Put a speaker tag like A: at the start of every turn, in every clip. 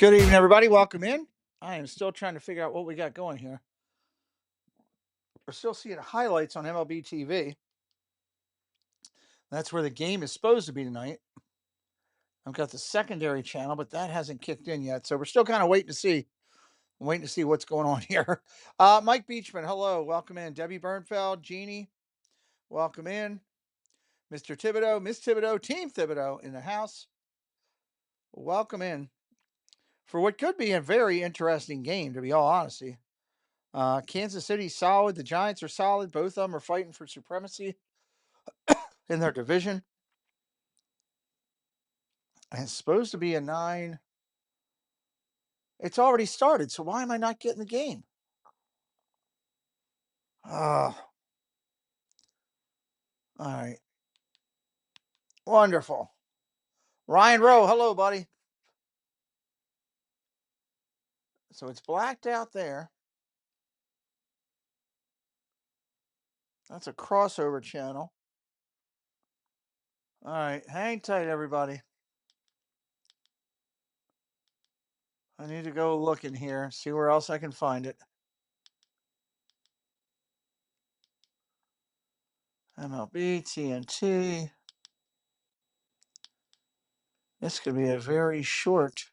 A: Good evening, everybody. Welcome in. I am still trying to figure out what we got going here. We're still seeing highlights on MLB TV. That's where the game is supposed to be tonight. I've got the secondary channel, but that hasn't kicked in yet. So we're still kind of waiting to see. I'm waiting to see what's going on here. Mike Beachman, hello. Welcome in. Debbie Bernfeld, Jeannie, welcome in. Mr. Thibodeau, Miss Thibodeau, Team Thibodeau in the house. Welcome in for what could be a very interesting game, to be all honesty. Kansas City's solid. The Giants are solid. Both of them are fighting for supremacy in their division. And it's supposed to be a 9. It's already started, so why am I not getting the game? All right. Wonderful. Ryan Rowe, hello, buddy. So it's blacked out there. That's a crossover channel. All right. Hang tight, everybody. I need to go look in here, see where else I can find it. MLB, TNT. This could be a very short.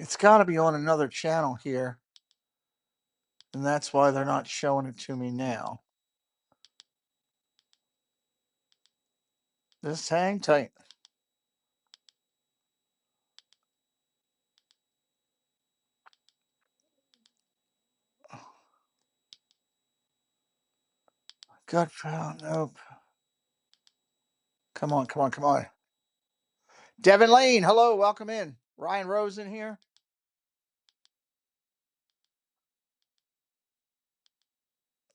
A: It's got to be on another channel here. And that's why they're not showing it to me now. Just hang tight. Gut foul. Nope. Come on, come on, come on. Devin Lane, hello, welcome in. Ryan Rose in here.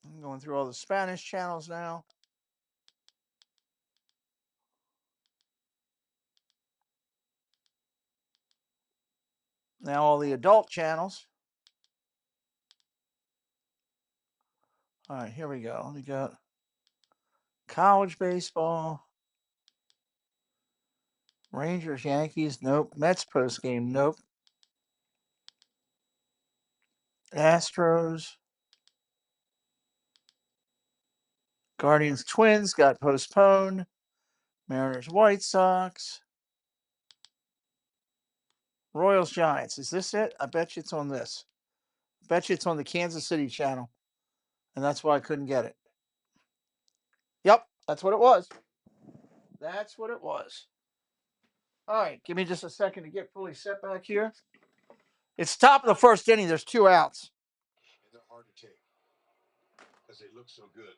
A: I'm going through all the Spanish channels now. Now all the adult channels. All right, here we go. We got college baseball. Rangers, Yankees, nope. Mets post game, nope. Astros. Guardians, Twins got postponed. Mariners, White Sox. Royals, Giants. Is this it? I bet you it's on this. I bet you it's on the Kansas City channel. And that's why I couldn't get it. Yep, that's what it was. That's what it was. All right, give me just a second to get fully set back here. It's top of the first inning. There's 2 outs.
B: And they're hard to take because they look so good.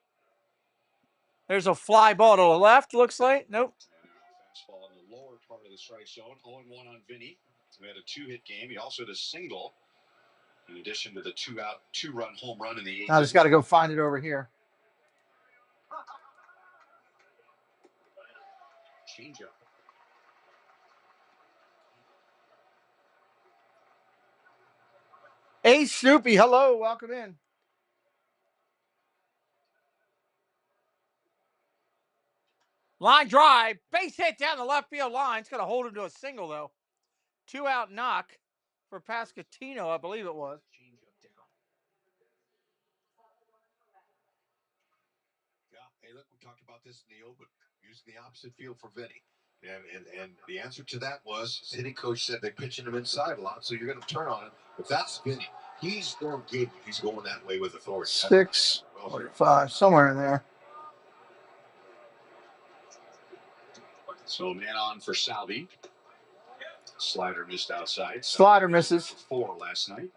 A: There's a fly ball to the left, looks like. Nope.
B: Fastball in the lower part of the strike zone. 0-1 on Vinny. We had a 2-hit game. He also had a single in addition to the 2-out, 2-run home run in the 8th.
A: I just got to go find it over here.
B: Changeup.
A: Hey, Snoopy, hello, welcome in. Line drive, base hit down the left field line. It's going to hold him to a single, though. 2-out knock for Pascatino, I believe it was.
B: Yeah, hey, look, we talked about this in the open, using the opposite field for Vinny. And the answer to that was, his hitting coach said they're pitching him inside a lot, so you're going to turn on him. If that's Vinny, he's going good. He's going that way with authority.
A: 6:45, somewhere in there.
B: So man on for Salvi. Slider missed outside.
A: Slider misses.
B: 4 last night.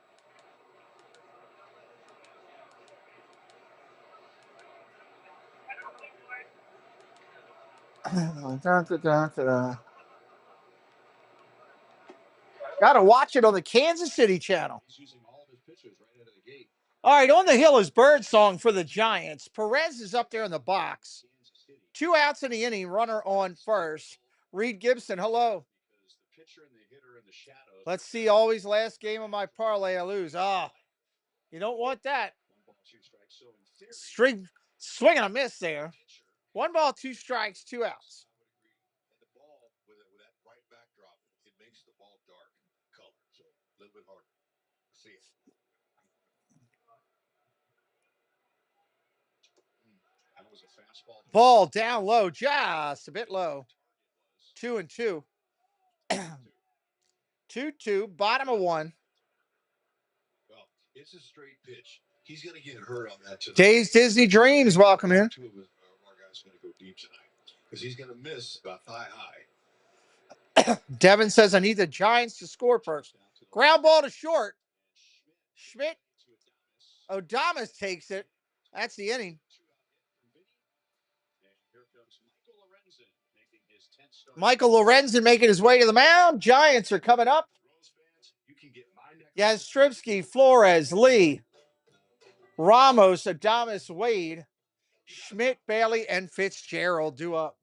A: Got to watch it on the Kansas City channel. All right, on the hill is Birdsong for the Giants. Perez is up there in the box. 2 outs in the inning, runner on first. Reed Gibson, hello. Let's see, always last game of my parlay, I lose. You don't want that. Swing and a miss there. 1 ball, 2 strikes, 2 outs.
B: And the ball with that right backdrop, it makes the ball dark color, so a little bit harder. See it. That was a fastball.
A: Ball down low, just a bit low. 2-2. 2-2, bottom of 1.
B: Well, it's a straight pitch. He's going to get hurt on that tonight.
A: Days Disney Dreams, welcome in.
B: Two of our guys going to go deep tonight because he's going to miss about thigh high.
A: Devin says, I need the Giants to score first. Ground ball to short. Schmidt. Odamas takes it. That's the inning. Michael Lorenzen making his way to the mound. Giants are coming up. Yastrzemski, Flores, Lee, Ramos, Adames, Wade, Schmidt, Bailey, and Fitzgerald due up.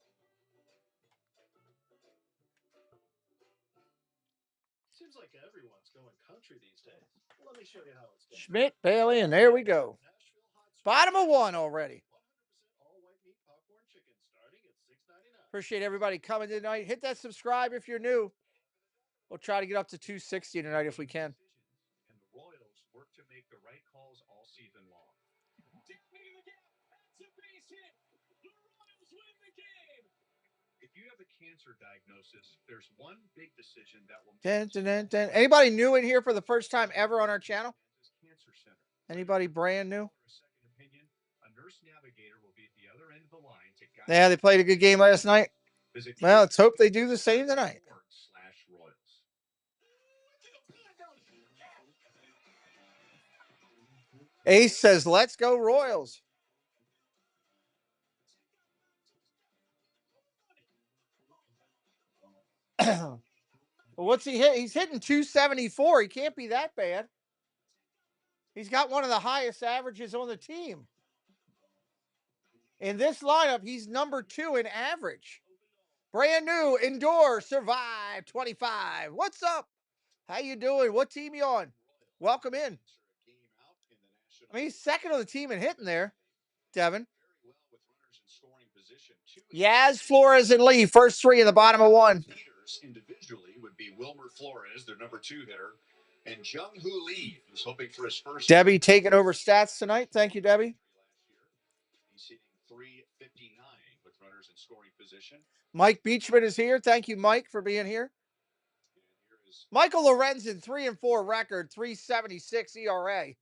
C: Seems like everyone's going country these days. Let me show you how it's done.
A: Schmidt, Bailey, and there we go. Bottom of 1 already.
C: All white meat popcorn chicken starting at $6.99.
A: Appreciate everybody coming tonight. Hit that subscribe if you're new. We'll try to get up to 260 tonight if we can.
C: And the Royals work to make the right calls all season long. If you have a cancer diagnosis, there's one big decision that will.
A: Dun, dun, dun, dun. Anybody new in here for the first time ever on our channel?
C: Cancer Center.
A: Anybody brand new?
C: For a second opinion, a nurse navigator will be at the other end of the line to guide.
A: Yeah, they played a good game last night. Well, let's hope they do the same tonight.
C: /Royals.
A: Ace says, let's go Royals. Well, what's he hit? He's hitting 274. He can't be that bad. He's got one of the highest averages on the team. In this lineup, he's number 2 in average. Brand new, Endure, Survive 25. What's up? How you doing? What team you on? Welcome in. I mean, he's second on the team in hitting there, Devin. Yaz, Flores, and Lee, first 3 in the bottom of 1.
B: Leaders individually would be Wilmer Flores, their number 2 hitter, and Jung Hoo Lee, who's hoping for his first.
A: Debbie taking over stats tonight. Thank you, Debbie.
B: He's hitting .359 with runners in scoring position.
A: Mike Beachman is here. Thank you, Mike, for being here. Michael Lorenzen, 3-4 record, 3.76 ERA,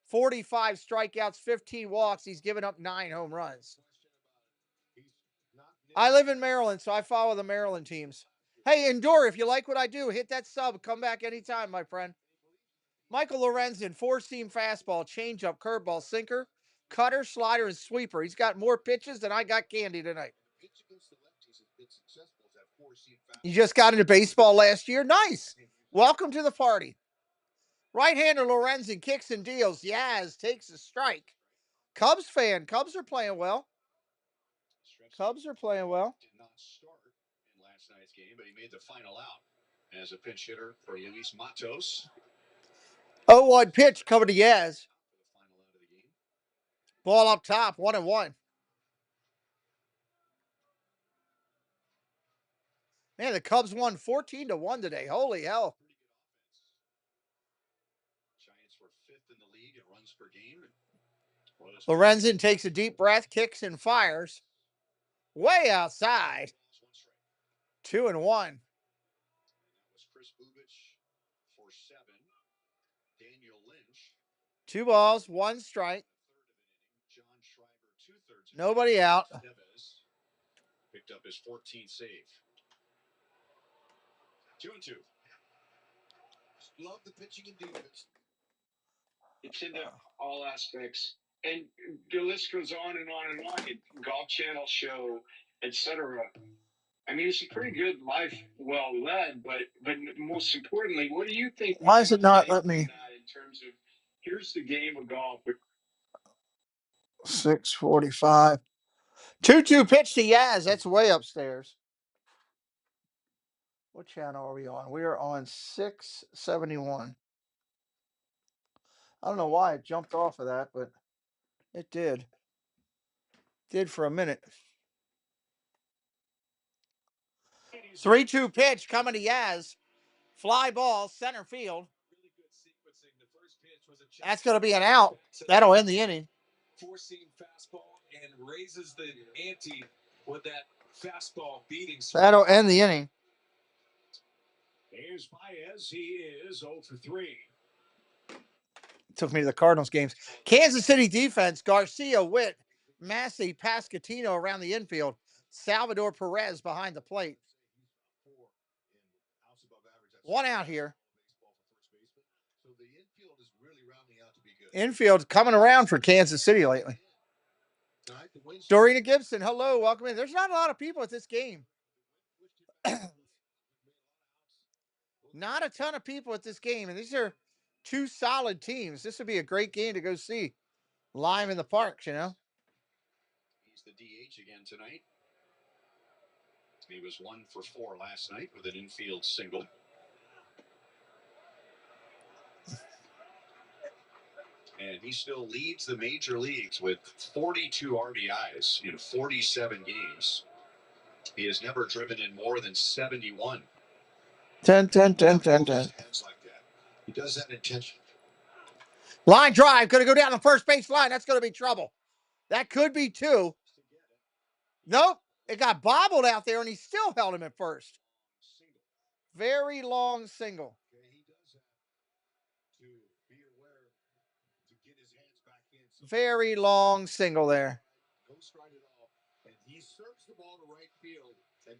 A: 45 strikeouts, 15 walks. He's given up 9 home runs. I live in Maryland, so I follow the Maryland teams. Hey, Endure, if you like what I do, hit that sub. Come back anytime, my friend. Michael Lorenzen, 4-seam fastball, changeup, curveball, sinker, cutter, slider, and sweeper. He's got more pitches than I got candy tonight. You just got into baseball last year? Nice. Welcome to the party. Right-hander Lorenzen kicks and deals. Yaz takes a strike. Cubs fan. Cubs are playing well. Cubs are playing well.
B: Did not start in last night's game, but he made the final out as a pinch hitter for Luis Matos.
A: 0-1 pitch coming to Yaz. Ball up top, 1-1. Man, the Cubs won 14-1 today. Holy hell.
B: Giants were 5th in the league in runs per game.
A: Lorenzen takes a deep breath, kicks and fires. Way outside. 2-1.
B: That was Chris Bubich for 7. Daniel Lynch.
A: 2 balls, 1 strike.
B: John Schreiber, 2/3.
A: Nobody out.
B: Neves picked up his 14th save. 2-2. Love the pitching and defense.
D: It's in all aspects, and the list goes on and on and on. Golf Channel show, etc. I mean, it's a pretty good life, well led. But most importantly, what do you think?
A: Why is it not let me?
D: In terms of here's the game of golf.
A: 6:45. 2-2 pitch to Yaz. That's way upstairs. What channel are we on? We are on 671. I don't know why it jumped off of that, but it did. Did for a minute. 3-2 pitch coming to Yaz. Fly ball, center field. That's going to be an out. That'll end the inning.
C: Four-seam fastball and raises the ante with that fastball beating.
A: That'll end the inning.
C: Here's Baez. He is 0 for 3.
A: Took me to the Cardinals games. Kansas City defense, Garcia, Witt, Massey, Pascatino around the infield. Salvador Perez behind the plate. One out here. Infield coming around for Kansas City lately. Dorina Gibson, hello, welcome in. There's not a lot of people at this game. Not a ton of people at this game, and these are two solid teams. This would be a great game to go see live in the parks, you know.
C: He's the DH again tonight. He was 1 for 4 last night with an infield single. And he still leads the major leagues with 42 RBIs in 47 games. He has never driven in more than 71.
A: 10.
B: He does that intentionally.
A: Line drive, going to go down the first base line. That's going to be trouble. That could be 2. Nope, it got bobbled out there, and he still held him at first. Very long single. Very long single there.
B: No strike at all, and he serves the ball to right field,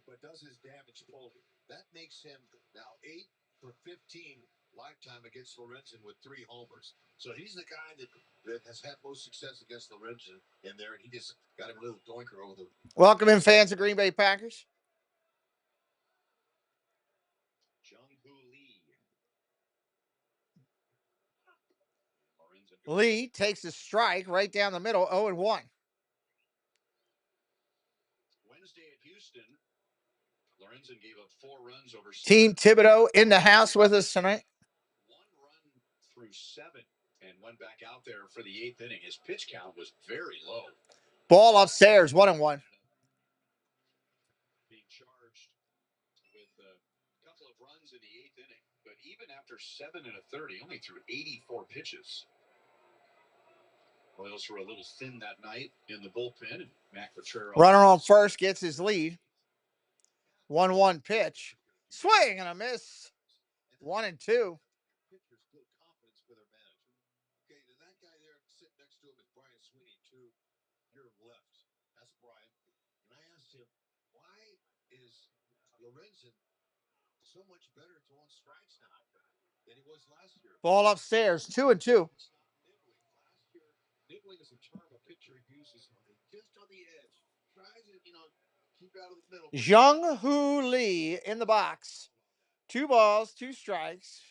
B: but does his damage pull. That makes him now 8 for 15 lifetime against Lorenzen with 3 homers. So he's the guy that has had most success against Lorenzen in there, and he just got him a little doinker over the.
A: Welcome in, fans of Green Bay Packers. Lee takes a strike right down the middle, 0-1.
C: Wednesday at Houston, Lorenzen gave up 4 runs over
A: Team Thibodeau in the house with us tonight.
C: 1 run through 7 and went back out there for the 8th inning. His pitch count was very low.
A: Ball upstairs, 1-1.
C: Being charged with a couple of runs in the 8th inning, but even after 7 1/3, he only threw 84 pitches. Royals were a little thin that night in the bullpen, and Mac Potrero.
A: Runner on first gets his lead. 1-1 pitch. Swing and a miss. 1-2.
B: Pitchers build confidence for their manager. Okay, that guy there sitting next to him is Brian Sweeney, to your left. That's Brian. And I asked him, why is Lorenzen so much better throwing strikes now than he was last year?
A: Ball upstairs, 2-2.
B: Nibbling is a term a pitcher uses just on the edge. Tries to, keep out of the middle.
A: Jung-Hoo Lee in the box. 2 balls, 2 strikes.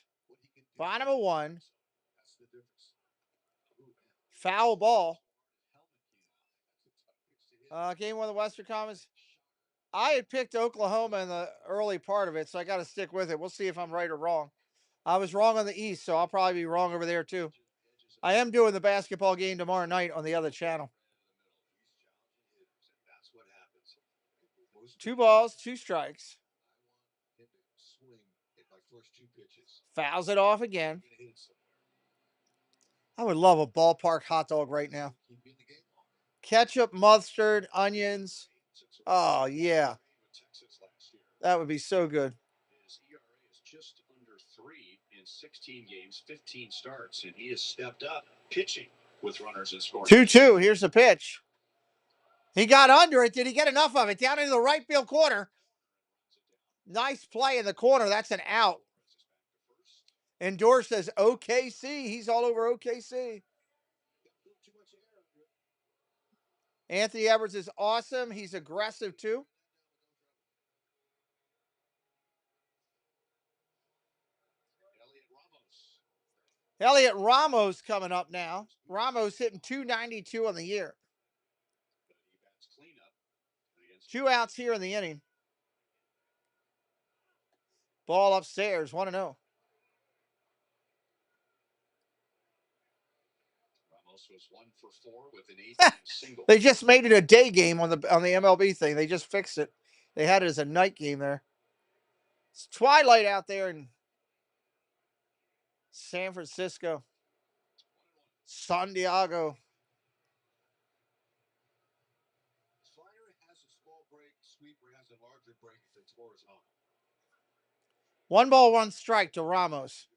A: Bottom of 1.
B: That's the difference.
A: Foul ball. Game 1 of the Western Conference. I had picked Oklahoma in the early part of it, so I got to stick with it. We'll see if I'm right or wrong. I was wrong on the East, so I'll probably be wrong over there too. I am doing the basketball game tomorrow night on the other channel. 2 balls, 2 strikes. Fouls it off again. I would love a ballpark hot dog right now. Ketchup, mustard, onions. Oh, yeah. That would be so good.
C: His ERA is just under 3 in 16 games, 15 starts, and he has stepped up pitching with runners in scoring.
A: 2-2. Here's the pitch. He got under it. Did he get enough of it? Down into the right field corner. Nice play in the corner. That's an out. Endor says OKC. He's all over OKC. Anthony Edwards is awesome. He's aggressive too. Elliot Ramos coming up now. Ramos hitting .292 on the year. 2 outs here in the inning. Ball upstairs, 1-0.
C: was 1 for 4 with an 8th inning single.
A: They just made it a day game on the MLB thing. They just fixed it. They had it as a night game there. It's twilight out there in San Francisco, San Diego.
B: Slider has a small break. Sweeper has a larger break if it's horizontal.
A: 1-1 strike to Ramos.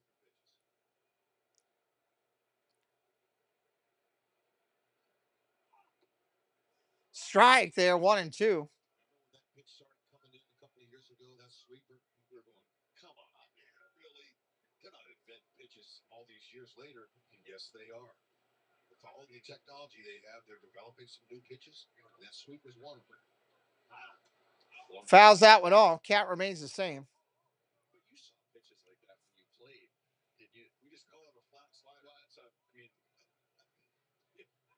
A: Strike there, 1-2.
B: Remember when that pitch started coming in a couple of years ago, that sweeper? We were going, come on, man, really? They're not inventing pitches all these years later. And yes, they are. With all the technology they have, they're developing some new pitches. And that sweeper's one of them.
A: Fouls that one off. Count remains the same.
C: But you saw pitches like that when you played. Did you? We just call it a flat slide.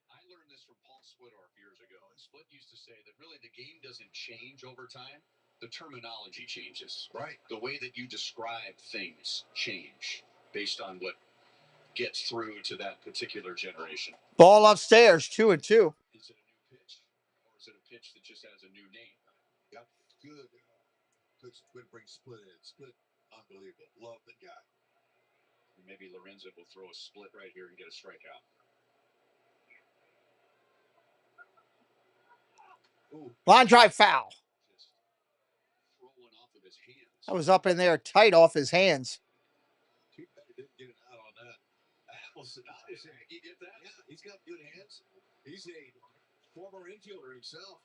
C: I learned this from Paul Swidorf years ago. And Split used to say that really the game doesn't change over time. The terminology changes.
B: Right.
C: The way that you describe things change based on what gets through to that particular generation.
A: Ball upstairs, 2-2.
C: Is it a new pitch, or is it a pitch that just has a new name?
B: Yep. Good bring Split in. Split, unbelievable. Love the guy.
C: Maybe Lorenzo will throw a split right here and get a strikeout.
B: Ooh.
A: Line drive foul.
C: Just throw one off of his hands.
A: That was up in there tight off his hands.
B: Too bad he didn't get it out on that.
C: He did that?
B: Yeah, he's got good hands. He's a former infielder himself.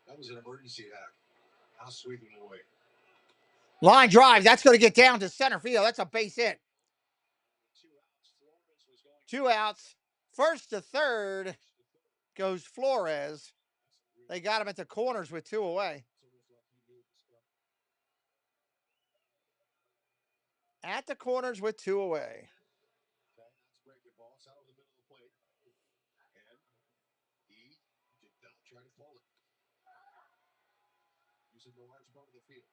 B: That was an emergency hack. I'll sweep him away.
A: Line drive. That's going to get down to center field. That's a base hit. 2 outs. First to third goes Flores. They got him at the corners with 2 away. At the corners with 2 away.
B: That's breaking ball. It's out of the middle of the plate. And he did not try to pull it. Using the large part of the field.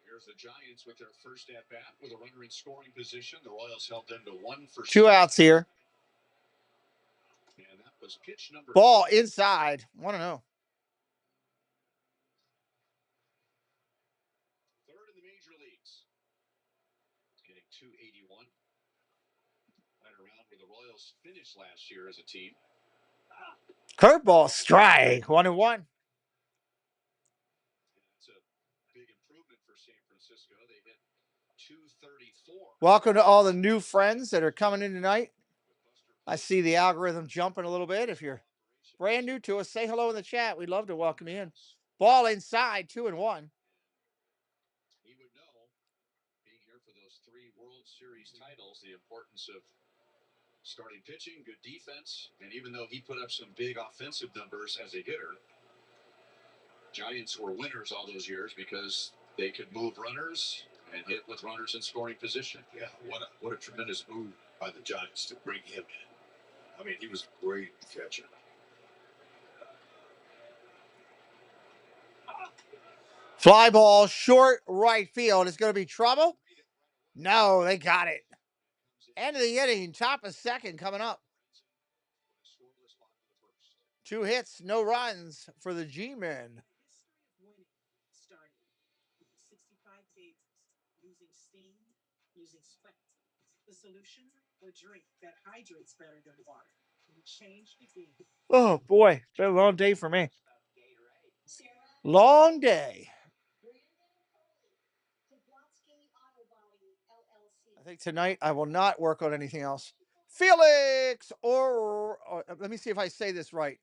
C: Here's the Giants with their first at bat with a runner in scoring position. The Royals held them to 1 for
A: 2 outs here.
C: And that was pitch number.
A: Ball inside. 1-0.
C: Third in the major leagues. Getting 281. Right around where the Royals finished last year as a team.
A: Curveball strike. 1-1.
C: That's a big improvement for San Francisco. They hit 234.
A: Welcome to all the new friends that are coming in tonight. I see the algorithm jumping a little bit. If you're brand new to us, say hello in the chat. We'd love to welcome you in. Ball inside, 2-1.
C: He would know, being here for those 3 World Series titles, the importance of starting pitching, good defense, and even though he put up some big offensive numbers as a hitter, Giants were winners all those years because they could move runners and hit with runners in scoring position.
B: Yeah, what a tremendous move by the Giants to bring him in. I mean, he was a great catcher.
A: Fly ball, short right field. Is going to be trouble? No, they got it. End of the inning, top of second coming up. 2 hits, no runs for the G-Men. Oh, boy. It's been a long day for me. Long day. I think tonight I will not work on anything else. Felix or let me see if I say this right.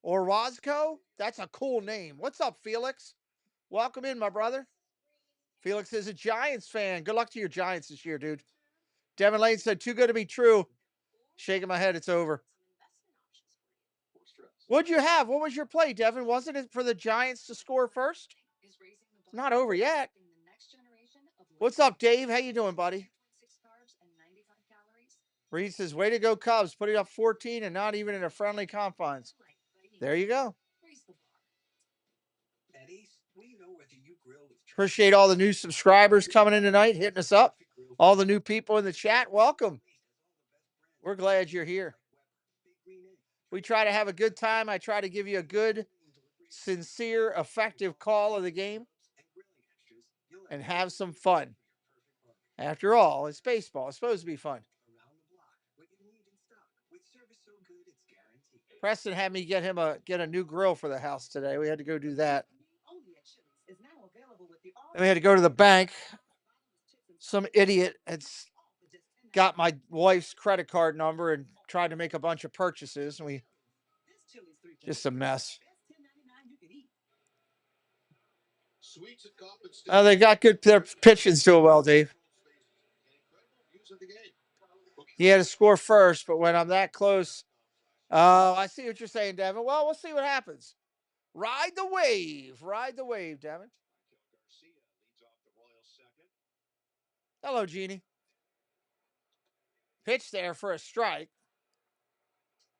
A: Orozco? That's a cool name. What's up, Felix? Welcome in, my brother. Felix is a Giants fan. Good luck to your Giants this year, dude. Devin Lane said, too good to be true. Shaking my head, it's over. What'd you have? What was your play, Devin? Wasn't it for the Giants to score first? It's not over yet. What's up, Dave? How you doing, buddy? Reed says, way to go, Cubs. Putting up 14 and not even in a friendly confines. There you go. Appreciate all the new subscribers coming in tonight, hitting us up. All the new people in the chat, welcome. We're glad you're here. We try to have a good time. I try to give you a good, sincere, effective call of the game and have some fun. After all, it's baseball. It's supposed to be fun. Preston had me get a new grill for the house today. We had to go do that. And we had to go to the bank. Some idiot had got my wife's credit card number and tried to make a bunch of purchases, and we just a mess. They got good. Their pitching's doing well, Dave. He had to score first, but when I'm that close, I see what you're saying, Devin. Well, we'll see what happens. Ride the wave, Devin. Hello, Jeannie. Pitch there for a strike.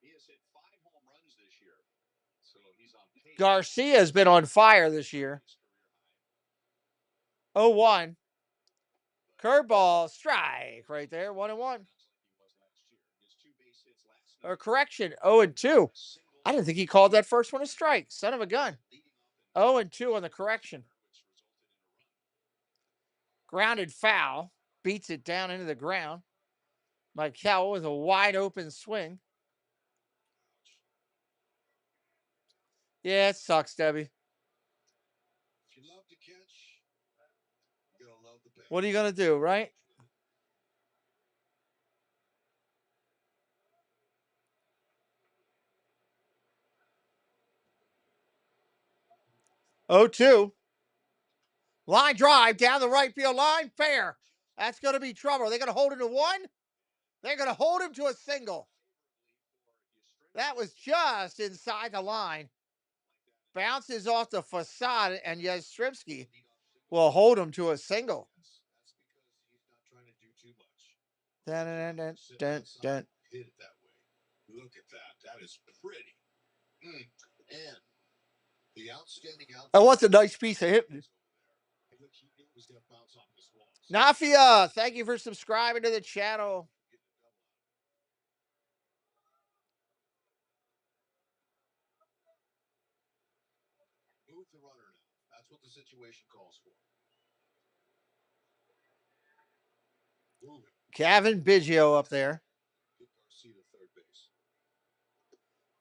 C: He has hit 5 home runs this year, so he's on pace.
A: Garcia has been on fire this year. 0-1. Curveball, strike right there, 1-1. Or correction, 0-2. I didn't think he called that first one a strike. Son of a gun. 0-2 on the correction. Grounded foul. Beats it down into the ground. Michael with a wide open swing. Yeah, it sucks, Debbie. What are you going to do, right? Oh, 2. Line drive down the right field line. Fair. That's going to be trouble. Are they going to hold him to 1? They're going to hold him to a single. That was just inside the line. Bounces off the facade, and Yastrzemski will hold him to a single. Dun, dun, dun, dun, dun.
B: Hit it that way. Look at that. That is pretty. And the outstanding outfield.
A: Oh, what's a nice piece of hitting. Nafia, thank you for subscribing to the channel.
B: Move the runner now. That's what the situation calls for.
A: Kevin Biggio up there.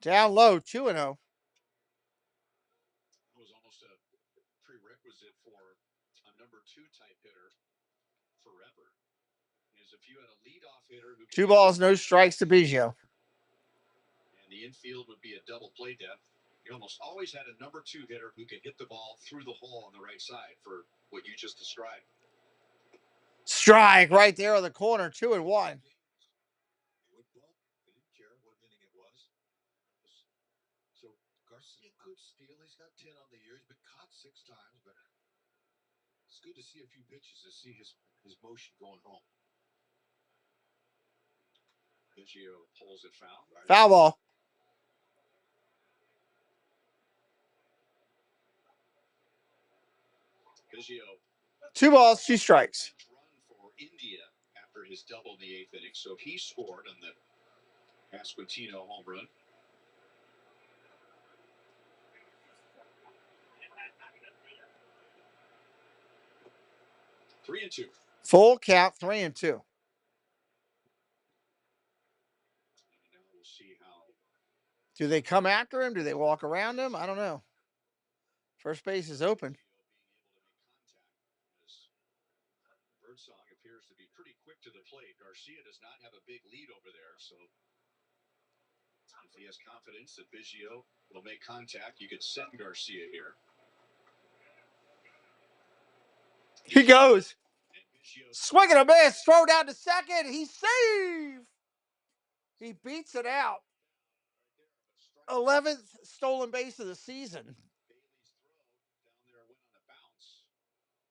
A: Down low, 2-0.
C: It was almost a prerequisite for a number 2 type hitter forever. Because if you had a leadoff hitter who
A: 2 balls, no strikes to Biggio.
C: And the infield would be a double play depth. You almost always had a number 2 hitter who could hit the ball through the hole on the right side for what you just described.
A: Strike right there on the corner, 2-1.
B: So Garcia could steal. He's got 10 on the year. He's been caught 6 times, but it's good to see a few pitches to see his motion going home.
C: Biggio pulls it foul.
A: Foul ball.
C: Biggio
A: 2 balls, 2 strikes.
C: run for India after his double in the 8th inning, so he scored on the Pasquantino home run. Three and two.
A: Full count, 3-2.
C: And now we'll see how.
A: Do they come after him? Do they walk around him? I don't know. First base is open.
C: Birdsong appears to be pretty quick to the plate. Garcia does not have a big lead over there, so if he has confidence that Biggio will make contact, you could send Garcia here.
A: He goes. Swing and a miss. Throw down to second. He's safe. He beats it out. 11th stolen base of the season.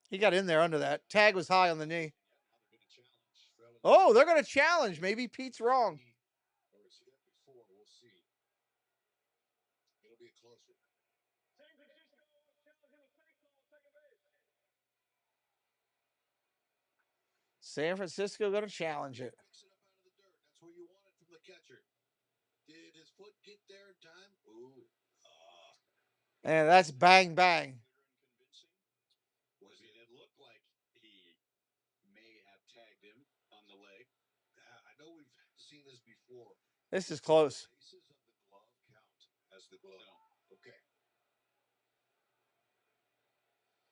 A: He got in there under that. Tag was high on the knee. Oh, they're going to challenge. Maybe Pete's wrong.
B: Or is hit before? We'll see. It'll be a close one.
A: San Francisco going to challenge it.
B: Picks it up out of the dirt. That's where you want it from the catcher. Did his foot get there in time? Ooh.
A: And that's bang, bang.
C: Was it? It looked like he may have tagged him on the leg.
B: I know we've seen this before.
A: This is close.
B: Laces of the glove count as the glove.
C: No.
B: Okay.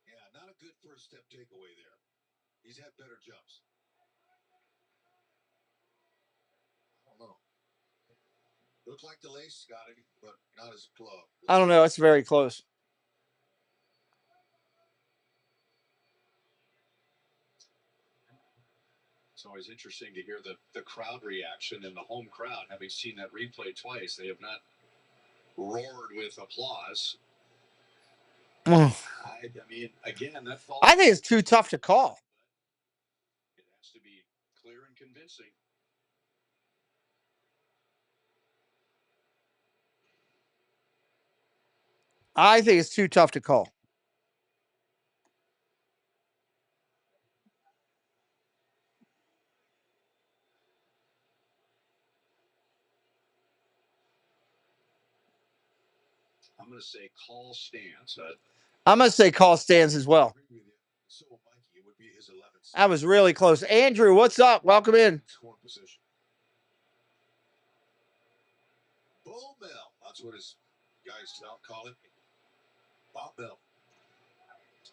B: Yeah, not a good first step takeaway there. He's had better jumps. I don't know. Looked like the lace got him, but not his glove.
A: I don't know. It's very close.
C: It's always interesting to hear the crowd reaction and the home crowd, having seen that replay twice. They have not roared with applause. I mean, again, that falls.
A: I think it's too tough to call.
C: It has to be clear and convincing.
A: I think it's too tough to call.
C: I'm going to say call stands.
A: I'm going to say call stands as well.
B: So, Mikey, it would be his 11th.
A: That was really close. Andrew, what's up? Welcome in.
B: Scoring position. Bull Bell. That's what his guys now call it. Bob Bell.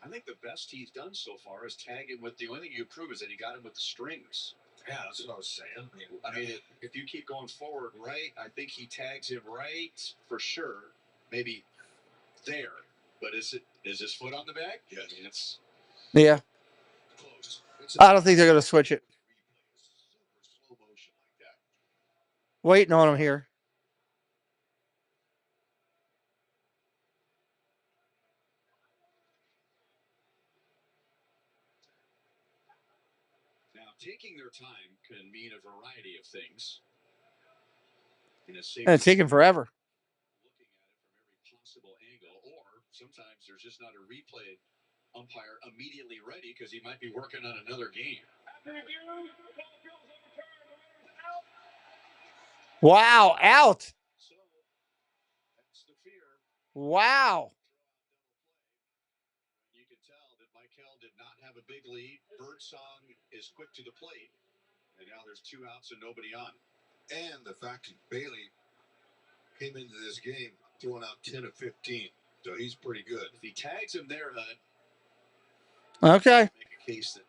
C: I think the best he's done so far is tag him with the only thing you prove is that he got him with the strings.
B: Yeah, that's what I was saying.
C: I mean, if you keep going forward right, I think he tags him right for sure. Maybe there, but is his foot on the bag?
B: Yes.
C: I mean, it's
A: Yeah.
B: Close.
A: I don't think they're going to switch it.
B: Super slow motion like that.
A: Waiting on him here.
C: now taking their time can mean a variety of things. In a safe,
A: And it's taking forever.
C: looking at it from every possible angle, or sometimes there's just not a replay umpire immediately ready because he might be working on another game.
A: Wow, out.
C: So that's the fear.
A: Wow.
C: You can tell that Michael did not have a big lead. Birdsong is quick to the plate, and now there's 2 outs and nobody on.
B: And the fact that Bailey came into this game throwing out 10 of 15, so he's pretty good.
C: If he tags him there,
A: Okay.
C: make a case that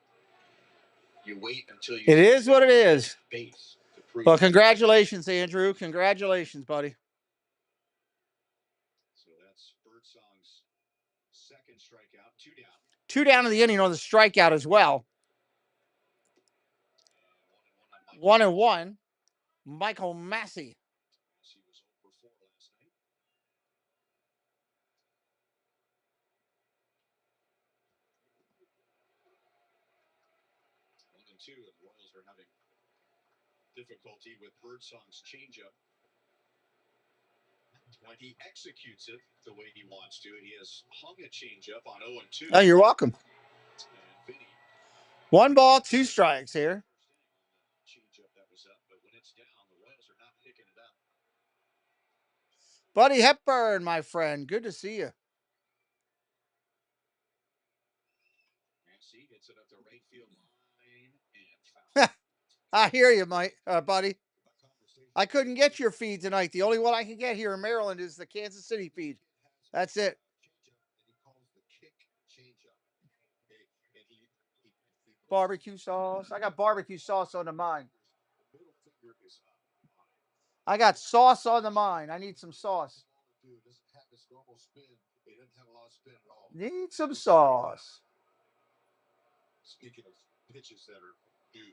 C: you wait until you.
A: It is what it is.
C: Base to prove.
A: Well, congratulations, Andrew. Congratulations, buddy.
C: So that's Birdsong's second strikeout, 2 down.
A: 2 down in the inning on the strikeout as well. 1-1. Michael Massey.
C: He was 0 for 4 last night. 1-2, and the Royals are having difficulty with Birdsong's changeup. When he executes it the way he wants to, he has hung a changeup on 0-2.
A: Oh, you're welcome.
C: And Vinny.
A: 1 ball, 2 strikes here.
C: Changeup that was up, but when it's down, the Royals are not picking it up.
A: Buddy Hepburn, my friend. Good to see you.
C: Massey hits it up the right field line and foul.
A: I hear you, Mike, buddy. I couldn't get your feed tonight. The only one I can get here in Maryland is the Kansas City feed. That's it. Barbecue sauce. I got barbecue sauce on the mine. I got sauce on the mine. I need some sauce. Need some sauce.
B: Speaking of pitches that are due.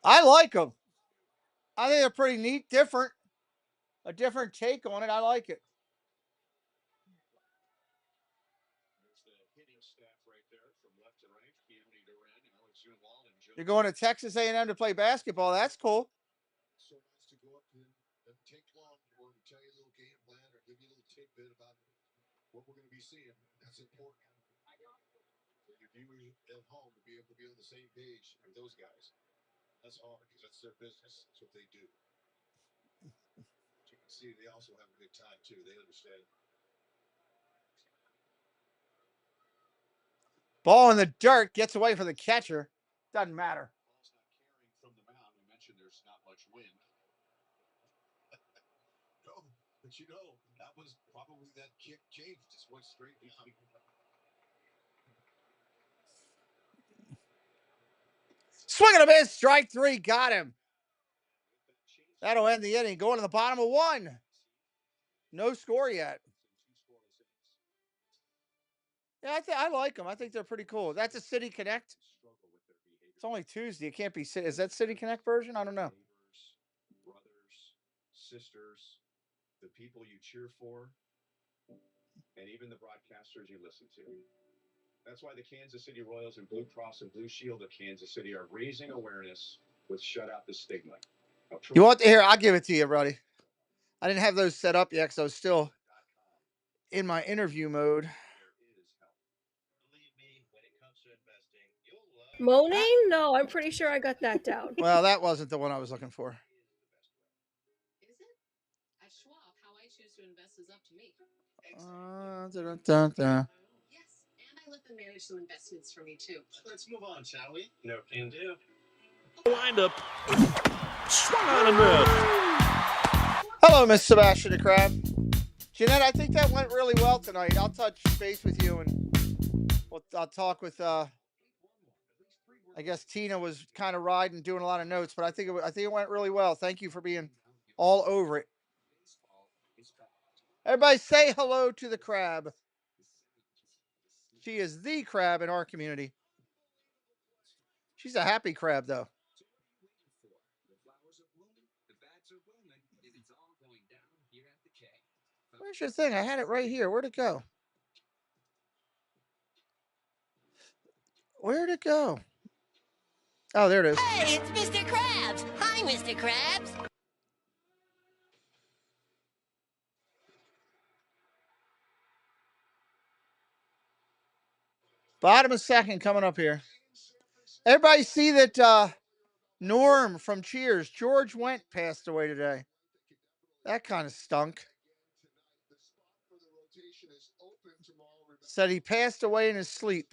A: I like them. I think they're pretty neat, different. A different take on it. I like it. You're going to Texas A&M to play basketball. That's cool.
B: So nice to go up and take long or tell you a little game plan or give you a little tidbit about what we're going to be seeing. That's important for your viewers at home to be able to be on the same page with those guys. That's hard because that's their business. That's what they do. But you can see they also have a good time too. They understand.
A: Ball in the dirt, gets away from the catcher. Doesn't matter.
C: Ball's not carrying from the mound. We mentioned there's not much wind.
B: No, but you know, that was probably that kick change just went straight behind.
A: Swing and a miss, strike 3, got him. That'll end the inning. Going to the bottom of 1. No score yet. Yeah, I like them. I think they're pretty cool. That's a City Connect. It's only Tuesday. It can't be. Is that City Connect version? I don't know.
C: Brothers, sisters, the people you cheer for, and even the broadcasters you listen to. That's why the Kansas City Royals and Blue Cross and Blue Shield of Kansas City are raising awareness with Shut Out the Stigma.
A: You want to hear? I'll give it to you, buddy. I didn't have those set up yet because I was still in my interview mode.
E: Moaning? No, I'm pretty sure I got that down.
A: Well, that wasn't the one I was looking for.
F: Is it? At Schwab, how I choose to invest is up to me. Yes, and I let them manage some investments for me too.
C: Let's move on, shall we? No can do.
G: Windup. Swung on and missed.
A: Hello, Miss Sebastian the Crab. Jeanette, I think that went really well tonight. I'll touch base with you and I'll talk with. I guess Tina was kind of riding, doing a lot of notes, but I think it went really well. Thank you for being all over it. Everybody say hello to the crab. She is the crab in our community. She's a happy crab, though. Where's your thing? I had it right here. Where'd it go? Where'd it go? Oh, there it is.
H: Hey, it's Mr. Krabs. Hi, Mr. Krabs.
A: Bottom of second coming up here. Everybody see that Norm from Cheers, George Wendt, passed away today. That kind of stunk. Said he passed away in his sleep.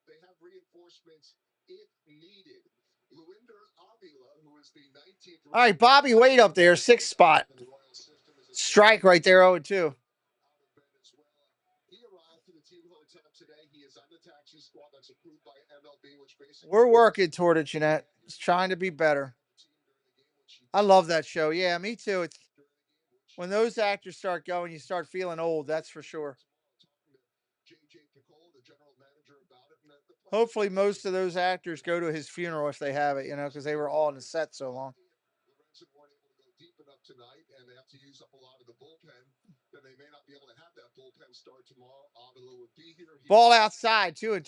B: They have reinforcements if needed.
A: All right, Bobby Wade up there, 6th spot. Strike right there, 0-2. We're working toward it, Jeanette. It's trying to be better. I love that show. Yeah, me too. It's when those actors start going, you start feeling old, that's for sure. Hopefully most of those actors go to his funeral if they have it, because they were all on the set so long.
B: Tonight, and they have to use up a lot of the bullpen, then they may not be able to have that bullpen start tomorrow. Avila would be here.
A: Ball outside, 2-2.
B: And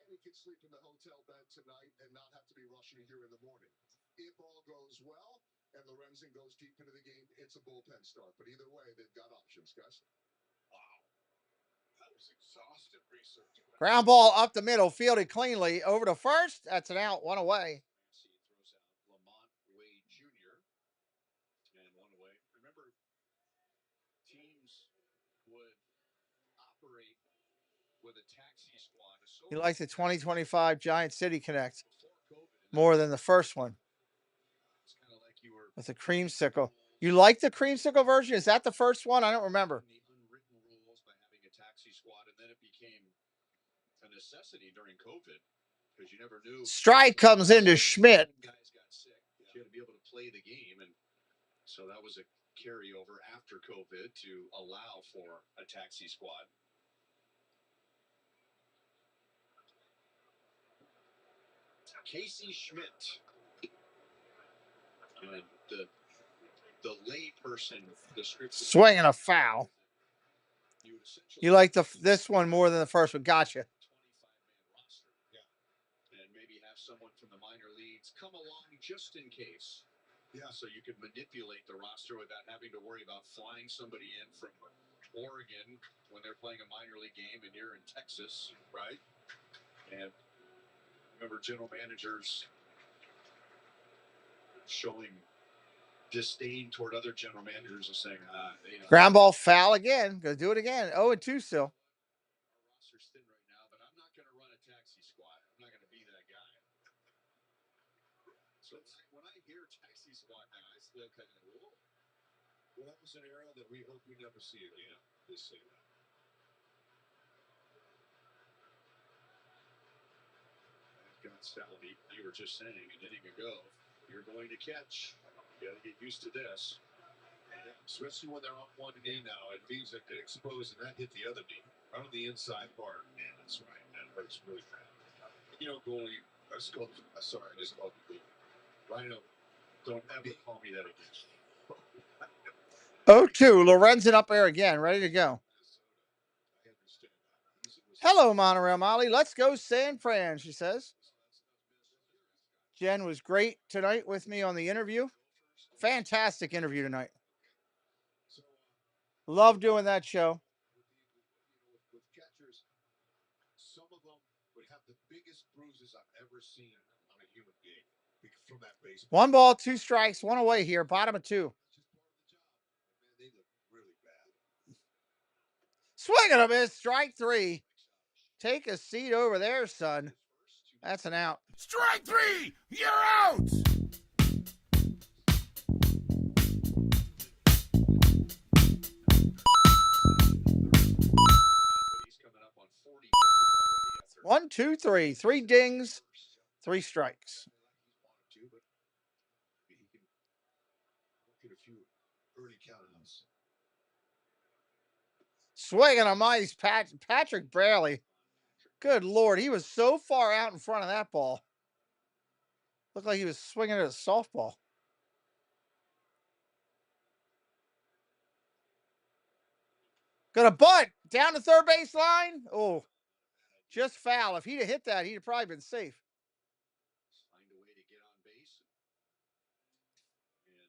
B: he can sleep in the hotel bed tonight and not have to be rushing here in the morning. If all goes well and Lorenzen goes deep into the game, it's a bullpen start. But either way, they've got options, guys. Wow. That was exhaustive research.
A: Ground ball up the middle, fielded cleanly. Over to first. That's an out, one away. You like the 2025 Giant City Connect more than the first one with the creamsicle. You like the creamsicle version? Is that the first one? I don't remember. Strike comes into Schmidt.
C: You had to be able to play the game, and so that was a carryover after COVID to allow for a taxi squad. Casey Schmidt. And the the layperson description.
A: Swing and a foul. You like this one more than the first one. Gotcha.
C: 25-man roster. Yeah. And maybe have someone from the minor leagues come along just in case. Yeah. So you can manipulate the roster without having to worry about flying somebody in from Oregon when they're playing a minor league game and you're in Texas, right? And remember, general managers showing disdain toward other general managers and saying,
A: ground ball foul again. Go do it again. 0-2 still.
C: Our roster's thin right now, but I'm not going to run a taxi squad. I'm not going to be that guy. So when I hear taxi squad now, I still kind of, whoa. Well, that was an era that we hope we never see again. Just say that. I've got Sally. You were just saying a minute ago, you're going to catch. You got to get used to this. Yeah, especially when they're on one knee now. It means that they expose and that hit the other knee. Right on the inside part. Man, that's right. That hurts really bad. You know, goalie, I just called you. Rhino, don't ever call me that again.
A: 0-2. Lorenzen up there again. Ready to go. Hello, Monorail Molly. Let's go San Fran, she says. Jen was great tonight with me on the interview. Fantastic interview tonight. Love doing that show.
C: With catchers, some of them would have the biggest bruises I've ever seen on a human being from that baseball.
A: 1 ball, 2 strikes, 1 away here. Bottom of 2.
C: They look really bad.
A: Swing and a miss. Strike 3. Take a seat over there, son. That's an out.
G: Strike 3! You're out!
C: He's coming up on 40 pitches already.
A: 1, 2, 3. 3 dings, 3 strikes.
C: He can get a few early countouts.
A: Swing and a mice. Patrick Bailey. Good Lord. He was so far out in front of that ball. Looked like he was swinging at a softball. Got a bunt down the third base line. Oh, just foul. If he'd have hit that, he'd have probably been safe.
C: Find a way to get on base and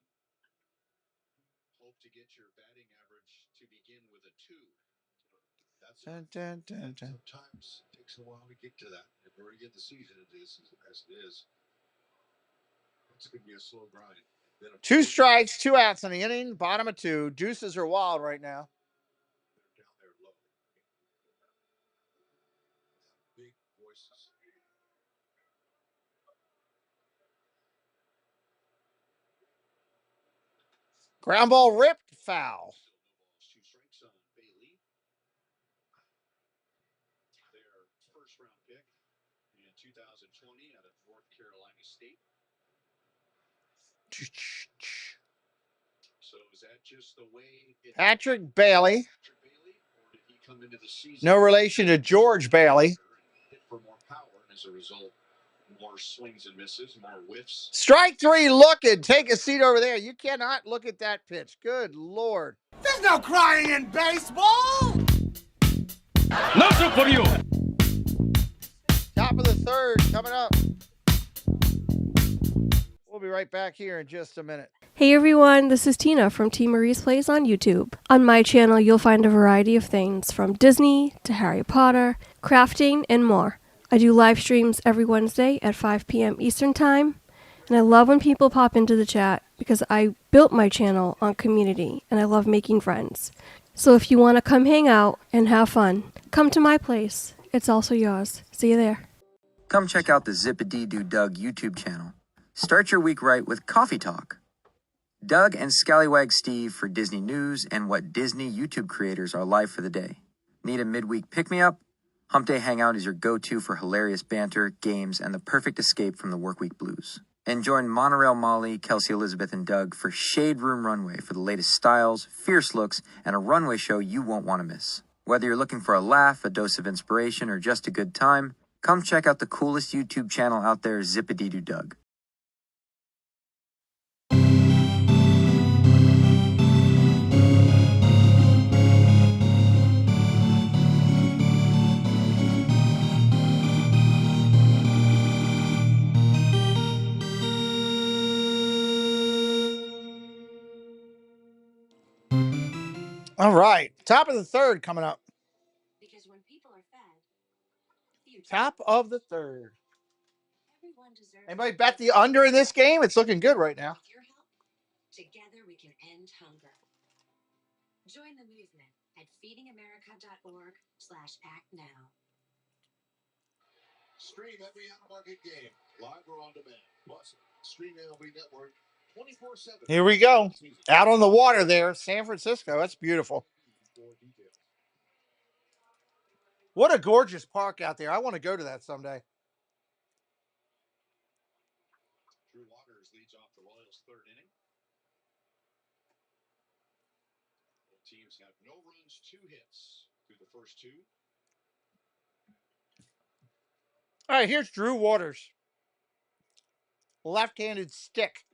C: hope to get your batting average to begin with a 2. Sometimes it takes a while to get to that. If we're in the season, it is as it is. It's going to be a slow grind.
A: 2 strikes, 2 outs in the inning. Bottom of 2. Deuces are wild right now.
C: They're down there low. Big voices.
A: Ground ball ripped, foul.
C: 2 strikes on Bailey. Their first round pick in 2020 out of North Carolina State. So is that just the way
A: Patrick Bailey.
C: Or did he come into the season?
A: No relation to George Bailey.
C: Hit for more power, and as a result, more swings and misses, more whiffs.
A: Strike 3 looking. Take a seat over there. You cannot look at that pitch. Good Lord.
G: There's no crying in baseball! Nothing for you!
A: Top of the 3rd coming up. We'll be right back here in just a minute.
E: Hey everyone, this is Tina from T. Marie's Plays on YouTube. On my channel, you'll find a variety of things from Disney to Harry Potter, crafting, and more. I do live streams every Wednesday at 5 p.m. Eastern Time, and I love when people pop into the chat because I built my channel on community and I love making friends. So if you want to come hang out and have fun, come to my place. It's also yours. See you there.
I: Come check out the Zip-a-Dee-Doo Doug YouTube channel. Start your week right with Coffee Talk. Doug and Scallywag Steve for Disney news and what Disney YouTube creators are live for the day. Need a midweek pick-me-up? Hump Day Hangout is your go-to for hilarious banter, games, and the perfect escape from the workweek blues. And join Monorail Molly, Kelsey Elizabeth, and Doug for Shade Room Runway for the latest styles, fierce looks, and a runway show you won't want to miss. Whether you're looking for a laugh, a dose of inspiration, or just a good time, come check out the coolest YouTube channel out there, Zip-a-Dee-Doo Doug.
A: All right. Top of the third coming up.
F: Because when people are fed,
A: Top of the third. Anybody bet the under in this game? It's looking good right now.
F: with your help, together we can end hunger. Join the movement at feedingamerica.org/act now.
B: Stream every out-of-market game, live or on demand. Plus, stream MLB Network 24/7.
A: Here we go. Out on the water there, San Francisco. That's beautiful. What a gorgeous park out there. I want to go to that someday.
C: Drew Waters leads off the Royals' third inning. Both teams have no runs, 2 hits through the first 2.
A: All right, here's Drew Waters. Left-handed stick.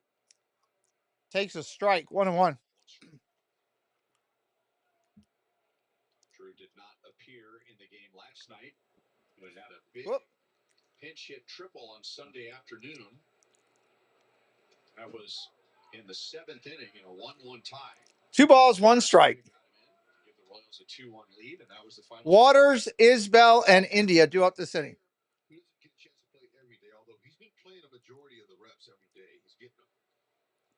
A: Takes a strike, 1-1.
C: Drew did not appear in the game last night, but had a big pinch hit triple on Sunday afternoon. That was in the 7th inning in a 1-1 tie.
A: 2 balls, 1 strike.
C: Give the Royals a 2-1 lead, and that was the final.
A: Waters, Isbell, and India due up this inning.
B: He doesn't get a chance to play every day, although he's been playing a majority of the reps every day. He's getting them.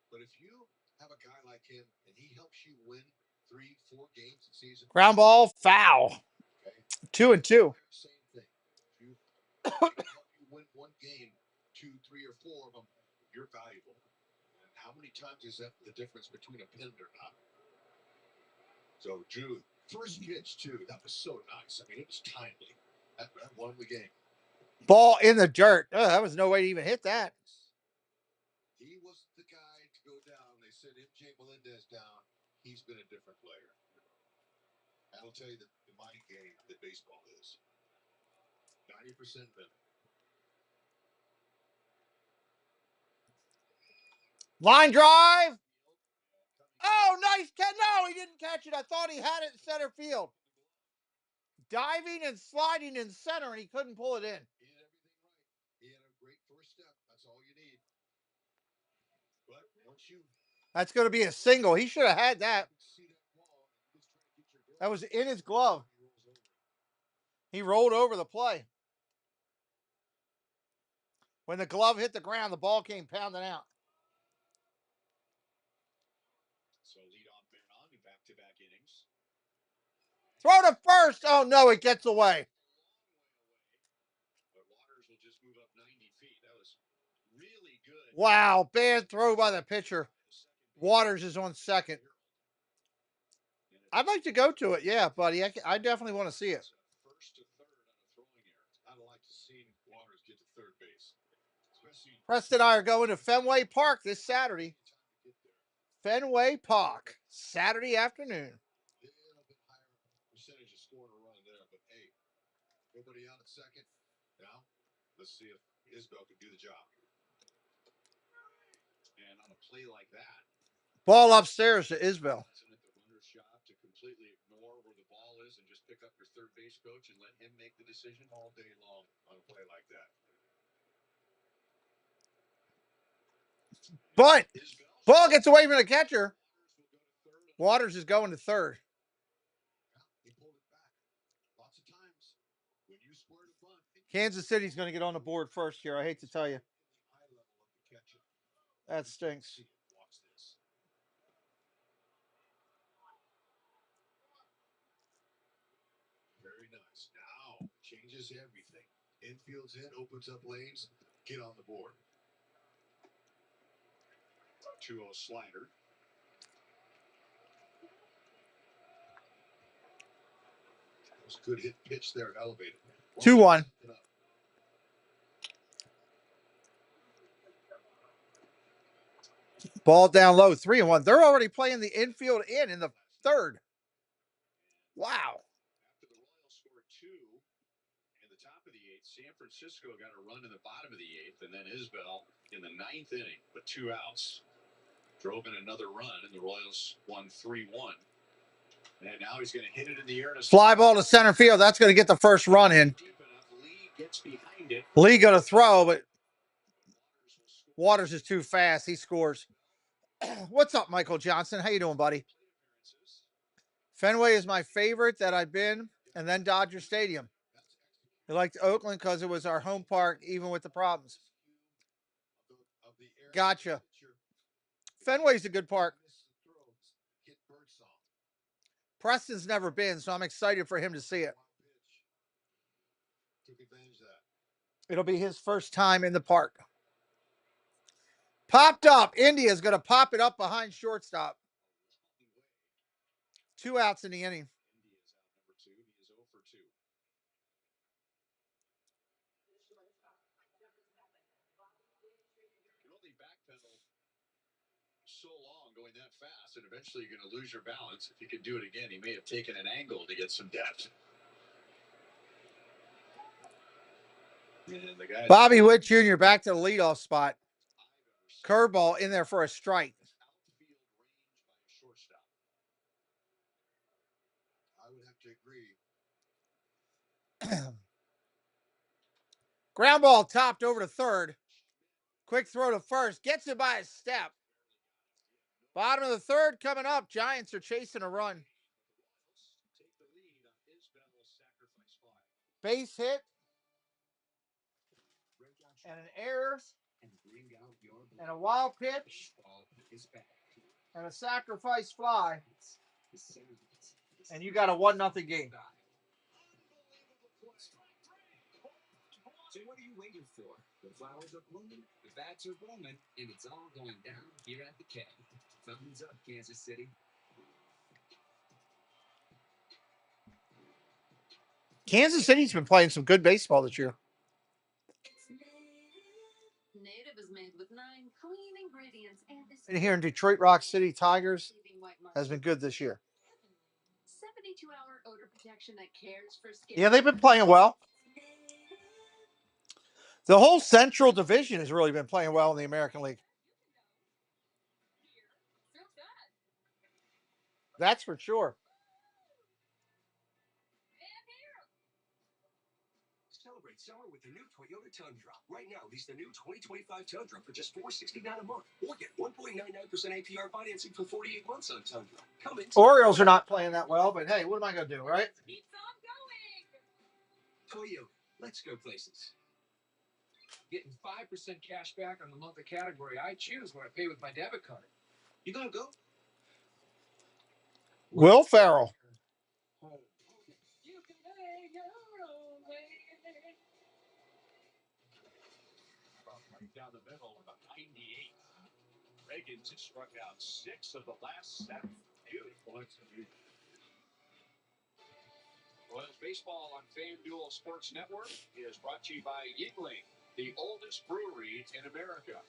B: But if you have a guy like him and he helps you win 3-4 games a season.
A: Ground ball, foul.
B: Okay.
A: 2-2.
B: Same thing. If you help you win 1 game, 2, 3, or 4 of them, you're valuable. And how many times is that the difference between a pin or not? So, Drew, first pitch, too, that was so nice. I mean, it was timely. That won the game.
A: Ball in the dirt. Oh, that was no way to even hit that.
B: He was the guy to go down. They said MJ Melendez down. He's been a different player. That'll tell you the mind game that baseball is. 90% of it.
A: Line drive. Oh, nice catch. No, he didn't catch it. I thought he had it in center field. Diving and sliding in center, and he couldn't pull it in.
B: He did everything right. He had a great first step. That's all you need. But once you...
A: That's going to be a single. He should have had that. That was in his glove. He rolled over the play. When the glove hit the ground, the ball came pounding out.
C: So lead on Bernard in back-to-back innings.
A: Throw to first. Oh, no, it gets away.
C: But Waters will just move up 90 feet. That was really good.
A: Wow, bad throw by the pitcher. Waters is on second. I'd like to go to it. Yeah, buddy. I definitely want to see it.
C: First to third on a throwing error.
B: I'd like to see Waters get to third base.
A: Preston and I are going to Fenway Park this Saturday. Fenway Park, Saturday afternoon.
B: A little bit higher percentage of scoring a run there, but hey, nobody out at second. Now, let's see if Isbell can do the job.
C: And on a play like that,
A: ball upstairs to Isbell.
C: Isn't it the runner's job to completely ignore where the ball is and just pick up your third base coach and let him make the decision
B: all day long on a play like that?
A: But ball gets away from the catcher. Waters is going to third.
B: He pulled it back. Lots of times when you square the bunt,
A: Kansas City's going to get on the board first here. I hate to tell you. That stinks.
B: Watch this. Very nice. Now changes everything. Infield's in, opens up lanes. Get on the board.
C: 2-0 slider.
B: That was a good hit pitch there, elevated.
A: 2-1. Ball down low, 3-1. They're already playing the infield in the third. Wow.
C: After the Royals scored 2 in the top of the 8th, San Francisco got a run in the bottom of the 8th, and then Isbell in the 9th inning with 2 outs drove in another run, and the Royals won 3-1. And now he's going to hit it in the air.
A: Fly ball to center field. That's going to get the first run in.
C: Deep enough. Lee gets behind it.
A: Lee going to throw, but Waters is too fast. He scores. What's up, Michael Johnson? How you doing, buddy? Fenway is my favorite that I've been, and then Dodger Stadium. I liked Oakland because it was our home park, even with the problems. Gotcha. Fenway's a good park. Preston's never been, so I'm excited for him to see it. It'll be his first time in the park. Popped up. India's going to pop it up behind shortstop. 2 outs in the inning.
C: So long going that fast, and eventually you're going to lose your balance. If you could do it again, he may have taken an angle to get some depth.
A: Bobby Witt Jr. back to the leadoff spot. Curveball in there for a strike.
B: I would have to agree.
A: Ground ball topped over to third. Quick throw to first. Gets it by a step. Bottom of the third coming up. Giants are chasing a run. Base hit. And an error. And a wild pitch. And a sacrifice fly. And you got a 1-0 game.
J: So what are you waiting for? The flowers are blooming, the bats are booming, and it's all going down here at the K. Thumbs up, Kansas City.
A: Kansas City's been playing some good baseball this year.
F: Native is made with 9 clean ingredients.
A: And here in Detroit Rock City, Tigers has been good this year.
F: 72-hour odor protection that cares for skin.
A: Yeah, they've been playing well. The whole Central Division has really been playing well in the American League. That's for sure.
J: Celebrate summer with the new Toyota Tundra. Right now, lease the new 2025 Tundra for just $469 a month. Or get 1.99% APR financing for 48 months on Tundra. Come in.
A: Orioles are not playing that well, but hey, what am I going to do, right?
F: Keeps on going.
J: Toyota, let's go places. Getting 5% cash back on the monthly category I choose when I pay with my debit card. You gonna go?
A: Will Ferrell.
J: You can make your own way.
C: Right down the middle of a 98. Reagan just struck out 6 of the last 7. Beautiful execution. Royals baseball on FanDuel Sports Network is brought to you by Yingling, the oldest brewery in America.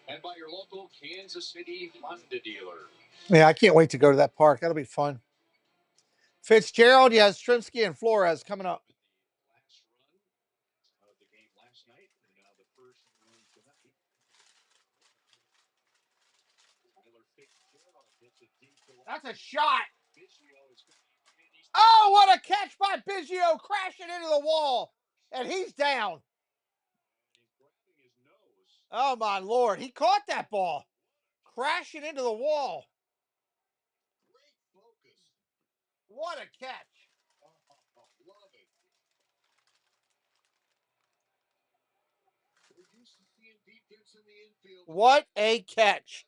C: And by your local Kansas City Honda dealer.
A: Yeah, I can't wait to go to that park. That'll be fun. Fitzgerald, Yastrzemski, and Flores coming up.
C: Last run of the game last night, and now the first run tonight.
A: That's a shot. Oh, what a catch by Biggio, crashing into the wall. And he's down. Oh, my Lord. He caught that ball. Crashing into the wall. What a catch. What a catch.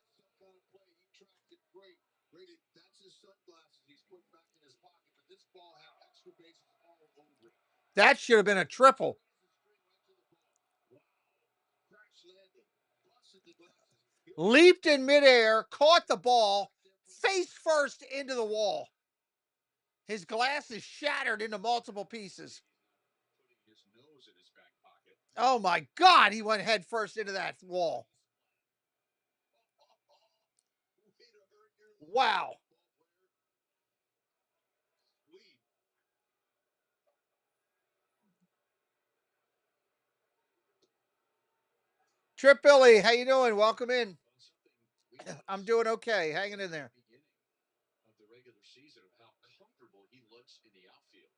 A: That should have been a triple. Leaped in midair, caught the ball, face first into the wall. His glass is shattered into multiple pieces. Oh my God, he went head first into that wall. Wow. Trip Billy, how you doing? Welcome in. I'm doing okay. Hanging in there.
C: Of the regular season of how comfortable he looks in the outfield.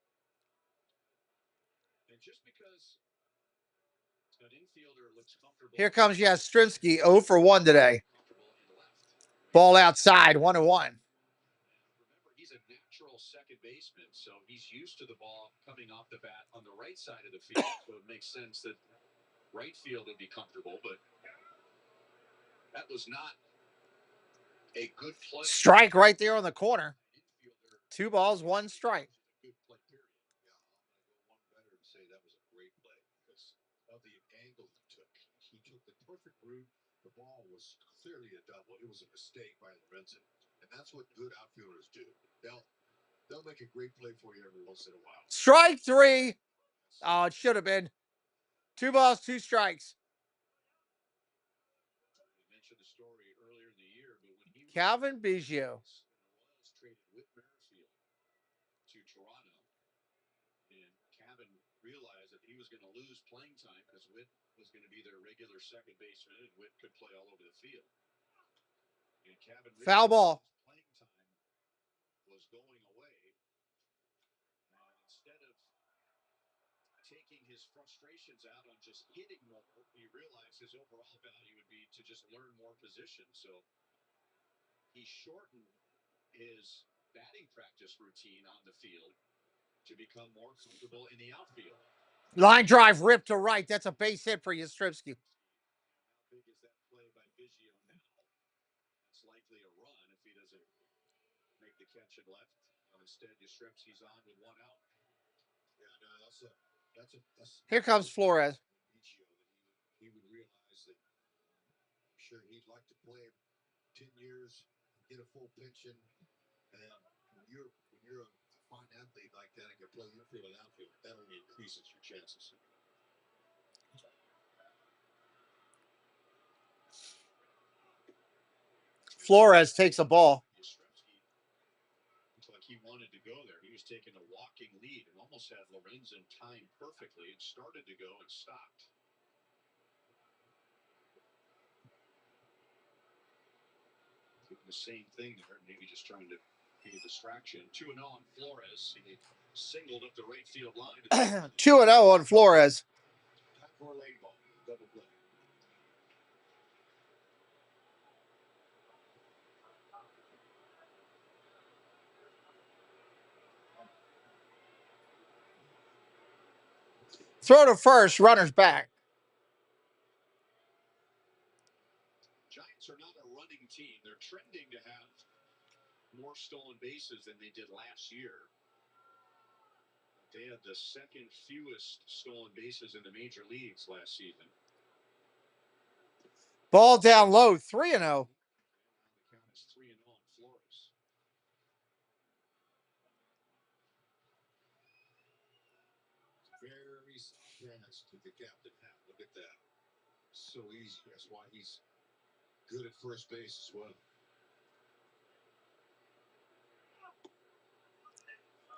C: And just because an infielder looks comfortable.
A: Here comes Yastrzemski, 0 for 1 today. Ball outside, 1-1.
C: baseman, so he's used to the ball coming off the bat on the right side of the field. So it makes sense that right field would be comfortable, but that was not a good play.
A: Strike right there on the corner. 2 balls, 1 strike.
C: Good play, period.
B: Yeah, I'm going to go one better and say that was a great play because of the angle he took. He took the perfect route. The ball was clearly a double. It was a mistake by Lorenzen, and that's what good outfielders do. They'll make a great play for you every once in a while.
A: Strike 3. Oh, it should have been 2 balls, 2 strikes.
C: We mentioned the story earlier in the year, but when he
A: Calvin Biggio.
C: Royals traded Whit Merrifield to Toronto, and Calvin realized that he was going to lose playing time because Whit was going to be their regular second baseman, and Whit could play all over the field. And Calvin
A: Foul ball.
C: playing time was going away, and instead of taking his frustrations out on just hitting more, he realized his overall value would be to just learn more positions. So he shortened his batting practice routine on the field to become more comfortable in the outfield.
A: Line drive ripped to right. That's a base hit for Yastrzemski.
C: How big is that play by Biggio now? That's likely a run if he doesn't make the catch and left. Instead, Yastrzemski's on with 1 out.
B: Yeah, no, that's
A: Here comes Flores.
B: He would realize that I'm sure he'd like to play 10 years, get a full pension, and when you're a fine athlete like that and can play infield and outfield, that only increases your chances.
A: Flores takes a ball.
C: Looked like he wanted to go there. He was taking a walking lead and almost had Lorenzen timed perfectly and started to go and stopped. Doing the same thing there, maybe just trying to be a distraction. 2-0 on Flores. He singled up the right field line.
A: 2-0 on Flores.
B: Time for a late ball, double play.
A: Throw to first, runners back.
C: Giants are not a running team. They're trending to have more stolen bases than they did last year. They had the second fewest stolen bases in the major leagues last season.
A: Ball down low, 3-0.
C: Now the count is 3-0 on Flores.
B: Very fast to the captain now. Look at that. So easy. That's why he's good at first base as well.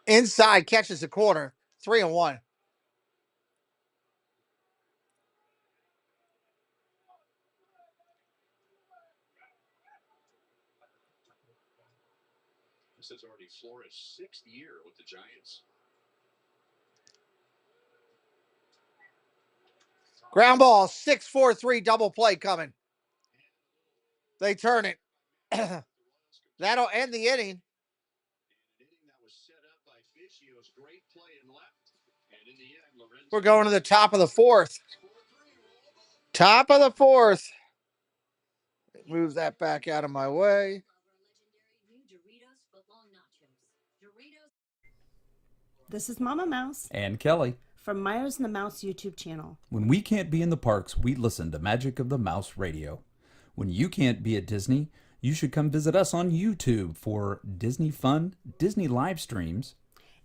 A: Inside, catches the corner. 3-1.
C: This is already Flores' 6th year with the Giants.
A: Ground ball, 6-4-3 double play coming. They turn it. That'll end the inning.
C: An inning that was set up by Biggio's great play and left. And in the end, Lorenzen.
A: We're going to the top of the 4th. Top of the 4th. Move that back out of my way.
K: This is Mama Mouse
L: and Kelly
K: from Myers and the Mouse YouTube channel.
L: When we can't be in the parks, we listen to Magic of the Mouse Radio. When you can't be at Disney, you should come visit us on YouTube for Disney fun, Disney live streams,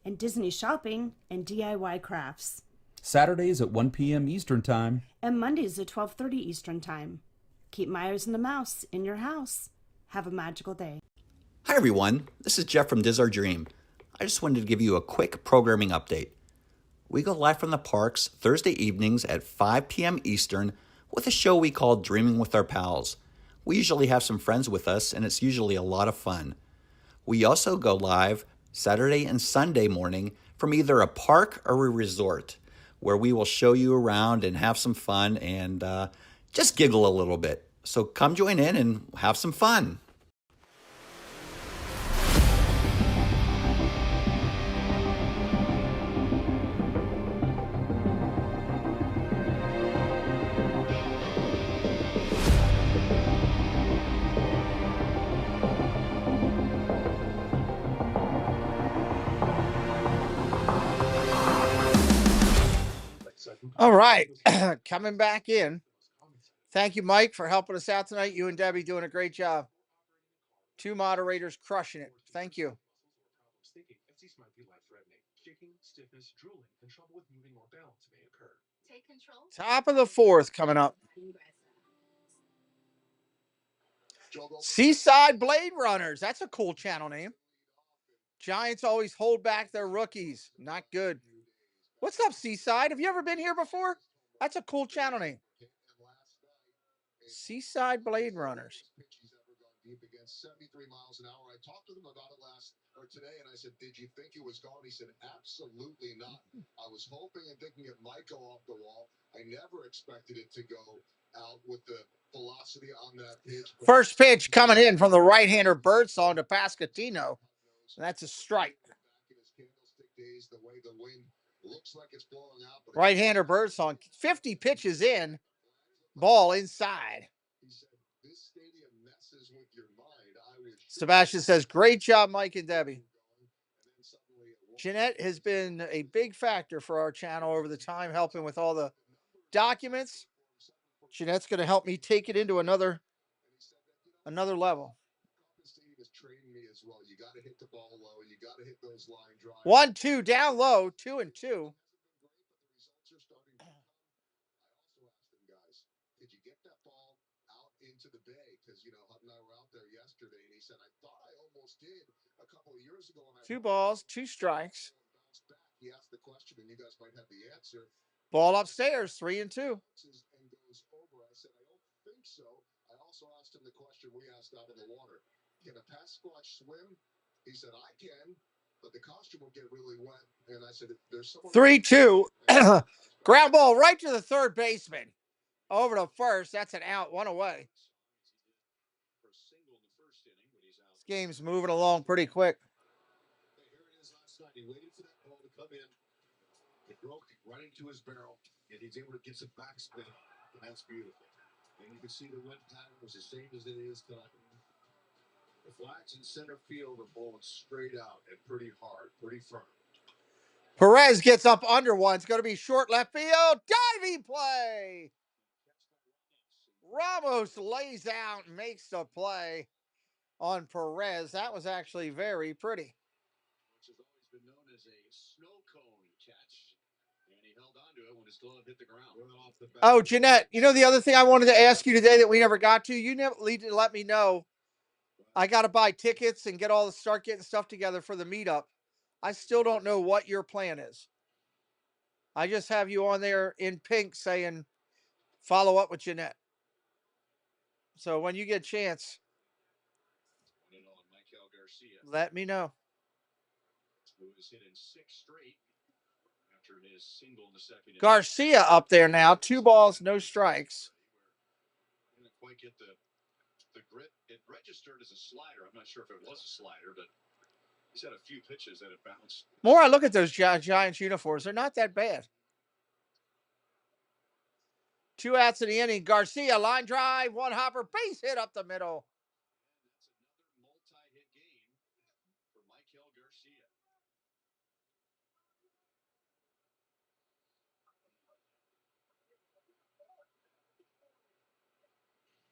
K: and Disney shopping and DIY crafts.
L: Saturdays at 1 p.m. Eastern Time
K: and Mondays at 12:30 Eastern Time. Keep Myers and the Mouse in your house. Have a magical day.
M: Hi everyone, this is Jeff from Diz Our Dream. I just wanted to give you a quick programming update. We go live from the parks Thursday evenings at 5 p.m. Eastern with a show we call Dreaming with Our Pals. We usually have some friends with us, and it's usually a lot of fun. We also go live Saturday and Sunday morning from either a park or a resort, where we will show you around and have some fun and just giggle a little bit. So come join in and have some fun.
A: All right. Coming back in. Thank you, Mike, for helping us out tonight. You and Debbie doing a great job. Two moderators crushing it. Thank you. Top of the fourth coming up. Seaside Blade Runners. That's a cool channel name. Giants always hold back their rookies. Not good. What's up, Seaside? Have you ever been here before? That's a cool channel name. Seaside Blade Runners.
B: Deep against 73 miles an hour. I talked to them about it today, and I said, "Did you think it was gone?" He said, "Absolutely not. I was hoping and thinking it might go off the wall. I never expected it to go out with the velocity on that pitch."
A: First pitch coming in from the right-hander Birdsong to Pascatino. That's a strike. Right-hander Birdsong, 50 pitches in, ball inside. Sebastian says, great job, Mike and Debbie. Jeanette has been a big factor for our channel over the time, helping with all the documents. Jeanette's going to help me take it into another level. 1-2 down low, 2-2.
B: Did you get that ball out into the bay? Because Hub and I were out there yesterday, and he said, "I thought I almost did a couple of years ago." And
A: 2 balls, 2 strikes.
B: He asked the question, and you guys might have the answer.
A: Ball upstairs, 3-2.
B: And goes over. I said, "I don't think so." I also asked him the question we asked out of the water: can a Pasquatch swim? He said, "I can, but the costume will get really wet." And I said, "There's someone."
A: 3-2. Ground ball right to the third baseman. Over to first. That's an out. 1 away. This game's moving along pretty quick.
B: Here it is last night. He waited for that ball to come in. It broke right into his barrel, and he's able to get some backspin. And that's beautiful. And you can see the wind pattern was the same as it is tonight. The flats in center field are blowing straight out and pretty hard, pretty firm.
A: Perez gets up under one. It's going to be short left field. Diving play. Ramos lays out and makes the play on Perez. That was actually very pretty.
C: Which has always been known as a snow cone catch. And he held onto it when his glove hit the ground.
A: Oh, Jeanette, the other thing I wanted to ask you today that we never got to, you never need to let me know. I got to buy tickets and start getting stuff together for the meetup. I still don't know what your plan is. I just have you on there in pink saying, follow up with Jeanette. So when you get a chance, let me know.
C: Who was hit in 6 straight after his single in the second.
A: Garcia up there now. 2 balls, no strikes.
C: Didn't quite get the grit. It registered as a slider. I'm not sure if it was a slider, but he's had a few pitches that have bounced.
A: More I look at those Giants uniforms, they're not that bad. 2 outs in the inning. Garcia, line drive, 1 hopper, base hit up the middle.
C: That's another multi-hit game for Michael Garcia.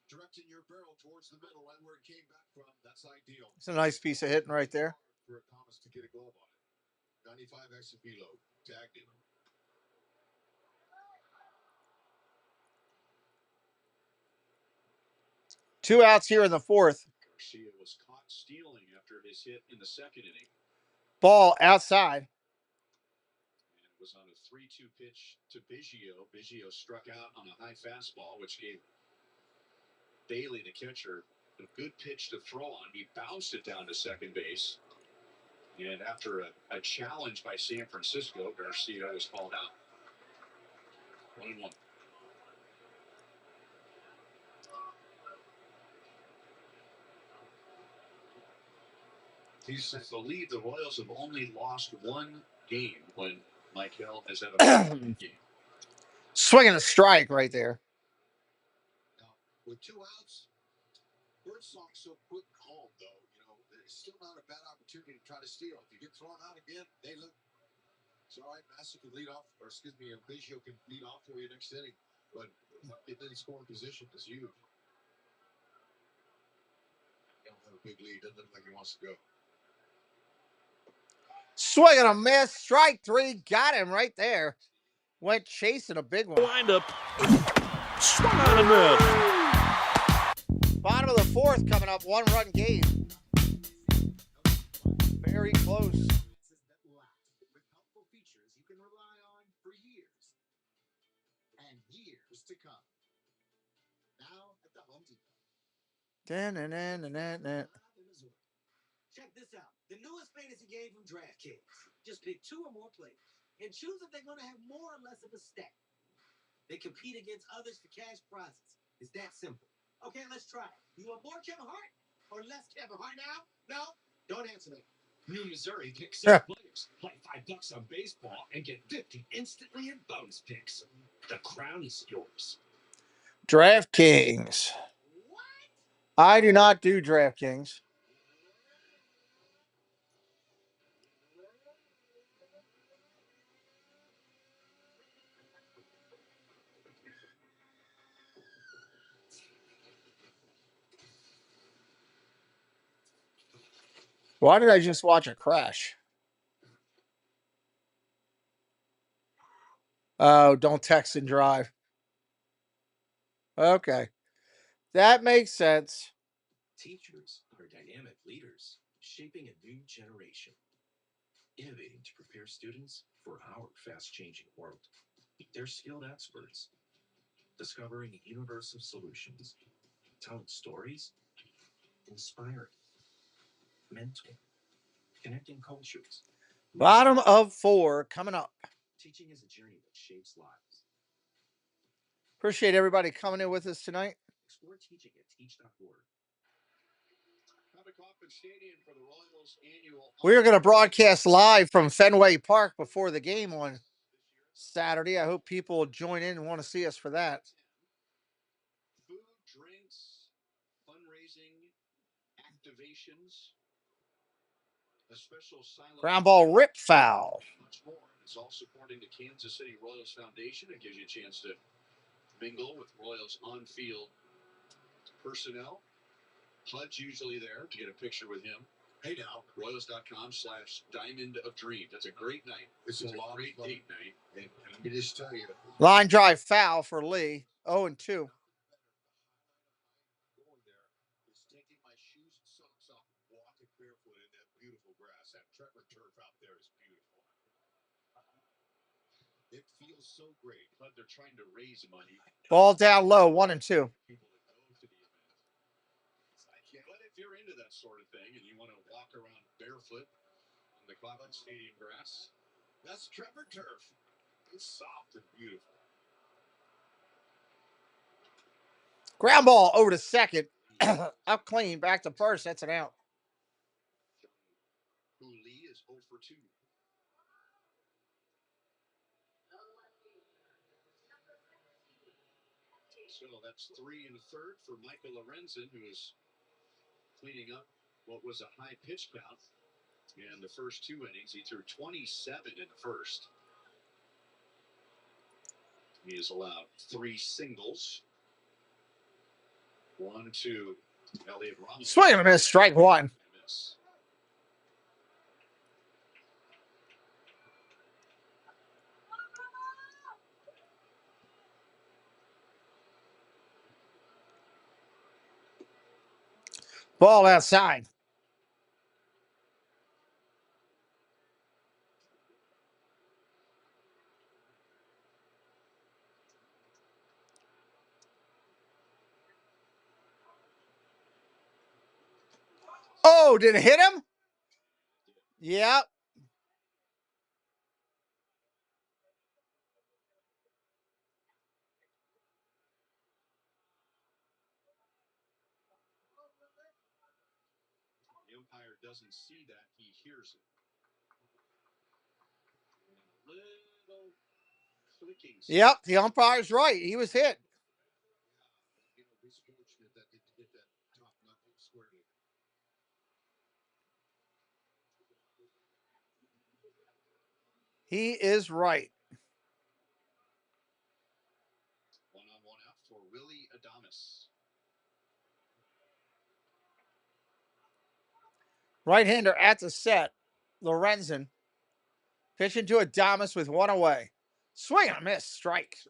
B: Directing your barrel towards the middle, right where it came back from. That's ideal.
A: It's a nice piece of hitting right there.
B: For Thomas to get a glove on it. 95 Exafilo tagged him.
A: Two outs here in the fourth.
C: Garcia was caught stealing after his hit in the second inning.
A: Ball outside.
C: And it was on a 3-2 pitch to Biggio. Biggio struck out on a high fastball, which gave Bailey, the catcher, a good pitch to throw on. He bounced it down to second base. And after a challenge by San Francisco, Garcia was called out. 1-1. I believe the Royals have only lost 1 game when Michael has had a game.
A: Swinging a strike right there.
B: Now, with 2 outs, Birdsong's so quick and calm, though. It's still not a bad opportunity to try to steal. If you get thrown out again, they look. So, all right, Massey can lead off, or excuse me, Biggio can lead off for you next inning, but getting in scoring position is huge. He don't have a big lead. Doesn't look like he wants to go.
A: Swing and a miss. Strike three. Got him right there. Went chasing a big one.
N: Windup. Swung on and missed.
A: Bottom of the fourth coming up. 1-run game. Very close.
J: With helpful features you can rely on for years and years to come. Now at the Home Depot. Check this out. The newest fantasy game from DraftKings. Just pick 2 or more players and choose if they're going to have more or less of a stat. They compete against others for cash prizes. It's that simple. Okay, let's try it. You want more Kevin Hart or less Kevin Hart now? No? Don't answer that. New Missouri picks 6 players. Play $5 on baseball and get 50 instantly in bonus picks. The crown is yours.
A: DraftKings. I do not do DraftKings. Why did I just watch a crash? Oh, don't text and drive. Okay. That makes sense.
J: Teachers are dynamic leaders, shaping a new generation, innovating to prepare students for our fast-changing world. They're skilled experts, discovering a universe of solutions, telling stories, inspiring, mentoring, connecting cultures.
A: Bottom of 4 coming up.
J: Teaching is a journey that shapes lives.
A: Appreciate everybody coming in with us tonight.
J: Explore teaching at teach.org.
C: For the Royals annual
A: We are going to broadcast live from Fenway Park before the game on Saturday. I hope people will join in and want to see us for that.
C: Food, drinks, fundraising, activations, a special silent
A: Ground ball rip foul.
C: much more. It's all supporting the Kansas City Royals Foundation. It gives you a chance to mingle with Royals on-field personnel. HUD's usually there to get a picture with him. Hey now, Royals.com/Diamond of Dreams. That's a great night.
B: It's a
C: great date night.
B: And let me just tell you,
A: Line drive foul for Lee. 0-2.
B: going there is taking my shoes and socks off and walking barefoot in that beautiful grass. That Trevor turf out there is beautiful. It feels so great.
C: But they're trying to raise money.
A: Ball down low. 1-2.
C: People that go to the event. But if you're into that sort of thing and you want to walk around barefoot on the Cleveland Stadium grass,
B: that's Trevor turf. It's soft and beautiful.
A: Ground ball over to second. Up clean. Back to first. That's an out.
C: Who Lee is 0 for 2. So that's 3 and a third for Michael Lorenzen, who is cleaning up what was a high pitch count. And the first 2 innings, he threw 27 in the first. He has allowed 3 singles. 1-2. Elliott Robinson.
A: Swing and a miss. Strike 1. Ball outside. Oh, did it hit him? Yep.
C: The umpire doesn't see that. He hears it. Little clicking.
A: Yep. The umpire's right. He was hit.
B: He's fortunate that they hit that top knuckle squarely.
A: He is right.
C: 1-on-1 out for Willie Adames.
A: Right-hander at the set. Lorenzen pitching to Adames with one away. Swing and a miss. Strike.
C: A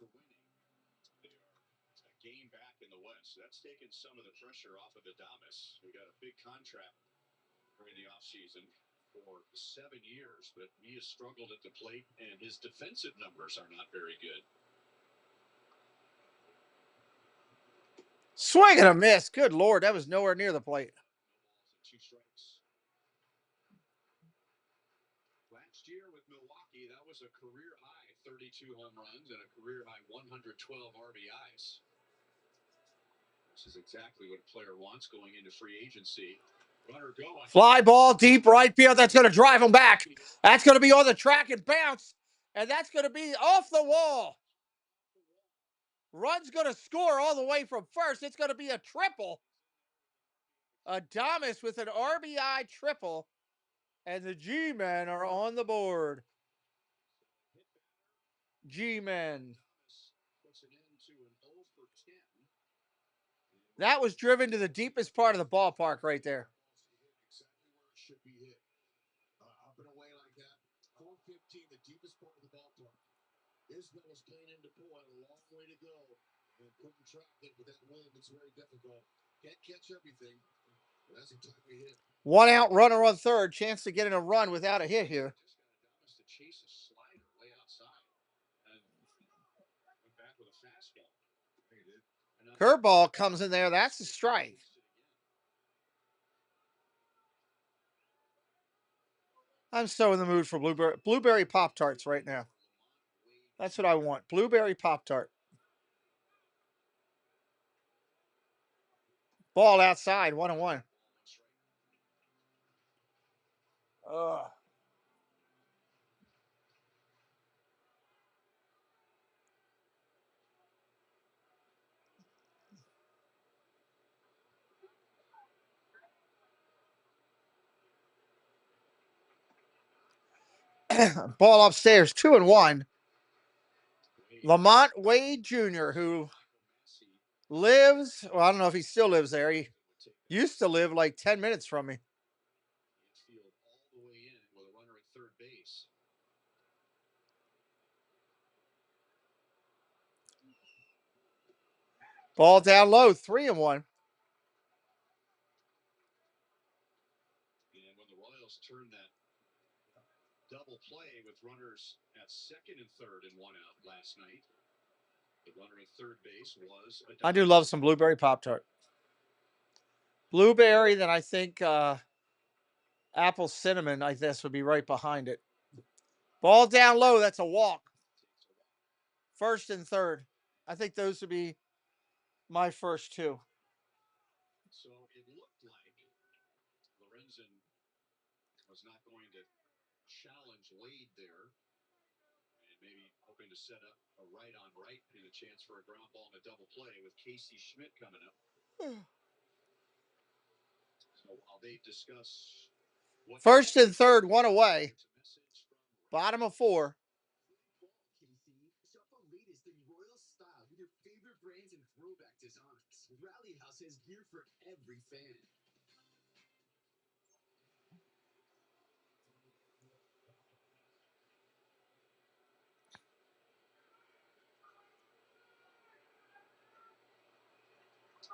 C: game back in the West. That's taken some of the pressure off of Adames. We got a big contract during the offseason for 7 years, but he has struggled at the plate, and his defensive numbers are not very good.
A: Swing and a miss. Good Lord, that was nowhere near the plate.
C: 2 strikes. Last year with Milwaukee, that was a career high 32 home runs and a career high 112 RBIs. This is exactly what a player wants going into free agency. Runner going.
A: Fly ball deep right field. That's going to drive him back. That's going to be on the track and bounce. And that's going to be off the wall. Run's going to score all the way from first. It's going to be a triple. Adames with an RBI triple. And the G-Men are on the board. G-Men. That was driven to the deepest part of the ballpark right there.
B: Exactly where it should be hit. Up and away like that. 415, the deepest part of the ballpark. Isbell is playing into pull, had a long way to go. And couldn't track it with that wind. It's very difficult. Can't catch everything. But that's a timely hit.
A: 1 out, runner on third. Chance to get in a run without a hit here.
C: Just got Adames to chase a slider way outside. And went back with a fastball. He did.
A: Curveball comes in there. That's a strike. I'm so in the mood for blueberry Pop-Tarts right now. That's what I want. Blueberry Pop-Tart. Ball outside, 1-1. Ugh. Ball upstairs, 2-1. Lamont Wade Jr., who lives, well, I don't know if he still lives there. He used to live like 10 minutes from me.
C: Field all the way in with a runner at third base.
A: Ball down low, 3-1.
C: And when the Royals turned that double play with runners at second and third and 1 out last night, the runner at third base was Adames.
A: I do love some blueberry Pop-Tart. Blueberry, then I think apple cinnamon, I guess, would be right behind it. Ball down low, that's a walk. First and third. I think those would be my first two.
C: So it looked like Lorenzen was not going to challenge Wade there, and maybe hoping to set up a right-on-right and a chance for a ground ball and a double play with Casey Schmidt coming up. So while they discuss
A: First and third, 1 away. Bottom of 4.
J: Shop the latest in Royals style with your favorite brands and throwback designs. Rally House has gear for every fan.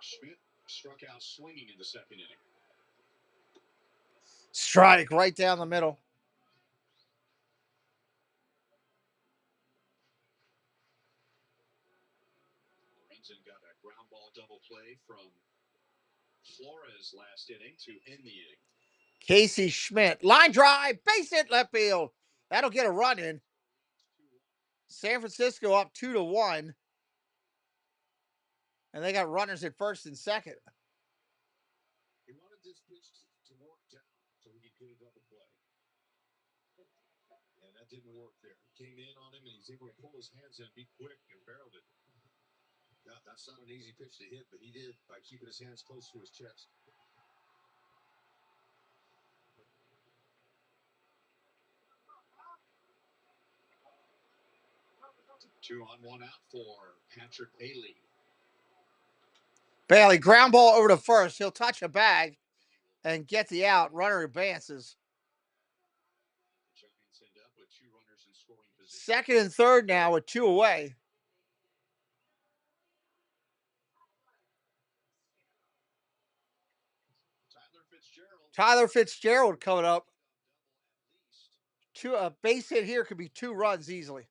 C: Schmidt struck out swinging in the second inning.
A: Strike right down the middle.
C: Lorenzen got a ground ball double play from Flores last inning to end the inning.
A: Casey Schmidt. Line drive. Base hit left field. That'll get a run in. San Francisco up 2-1. And they got runners at first and second.
B: He wanted this pitch to work down so he could get a double play. And that didn't work there. Came in on him, and he's able to pull his hands in, be quick, and barreled it. Yeah, that's not an easy pitch to hit, but he did by keeping his hands close to his chest.
C: 2 on 1 out for Patrick Bailey.
A: Bailey, ground ball over to first. He'll touch a bag and get the out. Runner advances.
C: The Giants end up with 2 runners in scoring position.
A: Second and third now with 2 away. Tyler Fitzgerald coming up. A base hit here could be 2 runs easily.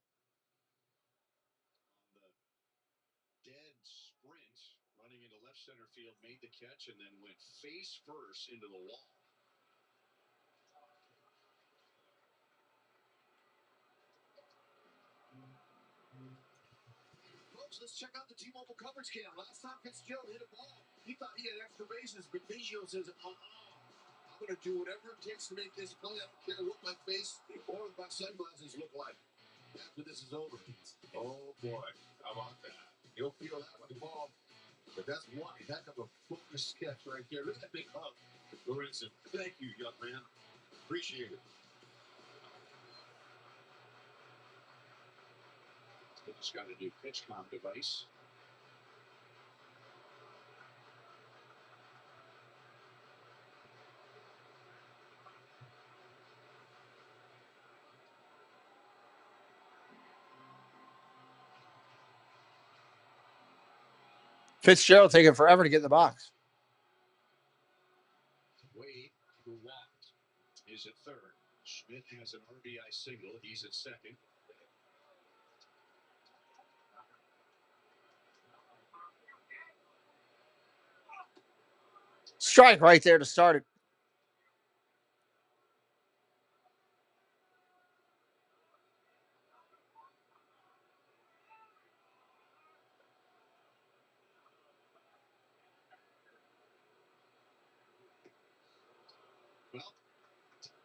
C: Dead sprint, running into left center field, made the catch and then went face first into the wall.
B: Folks, let's check out the T-Mobile coverage cam. Last time Fitzgerald hit a ball, he thought he had extra bases, but Biggio says, I'm going to do whatever it takes to make this play. I don't care what my face or my sunglasses look like after this is over. Oh, boy. How about that? You'll feel that with the ball. But that's one heck of a focus sketch right there. Look at that big hug. Lorenzen, thank you, young man. Appreciate it.
C: They just got a new pitch comp device.
A: Fitzgerald taking forever to get in the box.
C: Wade, who walked, is at third. Schmidt has an RBI single. He's at second.
A: Strike right there to start it.
C: Well,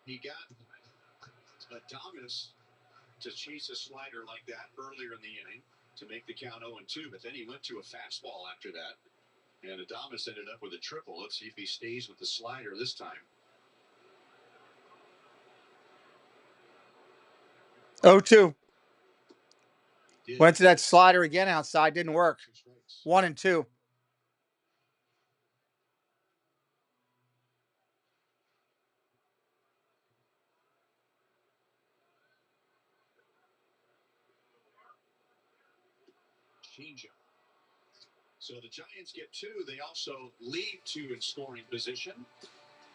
C: he got Adames to chase a slider like that earlier in the inning to make the count 0-2, but then he went to a fastball after that, and Adames ended up with a triple. Let's see if he stays with the slider this time.
A: 0-2. Went to that slider again outside. Didn't work. 1-2.
C: Changeup. So the Giants get 2. They also lead 2 in scoring position.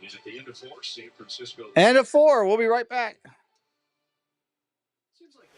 C: And at the end of 4, San Francisco.
A: End of 4. We'll be right back.
C: Seems like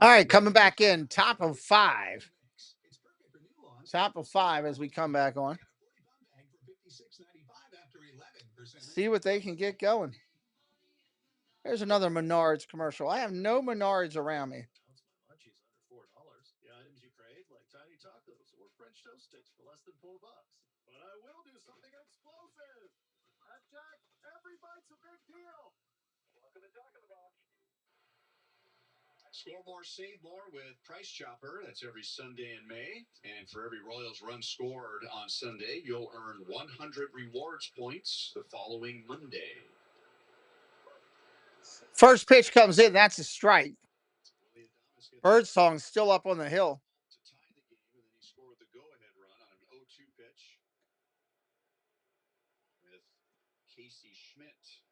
A: All right, coming back in. Top of 5. Top of 5 as we come back on. See what they can get going. There's another Menards commercial. I have no Menards around me.
B: The items you crave, like tiny tacos or French toast sticks for less than $4. But I will do something explosive. At Jack, every bite's a big deal. Welcome to Talking About.
C: Score more, save more with Price Chopper. That's every Sunday in May. And for every Royals run scored on Sunday, you'll earn 100 rewards points the following Monday.
A: First pitch comes in. That's a strike. Birdsong's still up on the hill.
C: To tie the game, and then he scored the go-ahead run on an 0-2 pitch with Casey Schmidt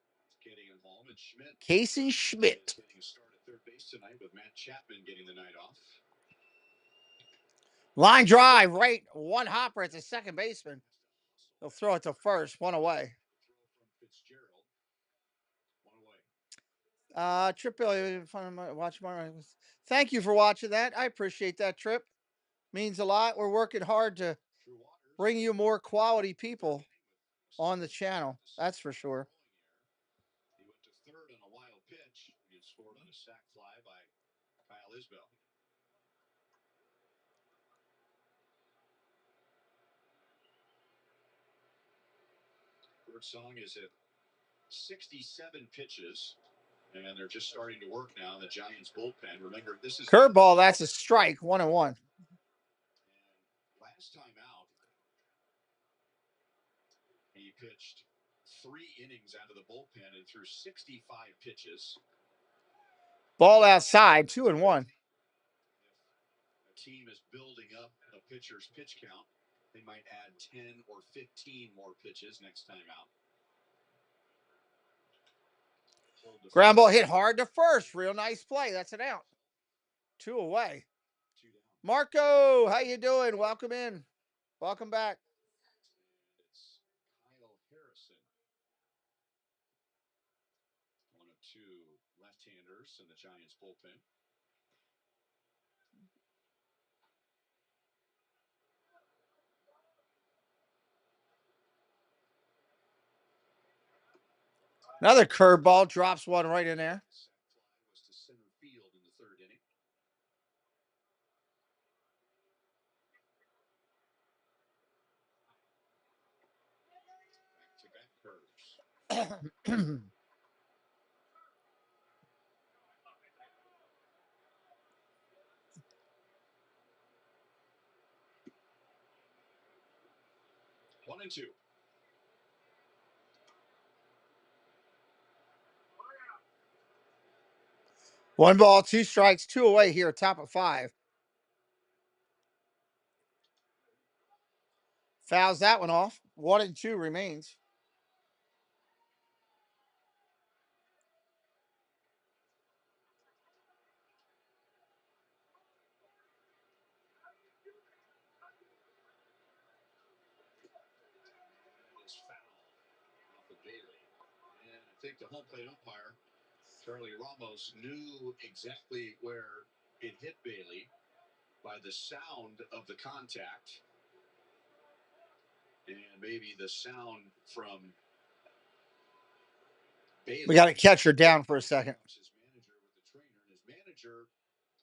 C: getting him home, and
A: Casey Schmidt
C: getting a start at third base tonight with Matt Chapman getting the night off.
A: Line drive, right? One hopper at the second baseman. He'll throw it to first, one away.
C: Fitzgerald, one away.
A: Trip Billy, watch my. Thank you for watching that. I appreciate that, Trip. Means a lot. We're working hard to bring you more quality people on the channel. That's for sure.
C: He went to third on a wild pitch and scored on a sac fly by Kyle Isbell. Birdsong is at 67 pitches, and they're just starting to work now in the Giants bullpen. Remember, this is
A: Curveball. That's a strike. 1-1.
C: And last time out, he pitched 3 innings out of the bullpen and threw 65 pitches.
A: Ball outside. 2-1.
C: If a team is building up a pitcher's pitch count, they might add 10 or 15 more pitches next time out.
A: Ground ball hit hard to first. Real nice play. That's an out. 2 away. Marco, how you doing? Welcome in. Welcome back.
C: It's Kyle Harrison, one of 2 left-handers in the Giants bullpen.
A: Another curveball drops one right in there.
C: Was to center field in the 3rd inning. Back-to-back curves. 1-2.
A: One ball, 2 strikes, 2 away here, top of 5. Fouls that one off. 1-2 remains.
C: Is foul off of Bailey. And I think the home plate umpire, Charlie Ramos, knew exactly where it hit Bailey by the sound of the contact. And maybe the sound from Bailey.
A: We got a catcher down for a second.
C: His manager with the trainer, and his manager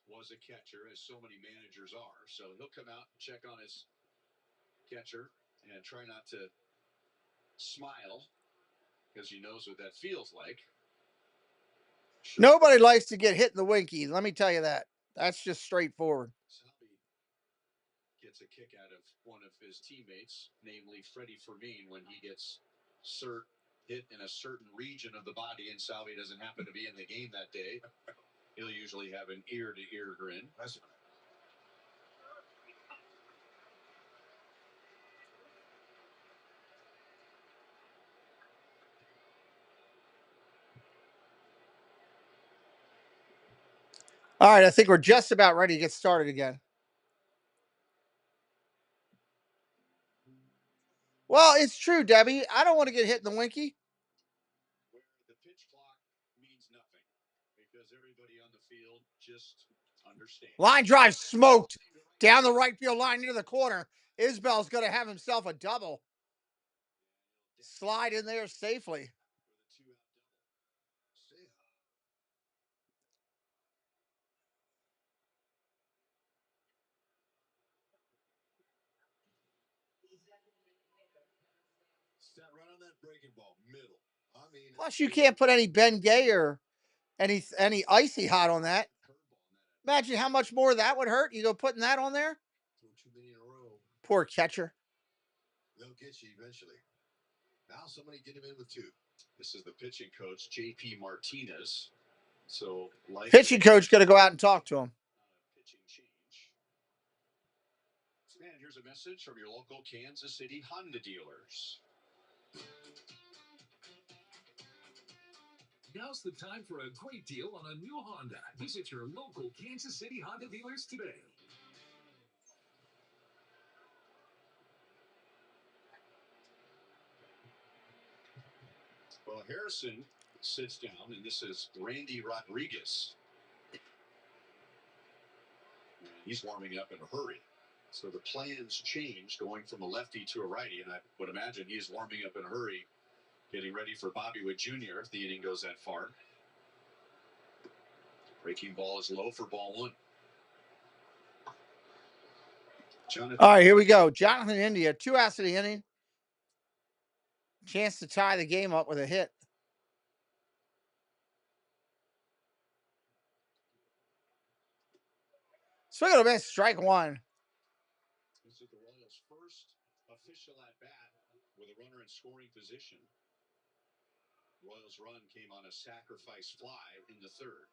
C: was a catcher, as so many managers are. So he'll come out and check on his catcher and try not to smile because he knows what that feels like.
A: Sure. Nobody likes to get hit in the winky. Let me tell you that. That's just straightforward.
C: Salvi gets a kick out of one of his teammates, namely Freddie Fermin, when he gets hit in a certain region of the body, and Salvi doesn't happen to be in the game that day. He'll usually have an ear-to-ear grin.
A: All right, I think we're just about ready to get started again. Well, it's true, Debbie. I don't want to get hit in the winky.
C: Where the pitch clock means nothing because everybody on the field just understands.
A: Line drive smoked down the right field line into the corner. Isbell's going to have himself a double. Slide in there safely.
B: Run on that breaking ball, middle.
A: Plus, you can't put any Ben Gay or any icy hot on that. Imagine how much more that would hurt. You go putting that on there.
B: Too many in a row.
A: Poor catcher.
B: They'll get you eventually. Now somebody get him in with 2.
C: This is the pitching coach, J.P. Martinez. So,
A: pitching coach got to go out and talk to him.
C: pitching change. And here's a message from your local Kansas City Honda dealers.
O: Now's the time for a great deal on a new Honda. Visit your local Kansas City Honda dealers today.
C: Well, Harrison sits down, and this is Randy Rodriguez. And he's warming up in a hurry. So the plans change going from a lefty to a righty, and I would imagine he's warming up in a hurry, getting ready for Bobby Witt Jr. if the inning goes that far. Breaking ball is low for ball one. Jonathan.
A: All right, here we go. Jonathan India, 2 outs of the inning. Chance to tie the game up with a hit. Swing and a miss, strike one.
C: This is the Royals' first official at bat with a runner in scoring position. Royals' run came on a sacrifice fly in the third.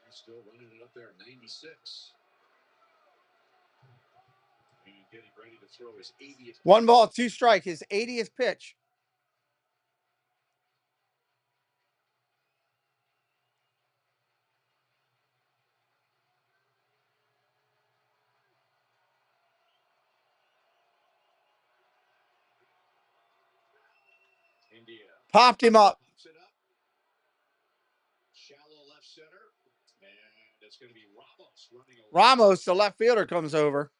C: He's still running it up there at 96. And getting ready to throw his 80th.
A: 1 ball, 2 strike, his 80th pitch.
C: India
A: Popped him up.
C: pops it up. Shallow left center. And it's going to be Ramos running away.
A: Ramos, the left fielder, comes over.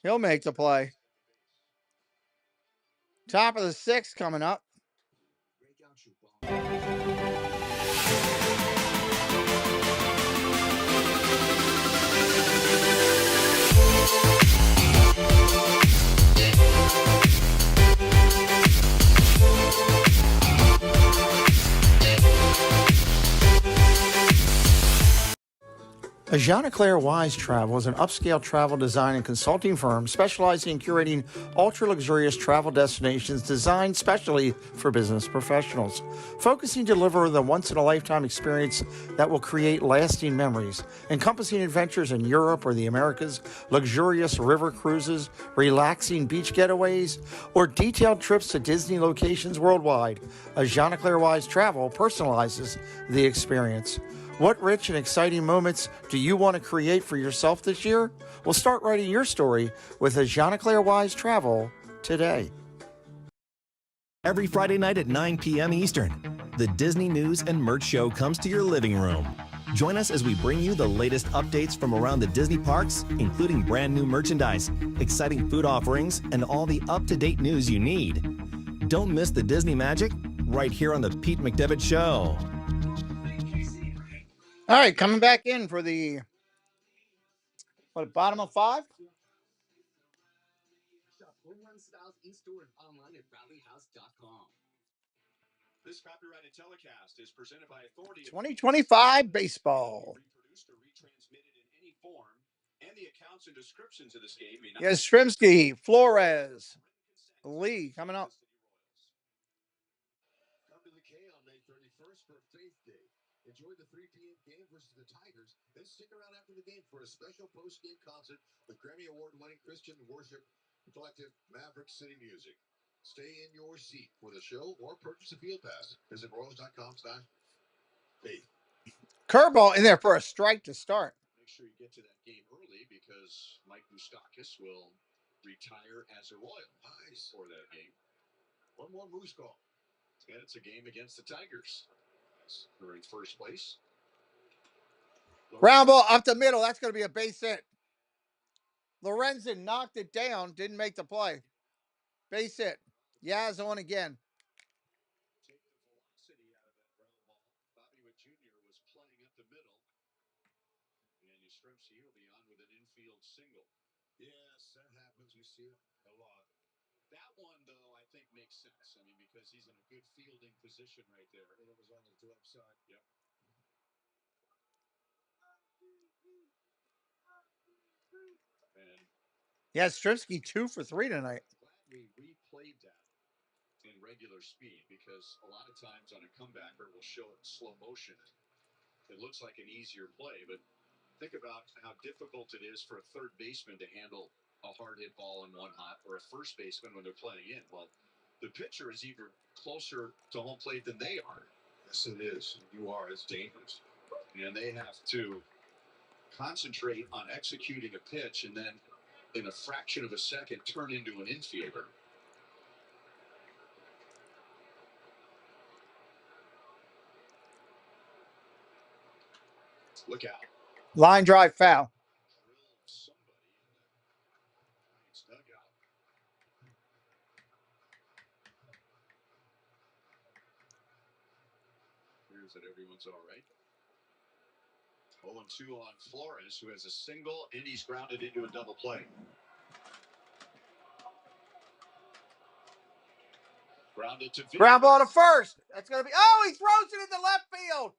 A: He'll make the play. Top of the 6th coming up. Jean-Claire Wise Travel is an upscale travel design and consulting firm specializing in curating ultra-luxurious travel destinations designed specially for business professionals. Focusing to deliver the once-in-a-lifetime experience that will create lasting memories, encompassing adventures in Europe or the Americas, luxurious river cruises, relaxing beach getaways, or detailed trips to Disney locations worldwide. Jean-Claire Wise Travel personalizes the experience. What rich and exciting moments do you want to create for yourself this year? Well, start writing your story with a Jean-Claire Wise Travel today.
P: Every Friday night at 9 p.m. Eastern, the Disney News and Merch Show comes to your living room. Join us as we bring you the latest updates from around the Disney parks, including brand new merchandise, exciting food offerings, and all the up-to-date news you need. Don't miss the Disney magic right here on the Pete McDevitt Show.
A: All right, coming back in for the bottom of 5?
J: Shop Home Run Styles in-store and online at rallyhouse.com.
C: This copyrighted telecast is presented by authority
A: 2025 baseball.
C: reproduced or retransmitted in any form, and the accounts and descriptions of this game may not
A: Yes, Strimsky, Flores, Lee coming up.
B: Come to the K on May 31st for Faith Day. Enjoy the 3 p.m. game versus the Tigers, then stick around after the game for a special post-game concert with Grammy Award-winning Christian worship collective Maverick City Music. Stay in your seat for the show or purchase a field pass. Visit royals.com/faith.
A: Curveball in there for a strike to start.
C: Make sure you get to that game early because Mike Moustakis will retire as a Royal.
B: Nice.
C: For that game.
B: One more Moose call.
C: And it's a game against the Tigers. They're in first place.
A: Ground ball up the middle. That's going to be a base hit. Lorenzen knocked it down. Didn't make the play. Base hit. Yaz on again.
C: Take the velocity out of that ground ball. Bobby Witt Jr. was playing up the middle. And Yastrzemski will be on with an infield single.
B: Yes, that happens. You see it a lot.
C: That one, though, I think makes sense. I mean, because he's in a good fielding position right there.
B: And it was on the left side.
C: Yep. And
A: Yeah, Strimsky 2 for 3 tonight.
C: glad we replayed that and read regular speed, because a lot of times on a comebacker, we'll show it in slow motion. It looks like an easier play, but think about how difficult it is for a third baseman to handle a hard hit ball in one hop, or a first baseman when they're playing in. Well, the pitcher is even closer to home plate than they are.
B: Yes, it is. You are. It's dangerous.
C: And they have to concentrate on executing a pitch and then, in a fraction of a second, turn into an infielder. Look out.
A: Line drive foul.
C: Somebody in the Giants dugout. Here's that everyone's all right. 0-2 on Flores, who has a single, and he's grounded into a double play. Grounded to
A: Ground ball to first. That's going to be. Oh, he throws it into left field.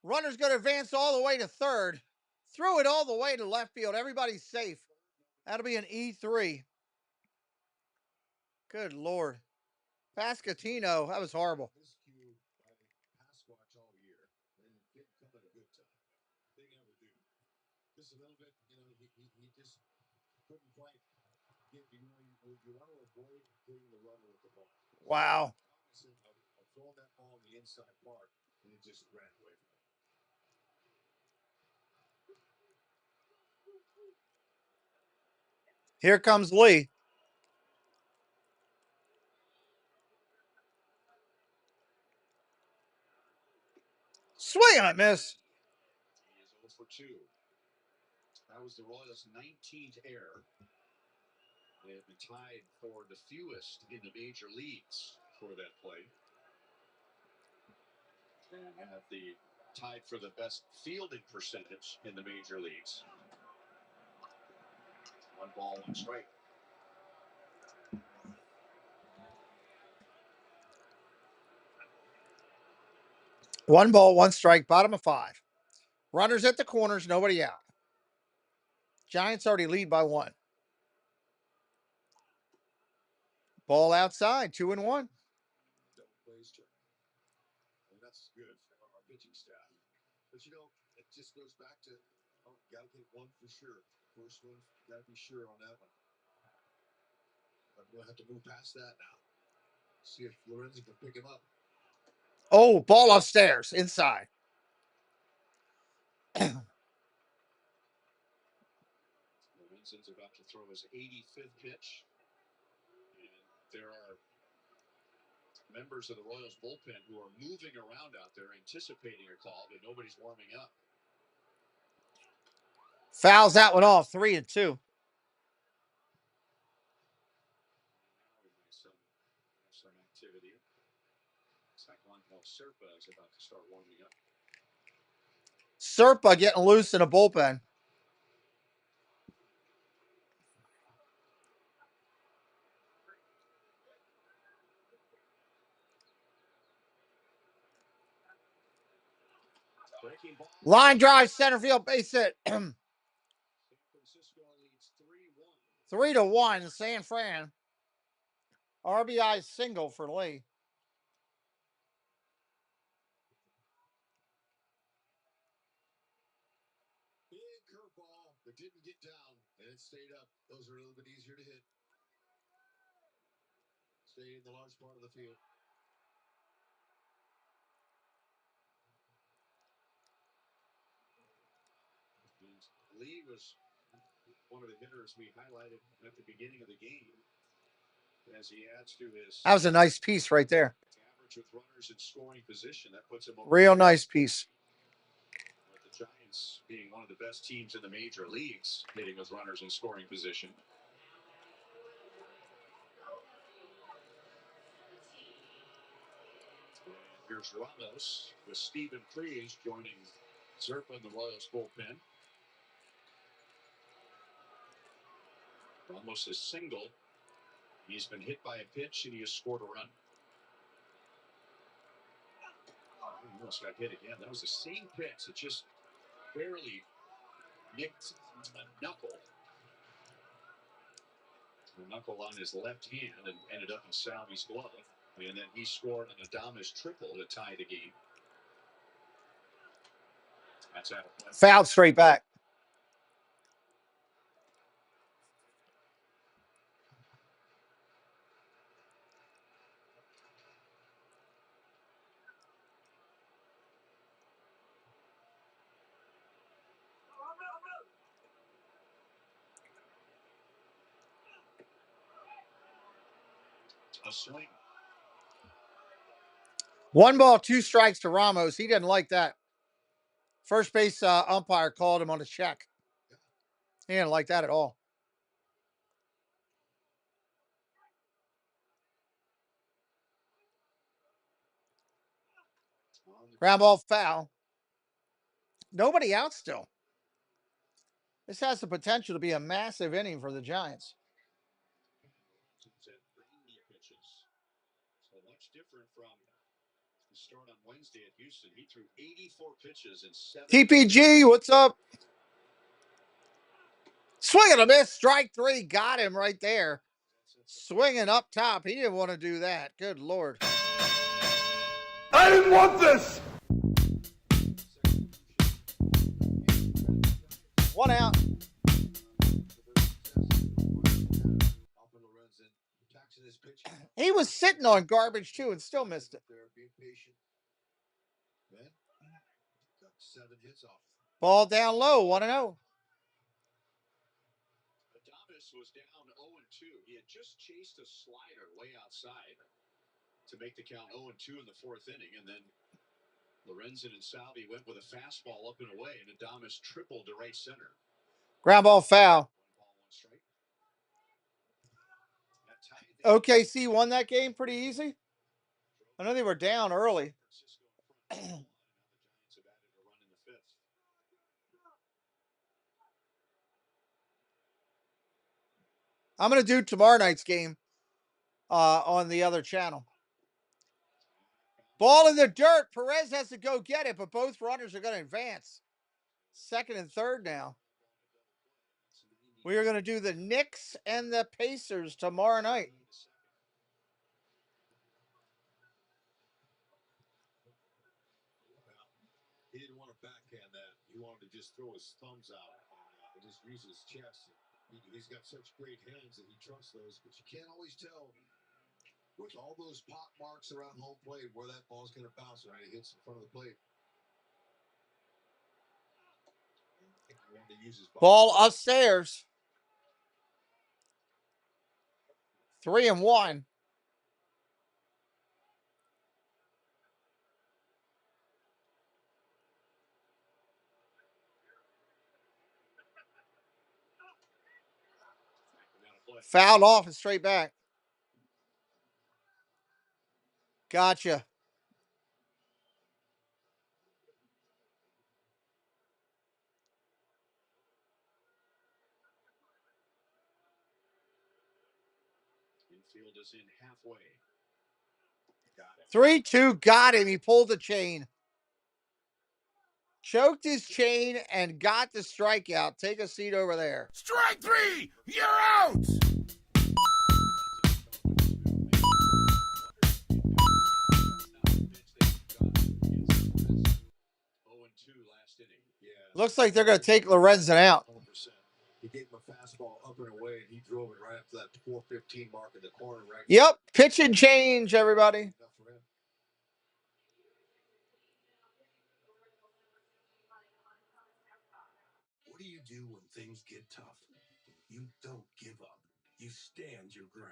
A: Runner's going to advance all the way to third. Threw it all the way to left field. Everybody's safe. That'll be an E3. Good Lord. Pascatino, that was horrible.
B: Pasquatch all year. And didn't come at a good time. They never do. Just a little bit, he just couldn't quite get, you want to avoid hitting the runner with the ball.
A: Wow.
B: I'm throwing that ball in the inside part, and it just ran away from it.
A: Here comes Lee. Swing on it, miss.
C: He is 0 for 2. That was the Royals' 19th error. They have been tied for the fewest in the major leagues for that play. And have the tied for the best fielding percentage in the major leagues. 1 ball, 1 strike.
A: One ball, one strike, bottom of 5. Runners at the corners, nobody out. Giants already lead by 1. Ball outside, 2-1.
B: Double plays, and that's good for our pitching staff. But it just goes back to, got to get 1 for sure. First one, got to be sure on that one. But we'll have to move past that now. See if Lorenzen can pick him up.
A: Oh, ball upstairs, inside.
C: Lorenzen's about to throw his 85th pitch. And there are members of the Royals bullpen who are moving around out there anticipating a call, but nobody's warming up.
A: Fouls that one off, 3-2.
C: Some activity. Cyclone Serpa is about to start warming up.
A: Serpa getting loose in a bullpen. Line drive, center field, base hit. 3-1, San Fran. RBI single for Lee.
B: Big curveball that didn't get down, and it stayed up. Those are a little bit easier to hit. Stay in the large part of the field.
C: Lee was one of the hitters we highlighted at the beginning of the game as he adds to his.
A: That was a nice piece right there.
C: Average with runners in scoring position. That puts him over.
A: Real nice piece.
C: With the Giants being one of the best teams in the major leagues, hitting with runners in scoring position. And here's Ramos with Stephen Freese joining Zerpa in the Royals bullpen. Ramos is single. He's been hit by a pitch and he has scored a run. He almost got hit again. That was the same pitch. It just barely nicked a knuckle. The knuckle on his left hand and ended up in Salvy's glove. And then he scored an Adames triple to tie the game. That's out of play.
A: Fouled straight back.
C: A swing.
A: 1 ball, 2 strikes to Ramos. He didn't like that. First base umpire called him on a check. He didn't like that at all. Ground ball foul. Nobody out still. This has the potential to be a massive inning for the Giants.
C: So much different from the start on Wednesday at Houston. He threw 84 pitches in 7.
A: TPG, what's up? Swing and a miss. Strike 3. Got him right there. Swinging up top. He didn't want to do that. Good Lord.
G: I didn't want this.
A: 1 out. He was sitting on garbage too and still missed it. Ball down low, 1-0.
C: Adames was down 0-2. He had just chased a slider way outside to make the count 0-2 in the 4th inning, and then Lorenzen and Salvi went with a fastball up and away, and Adames tripled to right center.
A: Ground ball foul. OKC won that game pretty easy. I know they were down early. I'm going to do tomorrow night's game on the other channel. Ball in the dirt. Perez has to go get it, but both runners are going to advance. 2nd and 3rd now. We are going to do the Knicks and the Pacers tomorrow night.
B: He didn't want to backhand that. He wanted to just throw his thumbs out and just use his chest. He's got such great hands that he trusts those, but you can't always tell with all those pop marks around home plate where that ball's going to bounce when it hits in front of the plate.
A: Ball upstairs. 3-1. Fouled off and straight back. Gotcha.
C: Infield is in halfway.
A: 3-2. Got him. He pulled the chain. Choked his chain and got the strikeout. Take a seat over there.
G: Strike 3. You're out.
A: Looks like they're going to take Lorenzen out.
B: He gave him a fastball up and away, and he drove it right up to that 415 mark in the corner. Right.
A: Yep. Pitch and change, everybody.
O: What do you do when things get tough? You don't give up. You stand your ground.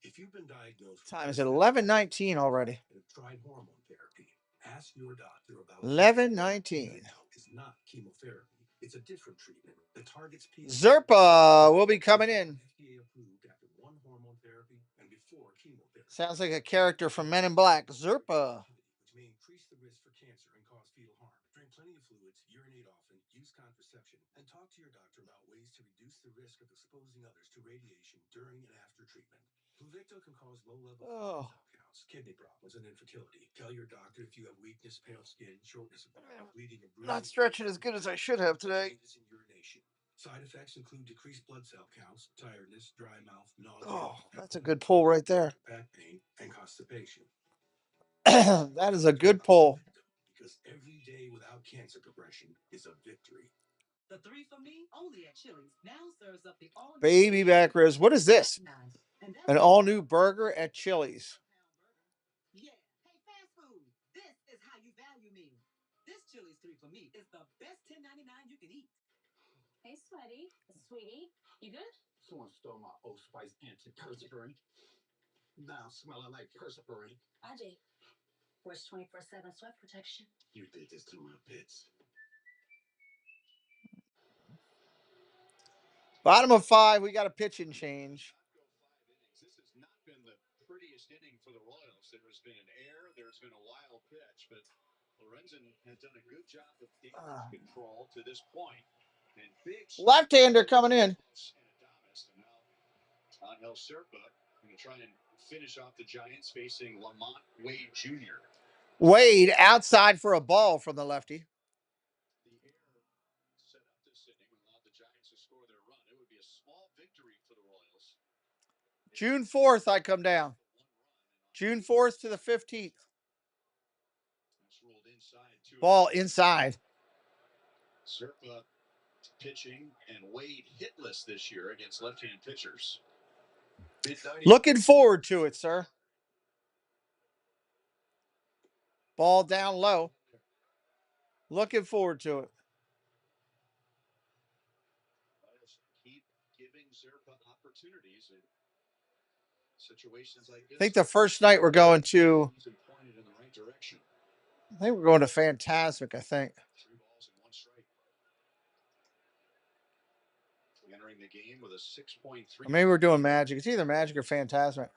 O: If you've been diagnosed,
A: Time is at 11:19 already.
O: and have tried hormone therapy, ask your doctor about
A: 11:19.
O: It's not chemotherapy. It's a different treatment that targets people.
A: Zerpa will be coming in.
O: FDA approved after 1 hormone therapy and before chemotherapy.
A: Sounds like a character from Men in Black. Zerpa.
O: Which may increase the risk for cancer and cause fetal harm. Drink plenty of fluids, urinate often, use contraception, and talk to your doctor about ways to reduce the risk of exposing others to radiation during and after treatment. Pluvicto can cause low-level cell counts, kidney problems, and infertility. Tell your doctor if you have weakness, pale skin, shortness of breath, bleeding, and bruising.
A: Not stretching as good as I should have today.
O: Changes in urination. Side effects include decreased blood cell counts, tiredness, dry mouth, nausea.
A: Oh, that's a good pull right there.
O: Back pain and constipation.
A: That is a good pull.
O: Because every day without cancer progression is a victory.
J: The 3 for Me only at Chili's now serves up the all
A: Baby back ribs. What is this? An all-new burger at Chili's.
J: Yeah. Hey, fast food. This is how you value me. This Chili's 3 for Me is the best $10.99 you can eat.
F: Hey, sweaty. Sweetie, you good?
O: Someone stole my Old Spice antiperspirant. Now smelling like perspirant.
F: Ajay, where's 24/7 sweat protection?
O: You did this to my pits.
A: Bottom of 5, we got a pitching change.
C: This has not been the prettiest inning for the Royals. There has been an error, there's been a wild pitch, but Lorenzen has done a good job of damage control to this point. And big
A: Left-hander coming in.
C: And now Angel Serpa going to try and finish off the Giants facing Lamont Wade Jr.
A: Wade outside for a ball from the lefty.
C: The error set up this inning and allowed the Giants to score their run. It would be a small victory for the Royals.
A: June 4th, I come down. June 4th to the 15th. Ball inside.
C: Serpa pitching and Wade hitless this year against left-hand pitchers.
A: Looking forward to it, sir. Ball down low. Looking forward to it.
C: Keep giving Serpa opportunities in situations like this.
A: I think the first night we're going to. I think we're going to Fantastic, I think.
C: 3 balls and 1 strike. Entering the game with a 6.3.
A: Or maybe we're doing Magic. It's either Magic or Fantastic.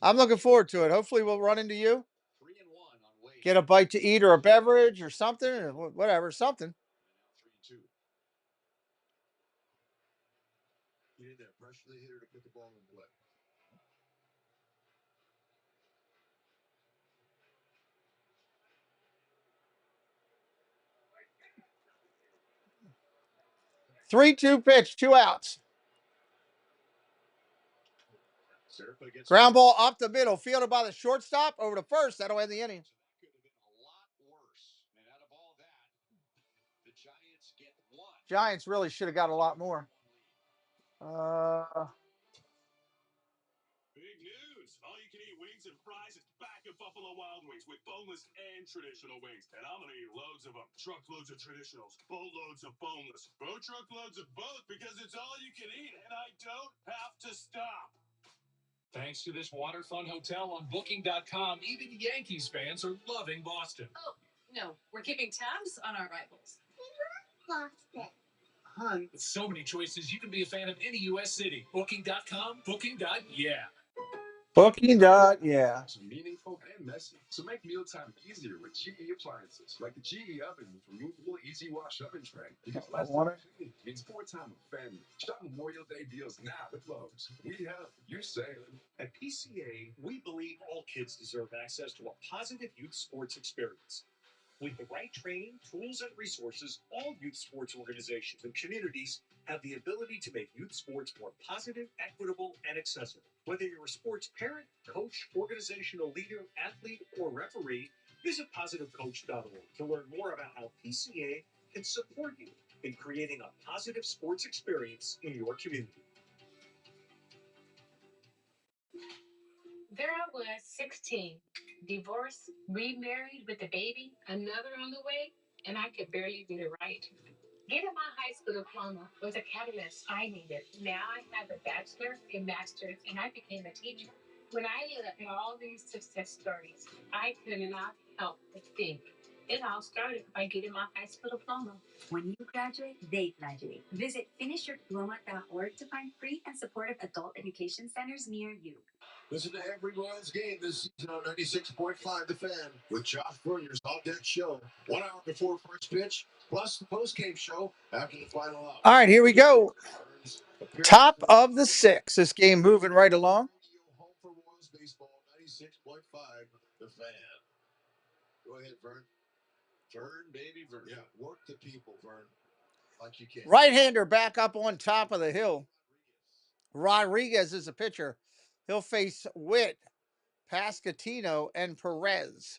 A: I'm looking forward to it. Hopefully we'll run into you.
C: 3-1 on Wade.
A: Get a bite to eat or a beverage or something, or whatever, something.
C: 3-2.
B: You need that pressure the hitter to put the ball in play.
A: Three-two pitch, 2 outs. Ground ball up the middle, fielded by the shortstop over to first. That'll end the inning.
C: Could have been a lot worse. And out of all that, the Giants get 1.
A: Giants really should have got a lot more.
N: Big news! All-you-can-eat wings and fries is back at Buffalo Wild Wings with boneless and traditional wings. And I'm going to eat loads of them. Truckloads of traditionals, boatloads of boneless, truckloads of both because it's all you can eat and I don't have to stop.
Q: Thanks to this waterfront hotel on Booking.com, even Yankees fans are loving Boston.
F: Oh, no. We're keeping tabs on our rivals.
Q: Boston. Hun, with so many choices, you can be a fan of any U.S. city. Booking.com, Booking.yeah.
A: Booking.yeah.
N: It's meaningful and messy. So make mealtime easier with GE appliances, like the GE oven with removable easy wash oven tray. Because less time cleaning means more time with family. Shop Memorial Day deals now at Lowe's. We help, you save.
Q: At PCA, we believe all kids deserve access to a positive youth sports experience. With the right training, tools, and resources, all youth sports organizations and communities have the ability to make youth sports more positive, equitable, and accessible. Whether you're a sports parent, coach, organizational leader, athlete, or referee, visit positivecoach.org to learn more about how PCA can support you in creating a positive sports experience in your community.
R: There I was, 16, divorced, remarried with a baby, another on the way, and I could barely get it right. Getting my high school diploma was a catalyst I needed. Now I have a bachelor, a master's, and I became a teacher. When I look at all these success stories, I could not help but think it all started by getting my high school diploma.
F: When you graduate, they graduate. Visit finishyourdiploma.org to find free and supportive adult education centers near you.
B: Listen to every Royals game this season on 96.5 The Fan with Josh Brunier's on-deck show 1 hour before first pitch, plus the post-game show after the final out.
A: All right, here we go. Top of the 6. This game moving right along.
B: Home for Royals baseball, 96.5 The Fan. Go ahead, Vern.
C: Vern, baby, Vern.
B: Yeah, work the people, Vern. like you can.
A: Right-hander back up on top of the hill. Rodriguez is a pitcher. He'll face Witt, Pascatino, and Perez.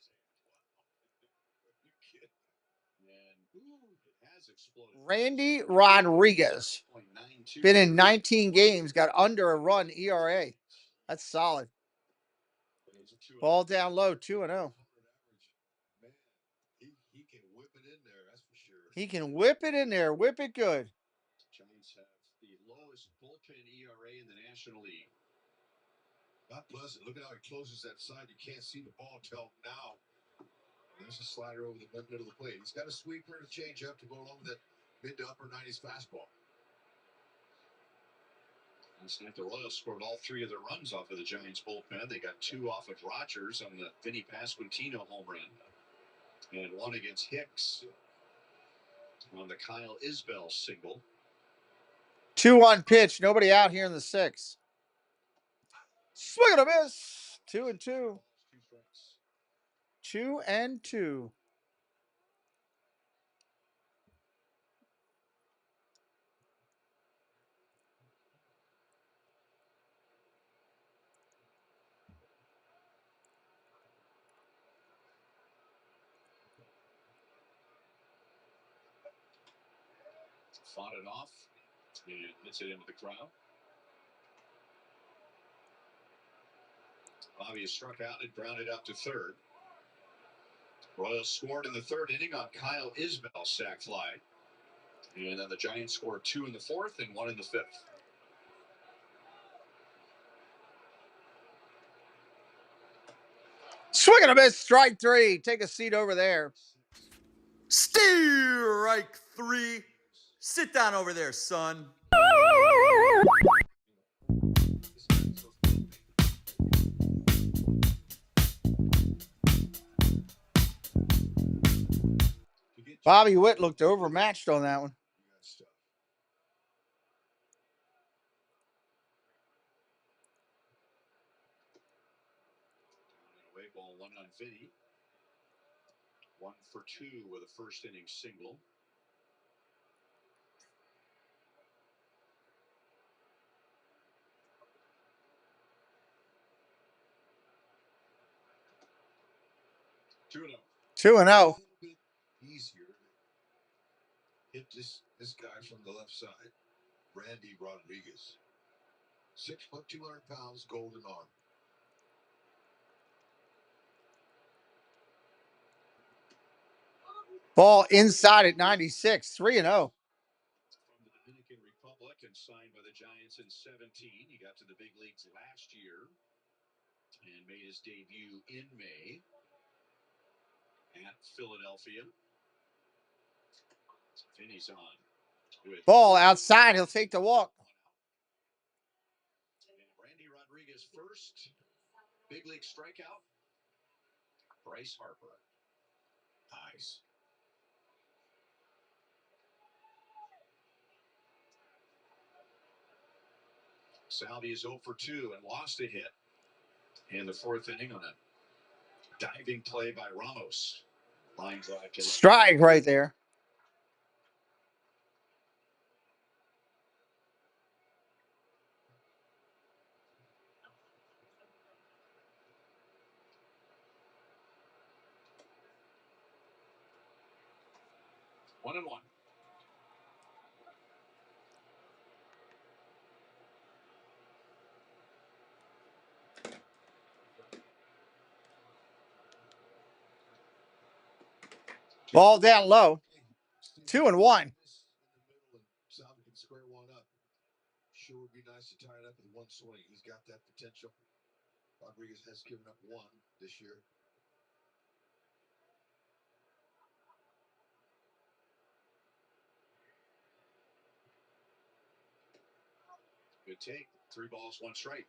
A: Randy Rodriguez. Been in 19 games, got under a run ERA. That's solid. Ball down low, 2-0.
B: He can whip it in there, that's for sure.
A: He can whip it in there, whip it good.
C: Giants have the lowest bullpen ERA in the National League.
B: Not pleasant. Look at how he closes that side. You can't see the ball till now. There's a slider over the middle of the plate. He's got a sweeper and a changeup to go along with that mid to upper 90s fastball.
C: Last night, the Royals scored all three of their runs off of the Giants bullpen. They got two off of Rogers on the Vinny Pasquantino home run, and one against Hicks on the Kyle Isbell single.
A: 2-1 pitch. Nobody out here in the sixth. Swing and a miss. 2-2. 2-2.
C: Fought it off and hits it into the crowd. Bobby is struck out and grounded out to third. Royals scored in the third inning on Kyle Isbell's sac fly. And then the Giants scored two in the fourth and one in the fifth.
A: Swing and a miss. Strike three. Take a seat over there.
M: Strike three. Sit down over there, son.
A: Bobby Witt looked overmatched on that one.
C: Away ball one on Vinny. 1 for 2 with a first inning single. Two and
A: 2-0.
B: Easier to hit this guy from the left side, Randy Rodriguez. 6 foot, 200 pounds, golden arm.
A: Ball inside at 96. 3-0.
C: From the Dominican Republic and signed by the Giants in 17. He got to the big leagues last year and made his debut in May at Philadelphia. Vinny's on.
A: Ball outside. He'll take the walk.
C: And Randy Rodriguez first. Big league strikeout. Bryce Harper.
B: Nice.
C: Salvi is 0 for 2 and lost a hit in the fourth inning on a diving play by Ramos. Line drive to
A: Strike right there.
C: One and one.
A: Ball down low. 2-1.
B: Salvi can square one up. Sure would be nice to tie it up with one swing. He's got that potential. Rodriguez has given up one this year.
C: Good take. 3 balls, 1 strike.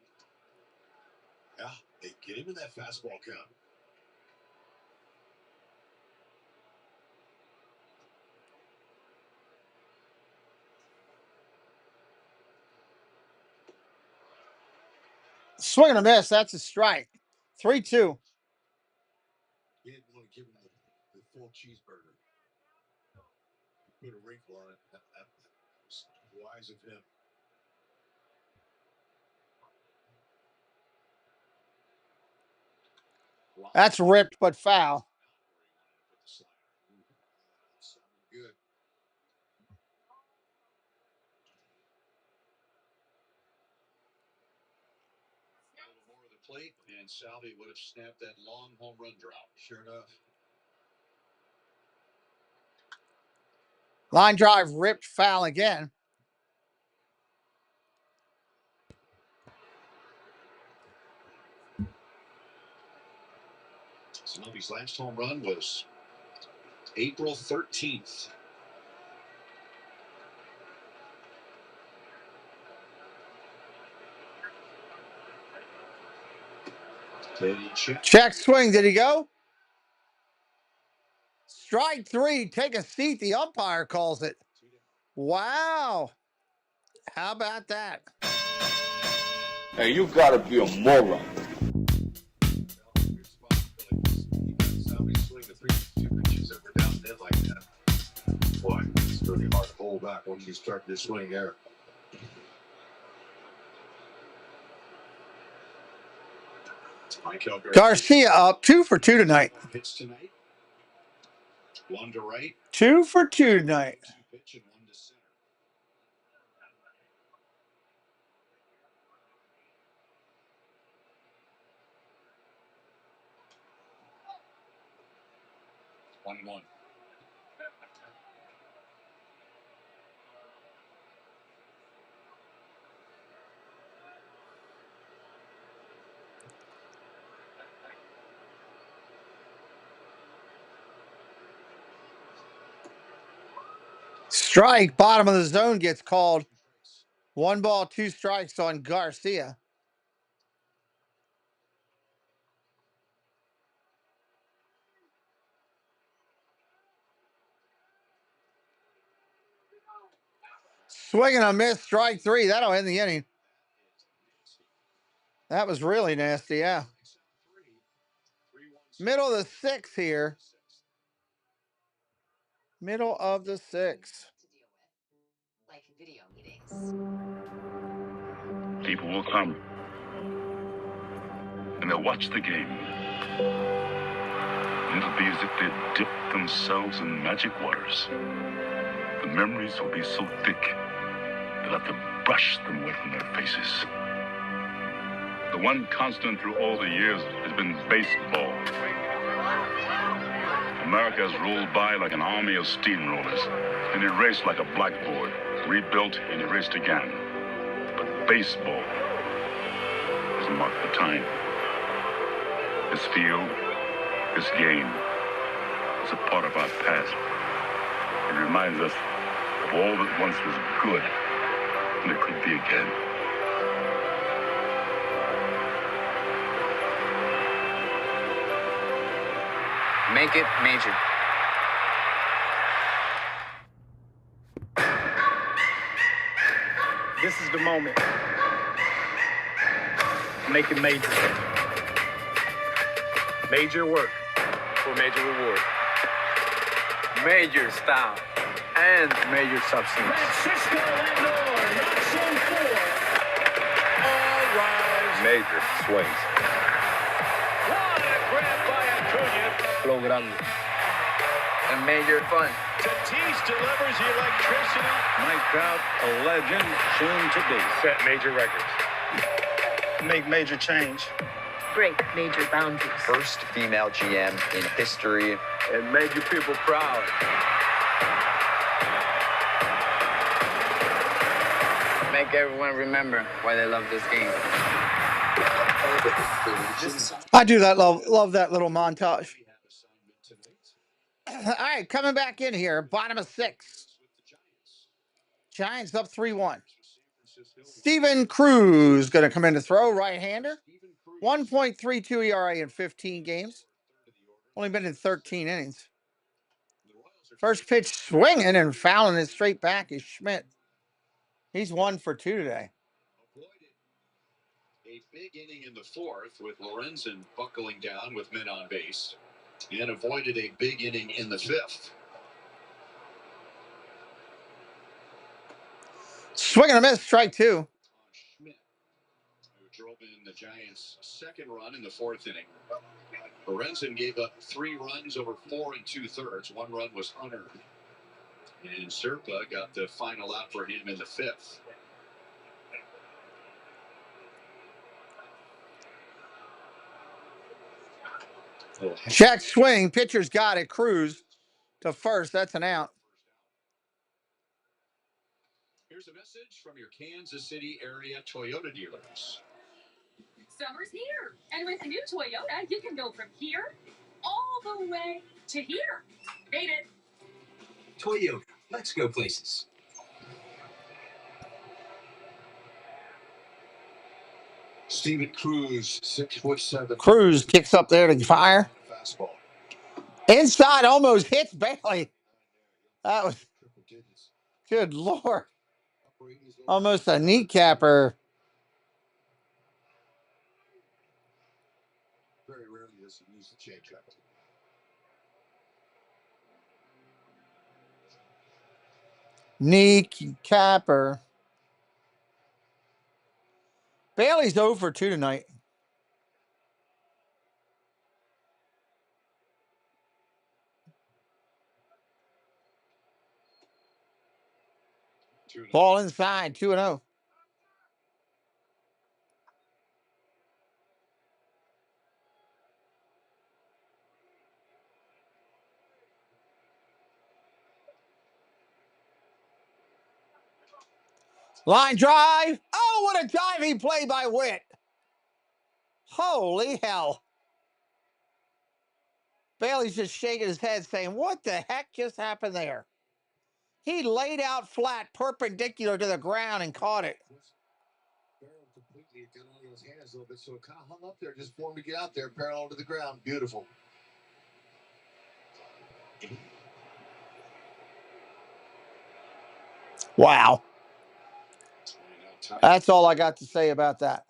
B: Yeah, they get him in that fastball count.
A: Swing and a miss. That's a strike. 3-2.
B: He didn't want to give him the full cheeseburger. Put a wrinkle on it. That was wise of him.
A: That's ripped but foul.
B: Good.
C: More of the plate, and Salvi would have snapped that long home run drought.
B: Sure enough.
A: Line drive ripped foul again.
C: Salvi's last home run was April 13th.
A: Check swing. Did he go? Strike three. Take a seat. The umpire calls it. Wow. How about that?
S: Hey, you gotta be a moron.
B: Boy, it's really hard to hold back once you start this swing there.
A: Garcia up 2 for 2 tonight.
C: Hits tonight. One to right.
A: 2 for 2 tonight.
C: Pitch and one to center. One and one.
A: Strike. Bottom of the zone gets called. 1 ball, 2 strikes on Garcia. Swing and a miss. Strike 3. That'll end the inning. That was really nasty, yeah. Middle of the 6th here. Middle of the 6th.
H: Like video meetings.
N: People will come, and they'll watch the game. And it'll be as if they dipped themselves in magic waters. The memories will be so thick, they'll have to brush them away from their faces. The one constant through all the years has been baseball. America has rolled by like an army of steamrollers, and erased like a blackboard, rebuilt and erased again. But baseball has marked the time. This field, this game, is a part of our past. It reminds us of all that once was good, and it could be again.
T: Make it major.
U: This is the moment. Make it major. Major work for major reward.
T: Major style and major substance.
U: Francisco Lindor, knocks in 4. All rise.
S: Major swings.
U: What a grab by Acuna.
T: Flow grande. And major fun.
U: Tatis delivers the electricity. Mike Trout, a legend, soon to be. Set major records. Make major change.
V: Break major boundaries.
T: First female GM in history. And made you people proud. Make everyone remember why they love this game.
A: I do that. Love that little montage. All right, coming back in here, bottom of 6. Giants up 3-1. Steven Cruz going to come in to throw, right-hander. 1.32 ERA in 15 games. Only been in 13 innings. First pitch swinging and fouling it straight back is Schmidt. He's 1 for 2 today.
C: A big inning in the 4th with Lorenzen buckling down with men on base, and avoided a big inning in the 5th.
A: Swing and a miss, strike two.
C: Schmidt, who drove in the Giants' second run in the fourth inning. Lorenzen gave up 3 runs over 4 2/3. 1 run was unearned. And Serpa got the final out for him in the 5th.
A: Check swing. Pitcher's got it. Cruz to first. That's an out.
C: Here's a message from your Kansas City area Toyota dealers.
D: Summer's here, and with the new Toyota, you can go from here all the way to here. Made it.
J: Toyota, let's go places.
B: Steven Cruz, 6'7".
A: Cruz kicks up there to fire.
B: Fastball.
A: Inside, almost hits Bailey. That was good Lord. Almost a kneecapper.
B: Very rarely does he use the changeup.
A: Kneecapper. Bailey's 0 for 2 tonight. Ball inside, 2-0. Line drive. Oh, what a diving play by Witt. Holy hell. Bailey's just shaking his head saying, what the heck just happened there? He laid out flat, perpendicular to the ground and caught it.
B: Barrel completely, it got out of his hands a little bit, so it kind of hung up there just for him to get out there, parallel to the ground. Beautiful.
A: Wow. That's all I got to say about that.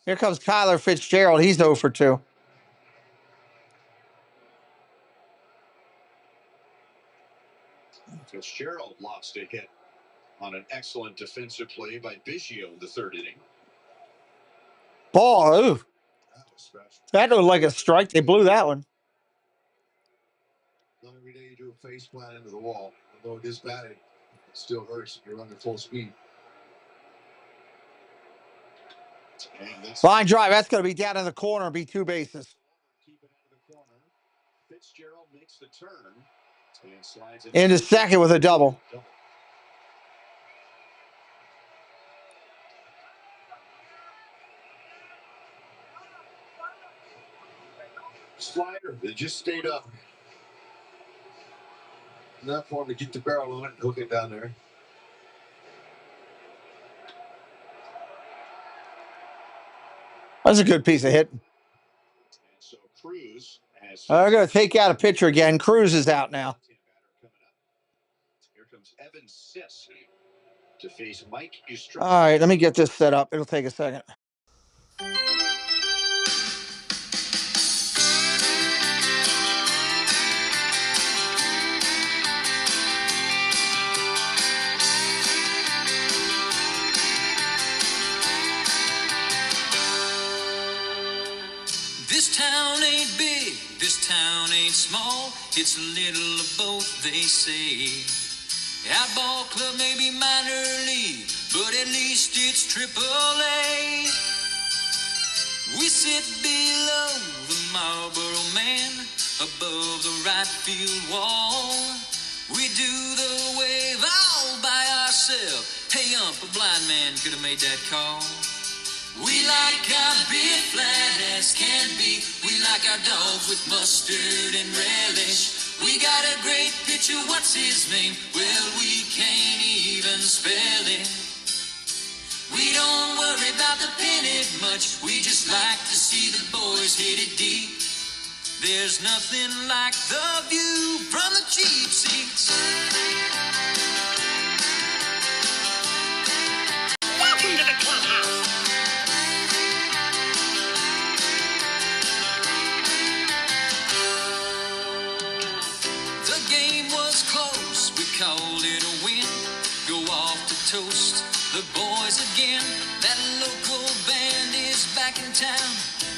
A: Here comes Tyler Fitzgerald. He's 0 for 2.
C: Fitzgerald lost a hit on an excellent defensive play by Biggio in the 3rd inning.
A: Ball. Ooh. That looked like a strike. They blew that one.
B: Not every day you do a face plant into the wall. Although it is batting, it still hurts if you're running full speed.
A: Line drive. That's going to be down in the corner and be 2 bases.
C: Keep it out of the corner. Fitzgerald makes the turn and slides it
A: Into second with a double.
B: Slider, they just stayed up. Enough for him to get the barrel on it and hook it down there.
A: That's a good piece of hit.
C: So Cruz has.
A: I'm going to take out a pitcher again. Cruz is out now.
C: Here comes Evan Sisk to face Mike Eustra.
A: All right, let me get this set up. It'll take a second.
E: This town ain't big, this town ain't small. It's a little of both, they say. Outball club may be minor league, but at least it's AAA. We sit below the Marlboro Man, above the right field wall. We do the wave all by ourselves. Hey, a blind man could have made that call. We like our beer flat as can be. We like our dogs with mustard and relish. We got a great pitcher, what's his name? Well, we can't even spell it. We don't worry about the pennant much. We just like to see the boys hit it deep. There's nothing like the view from the cheap seats. Welcome to the clubhouse. The game was close, we called it a win. toast the boys again. That local band is back in town.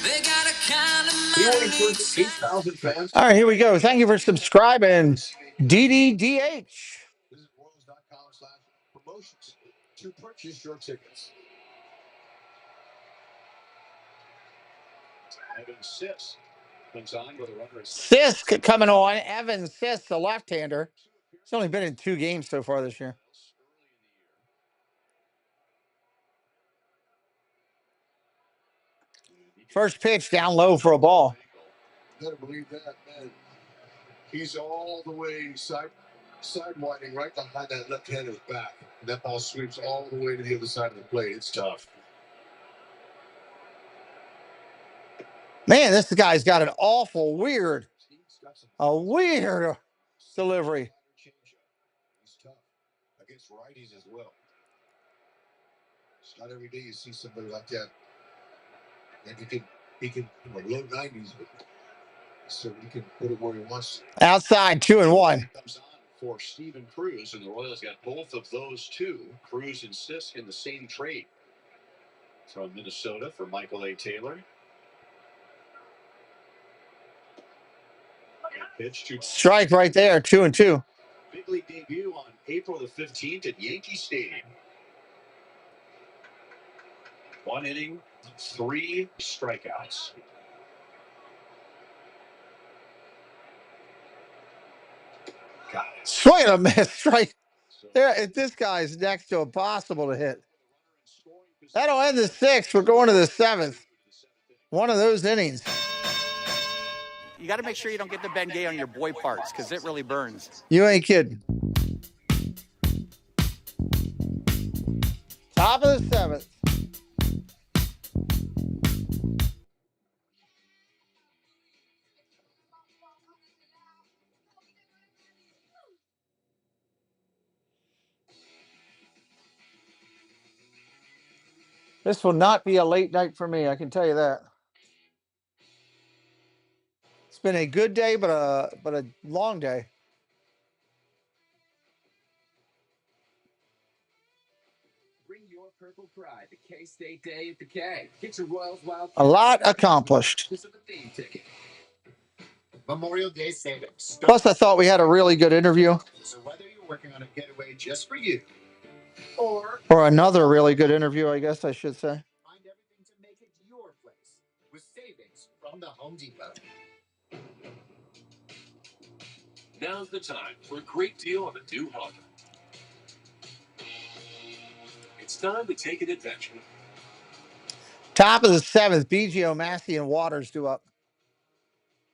E: They got a kind of
B: He only
E: minor league
B: puts
E: sound.
B: 8,000 fans.
A: All right, here we go. Thank you for subscribing, DDDH.
B: Visit royals.com/promotions to purchase your tickets.
C: Evan Sisk comes on with a runner at
A: Sisk coming on. Evan Sisk, the left-hander. He's only been in 2 games so far this year. First pitch down low for a ball.
B: You gotta believe that, man. He's all the way sidewinding right behind that left-hander's back. And that ball sweeps all the way to the other side of the plate. It's tough.
A: Man, this guy's got an awful weird delivery.
B: He's tough against righties as well. It's not every day you see somebody like that. And he can low 90s, so he can put it where he wants to.
A: Outside, 2-1.
C: Comes on for Stephen Cruz, and the Royals got both of those two, Cruz and Sisk, in the same trade from Minnesota for Michael A. Taylor. Pitch to
A: Strike right there, 2-2.
C: Big league debut on April the 15th at Yankee Stadium. 1 inning, 3 strikeouts. Got it.
A: Swing and a miss. Strike. There, this guy's next to impossible to hit. That'll end the 6th. We're going to the 7th. One of those innings.
M: You got to make sure you don't get the Bengay on your boy parts because it really burns.
A: You ain't kidding. Top of the 7th. This will not be a late night for me, I can tell you that. It's been a good day, but a long day.
I: Bring your purple pride to K-State Day at the K. Get your Royals Wild.
A: A lot accomplished.
B: Memorial Day savings.
A: Plus, I thought we had a really good interview.
B: So whether you're working on a getaway just for you, or
A: another really good interview, I guess I should say.
B: find everything to make it your place with savings from the Home Depot.
Q: Now's the time for a great deal on the new Honda. It's time to take an adventure.
A: Top of the 7th, BGO, Massey, and Waters due up.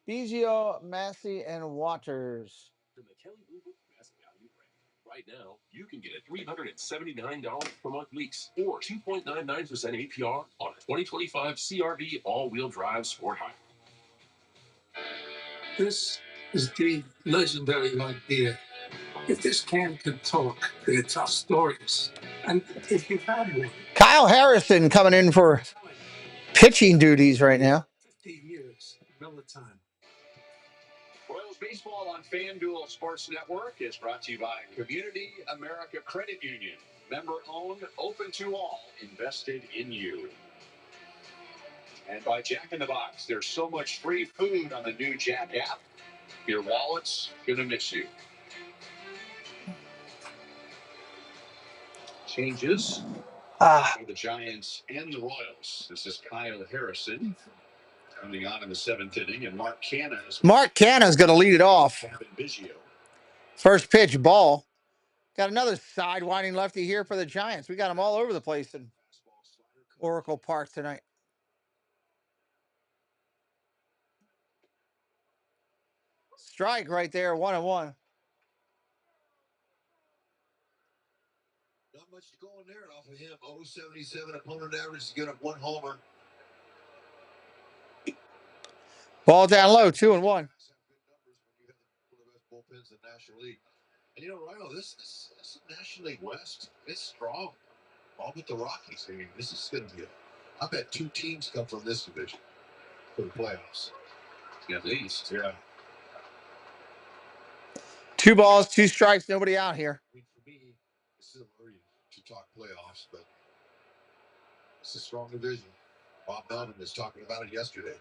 A: BGO, Massey, and Waters.
Q: From the Kelly Blue Book Best Value Brand. Right now, you can get a $379 per month lease or 2.99% APR on a 2025 CRV all-wheel drive sport hire.
L: This is the legendary idea. If this can could talk, they're tough stories. And if you've had one,
A: Kyle Harrison coming in for pitching duties right now.
L: 15 years, another time.
C: Royals Baseball on FanDuel Sports Network is brought to you by Community America Credit Union. Member-owned, open to all, invested in you. And by Jack in the Box. There's so much free food on the new Jack app. Your wallet's gonna miss you. Changes for the Giants and the Royals. This is Kyle Harrison coming on in the 7th inning, and Mark Canna's
A: going to lead it off.
C: Biggio.
A: First pitch, ball. Got another sidewinding lefty here for the Giants. We got them all over the place in Oracle Park tonight. Strike right there, 1-1.
B: Not much going there off of him. 0.77 opponent average to get up 1 homer.
A: Ball down low, 2-1.
B: One of the best bullpens in the National League. And you know, Rhino, this National League West, it's strong. All but the Rockies. I mean, this is going to be I bet 2 teams come from this division for the playoffs.
C: At least.
B: Yeah.
A: 2 balls, 2 strikes, nobody out here.
B: I mean, for me, this is early to talk playoffs, but it's a strong division. Bob Melvin was talking about it yesterday.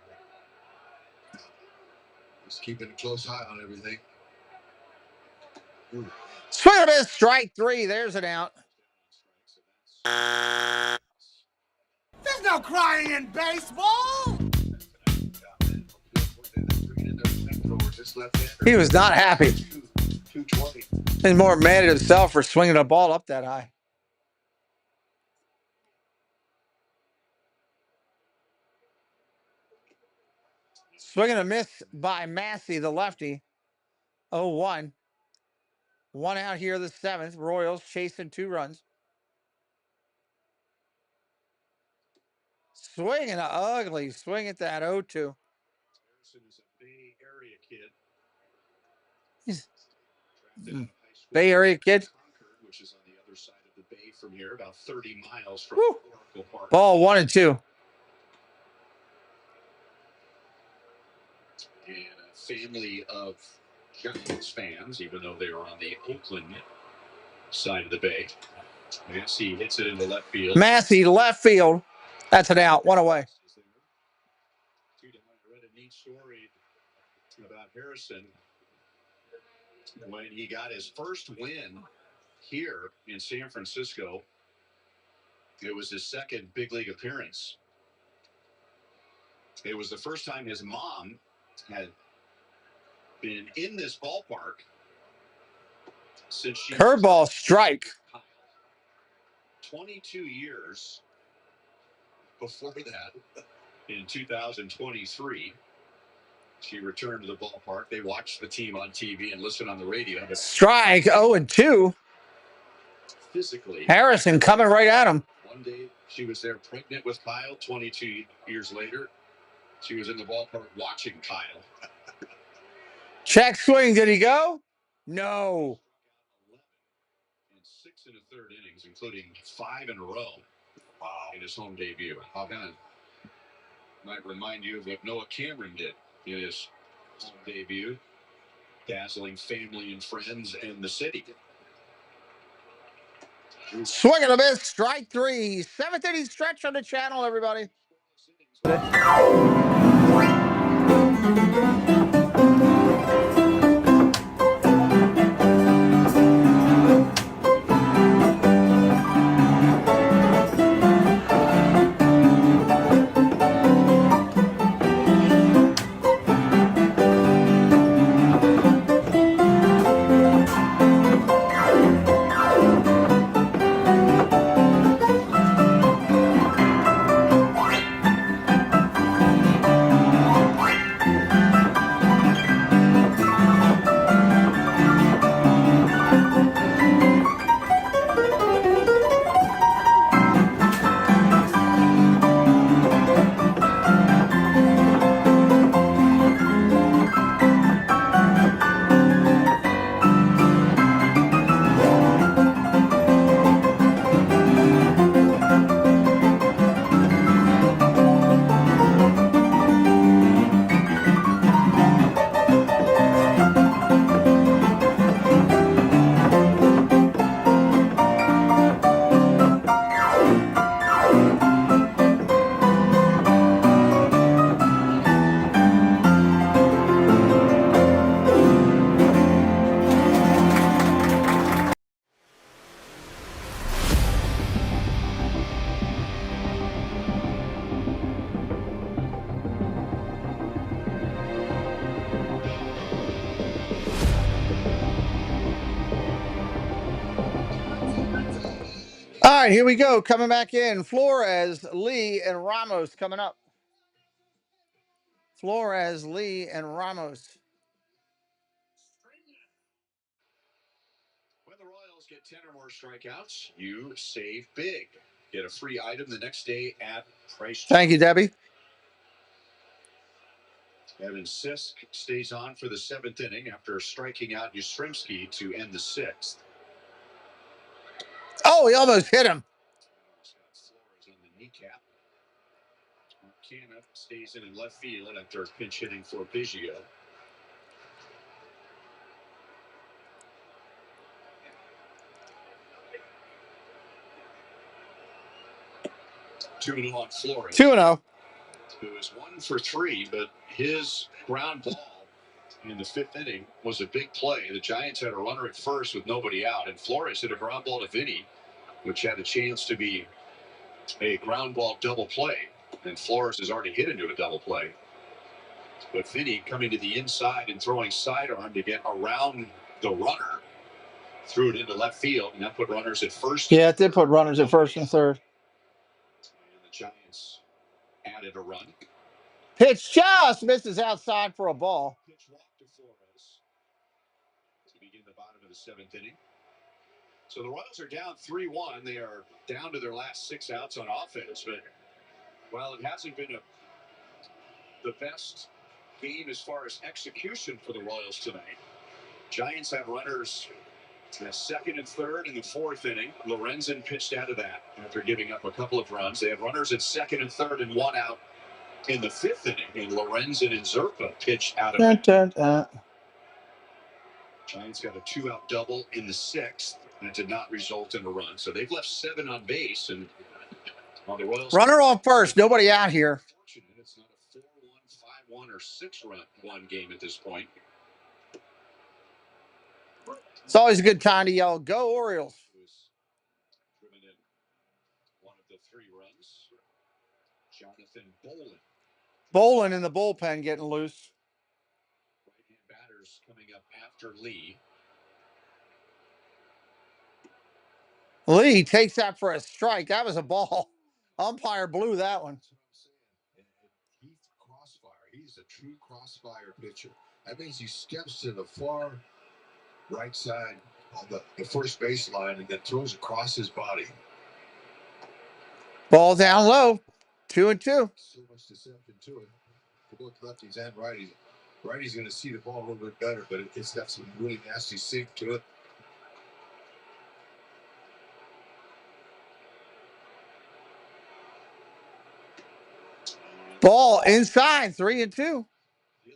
B: He's keeping a close eye on everything.
A: Swing and a miss, strike three. There's an out.
G: There's no crying in baseball.
A: He was not happy.
B: 220.
A: He's more mad at himself for swinging a ball up that high. Swing and a miss by Massey, the lefty. 0-1. One out here, the seventh. Royals chasing 2 runs. Swing and an ugly swing at that 0-2.
C: Harrison is a Bay Area kid.
A: He's Bay Area kid.
C: Concord, which is on the other side of the bay from here, about 30 miles from
A: Woo.
C: Oracle Park.
A: Ball 1 and 2.
C: And a family of Giants fans, even though they are on the Oakland side of the bay. Massey hits it into left field.
A: Massey, left field. That's an out. 1 away.
C: I read a neat story about Harrison when he got his first win here in San Francisco. It was his second big league appearance. It was the first time his mom had been in this ballpark since she
A: Curveball strike.
C: 22 years before that, in 2023, she returned to the ballpark. They watched the team on TV and listened on the radio.
A: Strike 0-2.
C: Physically,
A: Harrison coming right at him.
C: one day she was there pregnant with Kyle. 22 years later, she was in the ballpark watching Kyle.
A: Check swing. Did he go? No.
C: 11 in 6 1/3 innings, including 5 in a row in his home debut. How kind of might remind you of what Noah Cameron did in his home debut, dazzling family and friends in the city.
A: Swing and a miss. Strike 3. 7th inning stretch on the channel, everybody. All right, here we go. Coming back in. Flores, Lee, and Ramos coming up. Flores, Lee, and Ramos.
C: When the Royals get 10 or more strikeouts, you save big. Get a free item the next day at price.
A: Thank you, Debbie.
C: Evan Sisk stays on for the 7th inning after striking out Yastrzemski to end the 6th.
A: Oh, he almost hit him.
C: Flores on the kneecap. Canna stays in left field after pinch hitting for Biggio. 2-0 on Flores.
A: 2-0.
C: Who is 1 for 3, but his ground ball in the 5th inning was a big play. The Giants had a runner at first with nobody out, and Flores hit a ground ball to Vinny, which had a chance to be a ground ball double play. And Flores has already hit into a double play. But Vinny coming to the inside and throwing sidearm to get around the runner, threw it into left field, and that put runners at first.
A: Yeah, it did put runners at first and third.
C: And the Giants added a run.
A: Pitch just misses outside for a ball.
C: Pitch walk to Flores to begin the bottom of the 7th inning. So the Royals are down 3-1. They are down to their last 6 outs on offense. But while it hasn't been the best game as far as execution for the Royals tonight, Giants have runners in the 2nd and 3rd in the 4th inning. Lorenzen pitched out of that after giving up a couple of runs. They have runners at 2nd and 3rd and 1 out in the 5th inning. And Lorenzen and Zerpa pitched out of that. Giants got a 2-out double in the 6th, and it did not result in a run. So they've left 7 on base, and on the Royals.
A: Runner on first, nobody out here.
C: It's not a 4-1, 5-1, or 6-run game at this point.
A: It's always a good time to yell, "Go Orioles!"
C: Driven in one of the 3 runs. Jonathan Bolin.
A: Bolin in the bullpen getting loose.
C: Right-hand batters coming up after Lee.
A: Lee takes that for a strike. That was a ball. Umpire blew that one.
B: He's crossfire. He's a true crossfire pitcher. That means he steps to the far right side of the first baseline and then throws across his body.
A: Ball down low. 2-2.
B: So much deception to it. For both lefties and righties. Righty's going to see the ball a little bit better, but it's got some really nasty sink to it.
A: Ball inside, 3-2.
C: The other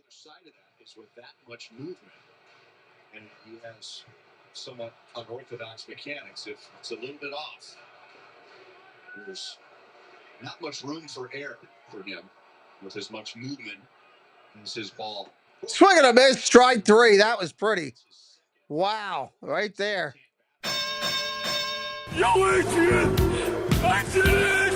C: side of that is with that much movement, and he has somewhat unorthodox mechanics. If it's a little bit off, there's not much room for error for him with as much movement as his ball.
A: Swing and a miss, strike 3. That was pretty. Wow, right there.
G: Yo, Adrian! Accident!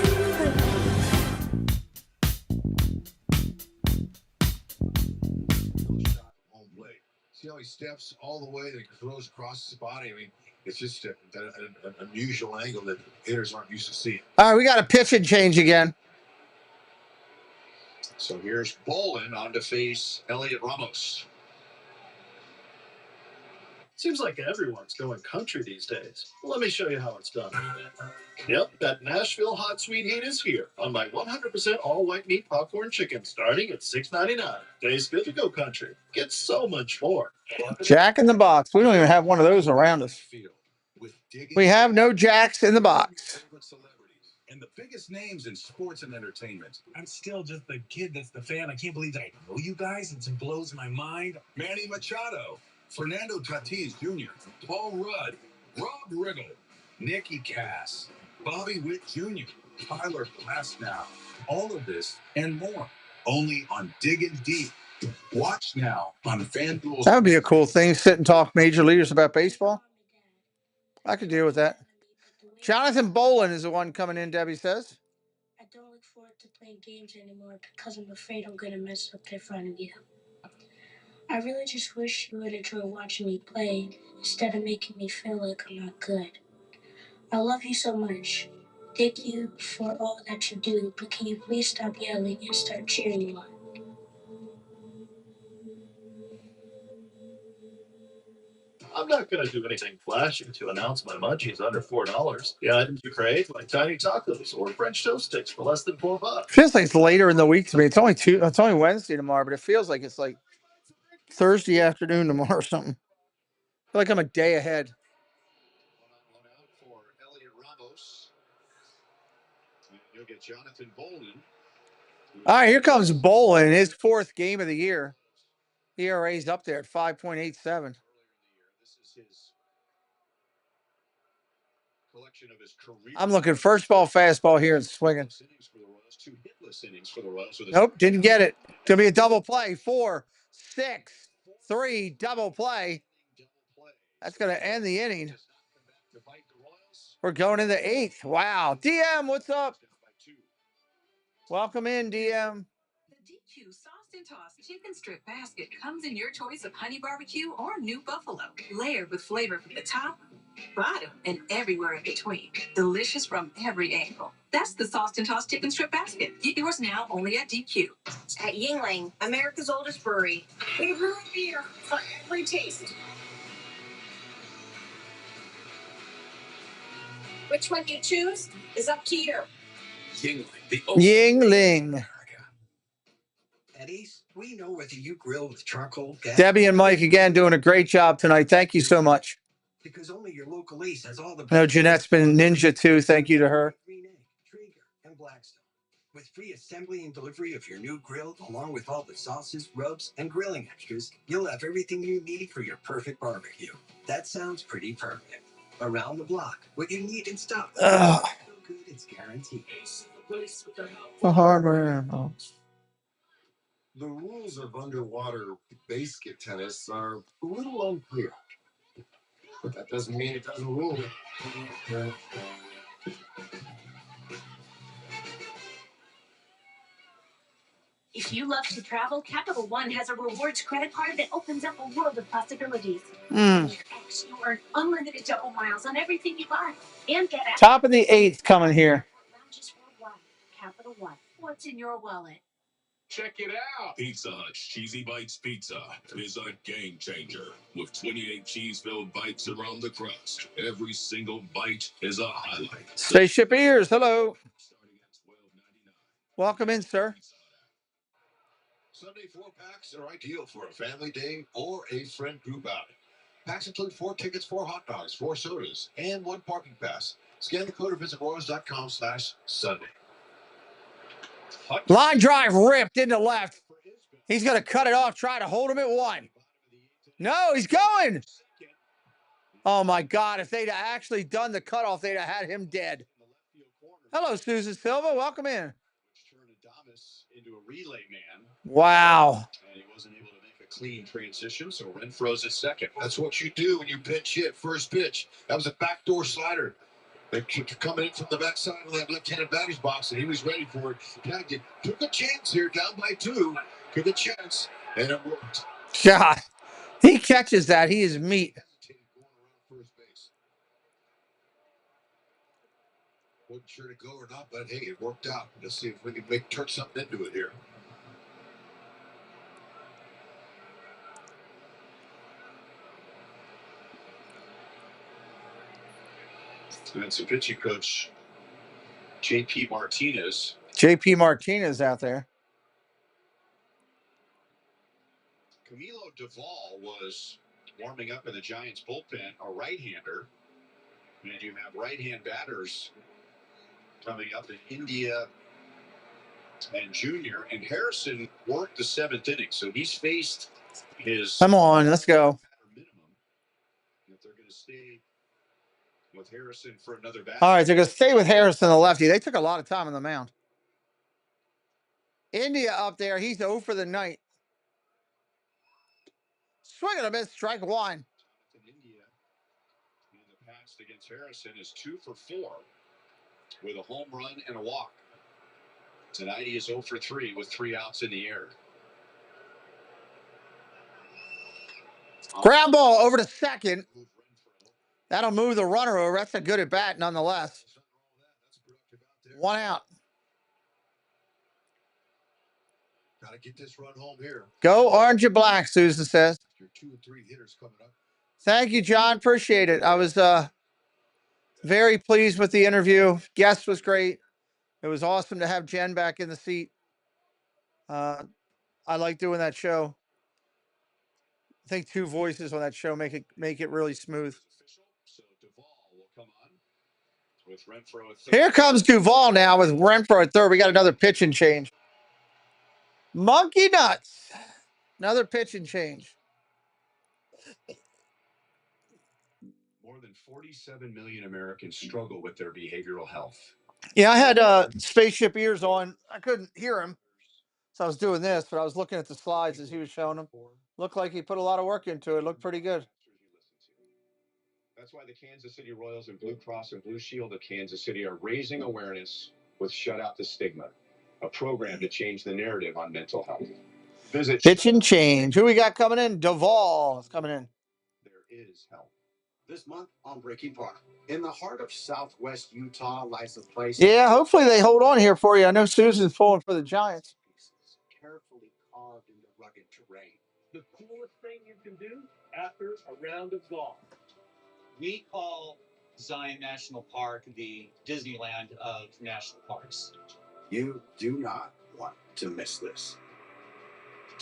B: Home plate. See how he steps all the way and he throws across his body? I mean, it's just an unusual angle that hitters aren't used to seeing.
A: All right, we got a pitch and change again.
C: So here's Bolin on to face Elliot Ramos.
K: Seems like everyone's going country these days. Well, let me show you how it's done. Yep, that Nashville hot sweet heat is here on my 100% all-white meat popcorn chicken, starting at $6.99. Tastes good to go country. Get so much more.
A: Jack in the Box. We don't even have one of those around us. We have no Jacks in the box.
P: And the biggest names in sports and entertainment. I'm still just the kid that's the fan. I can't believe I know you guys. It blows my mind. Manny Machado, Fernando Tatis Jr., Paul Rudd, Rob Riggle, Nicky Cass, Bobby Witt Jr., Tyler Glasnow. All of this and more. Only on Diggin' Deep. Watch now on FanDuel.
A: That would be a cool thing. Sit and talk major leaguers about baseball. I could deal with that. Jonathan Bolin is the one coming in, Debbie says.
W: I don't look forward to playing games anymore because I'm afraid I'm going to mess up in front of you. I really just wish you would enjoy watching me play instead of making me feel like I'm not good. I love you so much. Thank you for all that you do, but can you please stop yelling and start cheering more?
K: I'm not going to do anything flashy to announce my munchies under $4. The items you create, like tiny tacos or French toast sticks for less than $4.
A: Feels like it's later in the week to me. It's only Wednesday tomorrow, but it feels like it's like Thursday afternoon tomorrow or something. I feel like I'm a day ahead.
C: One out for Elliot Ramos. And you'll get Jonathan Bolin.
A: All right, here comes Bolin, his 4th game of the year. ERA's up there at 5.87.
C: This is his
A: I'm looking first ball, fastball here and swinging. Nope, didn't get it. Gonna be a double play. 4, 6, 3, double play. That's gonna end the inning. We're going in the 8th. Wow. DM, what's up? Welcome in, DM.
F: The DQ Sauced and Tossed Chicken Strip Basket comes in your choice of honey barbecue or new buffalo, layered with flavor from the top, bottom, and everywhere in between. Delicious from every angle. That's the Sauced and Tossed Chicken Strip Basket. Get yours now only at DQ.
H: At Yingling, America's oldest brewery.
V: We brew beer for every taste. Which one you choose is up to you.
I: Yingling, the
A: Yingling.
J: At Ace, we know whether you grill with charcoal, gas.
A: Debbie and Mike again doing a great job tonight. Thank you so much.
J: Because only your local Ace has all the.
A: I know Jeanette's been ninja too. Thank you to her.
J: Green Egg, Traeger, and Blackstone. With free assembly and delivery of your new grill, along with all the sauces, rubs, and grilling extras, you'll have everything you need for your perfect barbecue. That sounds pretty perfect. Around the block, what you need in stock. So good, it's guaranteed.
A: The hardware. Oh.
O: The rules of underwater basket tennis are a little unclear. But that doesn't mean it doesn't rule.
V: If you love to travel, Capital One has a rewards credit card that opens up a world of possibilities. You earn unlimited double miles on everything you buy. And get access
A: Top of the 8th coming here.
V: lounges worldwide. Capital One. What's in your wallet?
N: Check it out. Pizza Hut's Cheesy Bites Pizza is a game changer. With 28 cheese-filled bites around the crust, every single bite is a highlight.
A: Spaceship Ears, hello. Welcome in, sir.
B: Sunday 4-packs are ideal for a family day or a friend group outing. Packs include 4 tickets, 4 hot dogs, 4 sodas, and 1 parking pass. Scan the code or visit royals.com/Sunday.
A: Line drive ripped into left. He's going to cut it off, try to hold him at 1. No, he's going. Oh, my God. If they'd actually done the cutoff, they'd have had him dead. Hello, Susan Silva. Welcome in.
C: Into a relay man.
A: Wow.
C: And he wasn't able to make a clean transition, so Renfro's at second.
B: That's what you do when you pinch hit. First pitch. That was a backdoor slider. They coming in from the backside of that left-handed batter's box, and he was ready for it. Connected. Took a chance here, down by 2. Took a chance, and it worked.
A: God, he catches that. He is meat.
B: Wasn't sure to go or not, but hey, it worked out. Let's see if we can turn something into it here.
C: That's a pitching coach, J.P. Martinez.
A: J.P. Martinez out there.
C: Camilo Duvall was warming up in the Giants bullpen, a right-hander. And you have right-hand batters coming up in India and Junior. And Harrison worked the 7th inning, so he's faced his...
A: Come on, let's go.
C: ...minimum. If they're going to stay with Harrison for another bat.
A: All right, they're going to stay with Harrison, the lefty. They took a lot of time on the mound. India up there. He's 0 for the night. Swing and a miss, strike 1.
C: India in the past against Harrison is 2 for 4 with a home run and a walk. Tonight he is 0 for 3 with 3 outs in the air.
A: Ground ball over to second. That'll move the runner over. That's a good at bat nonetheless. 1 out.
B: Gotta get this run home here.
A: Go orange and black, Susan says.
B: Your 2 and 3 hitters coming up.
A: Thank you, John. Appreciate it. I was very pleased with the interview. Guest was great. It was awesome to have Jen back in the seat. I like doing that show. I think 2 voices on that show make it really smooth. Here comes Duvall now with Renfro at third. We got another pitch and change. Monkey nuts. Another pitch and change.
C: More than 47 million Americans struggle with their behavioral health.
A: Yeah, I had spaceship ears on. I couldn't hear him, so I was doing this, but I was looking at the slides as he was showing them. Looked like he put a lot of work into it. Looked pretty good.
C: That's why the Kansas City Royals and Blue Cross and Blue Shield of Kansas City are raising awareness with Shut Out the Stigma, a program to change the narrative on mental health. Visit
A: Pitch and change. Who we got coming in? Duvall is coming in.
C: There is help.
R: This month on Breaking Park, in the heart of Southwest Utah lies a place.
A: Yeah, hopefully they hold on here for you. I know Susan's pulling for the Giants.
R: Carefully carved into rugged terrain.
Q: The coolest thing you can do after a round of golf.
S: We call Zion National Park the Disneyland of national parks.
R: You do not want to miss this.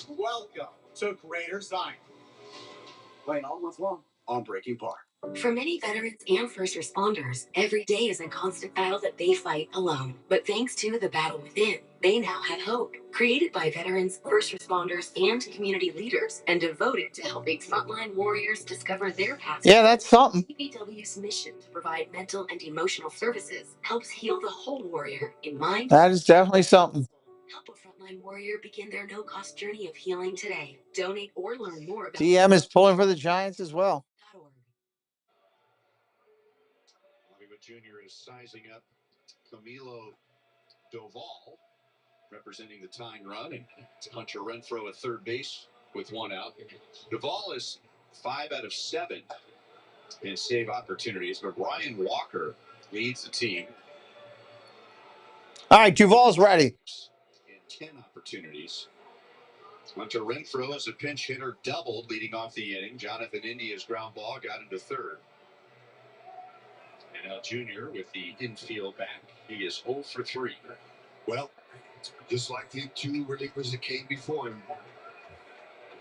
R: Welcome to Greater Zion. Playing all month long on Breaking Park.
V: For many veterans and first responders, every day is a constant battle that they fight alone. But thanks to The Battle Within, they now have hope. Created by veterans, first responders, and community leaders, and devoted to helping frontline warriors discover their path.
A: Yeah, that's something.
V: CBW's mission to provide mental and emotional services helps heal the whole warrior in mind.
A: That is definitely something.
V: Help a frontline warrior begin their no-cost journey of healing today. Donate or learn more about
A: DM is pulling for the Giants as well.
C: Hollywood Jr. is sizing up Camilo Doval, representing the tying run, and Hunter Renfroe at third base with one out. Doval is 5 out of 7 in save opportunities, but Ryan Walker leads the team.
A: All right, Duval's ready.
C: In 10 opportunities. Hunter Renfroe as a pinch hitter doubled, leading off the inning. Jonathan India's ground ball got into third. And now Junior with the infield back. He is 0 for 3.
O: Well, just like the two relievers that came before him,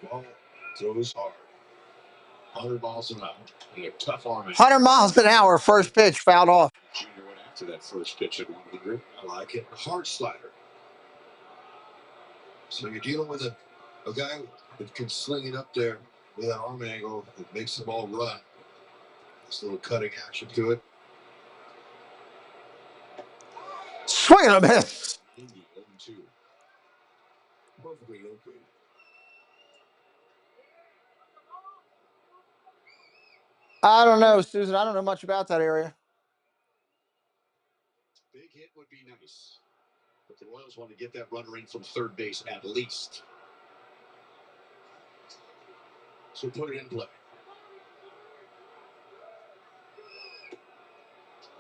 O: the ball throws hard. 100 miles an hour.
C: And a tough arm.
A: 100 miles an hour, first pitch, fouled off.
C: Junior went after that first pitch at 100.
O: I like it. Hard slider. So you're dealing with a guy that can sling it up there with an arm angle that makes the ball run. This little cutting action to it.
A: Swing and a miss.
O: Perfectly open.
A: I don't know, Susan. I don't know much about that area.
C: Big hit would be nice. But the Royals want to get that runner in from third base at least. So put it in play.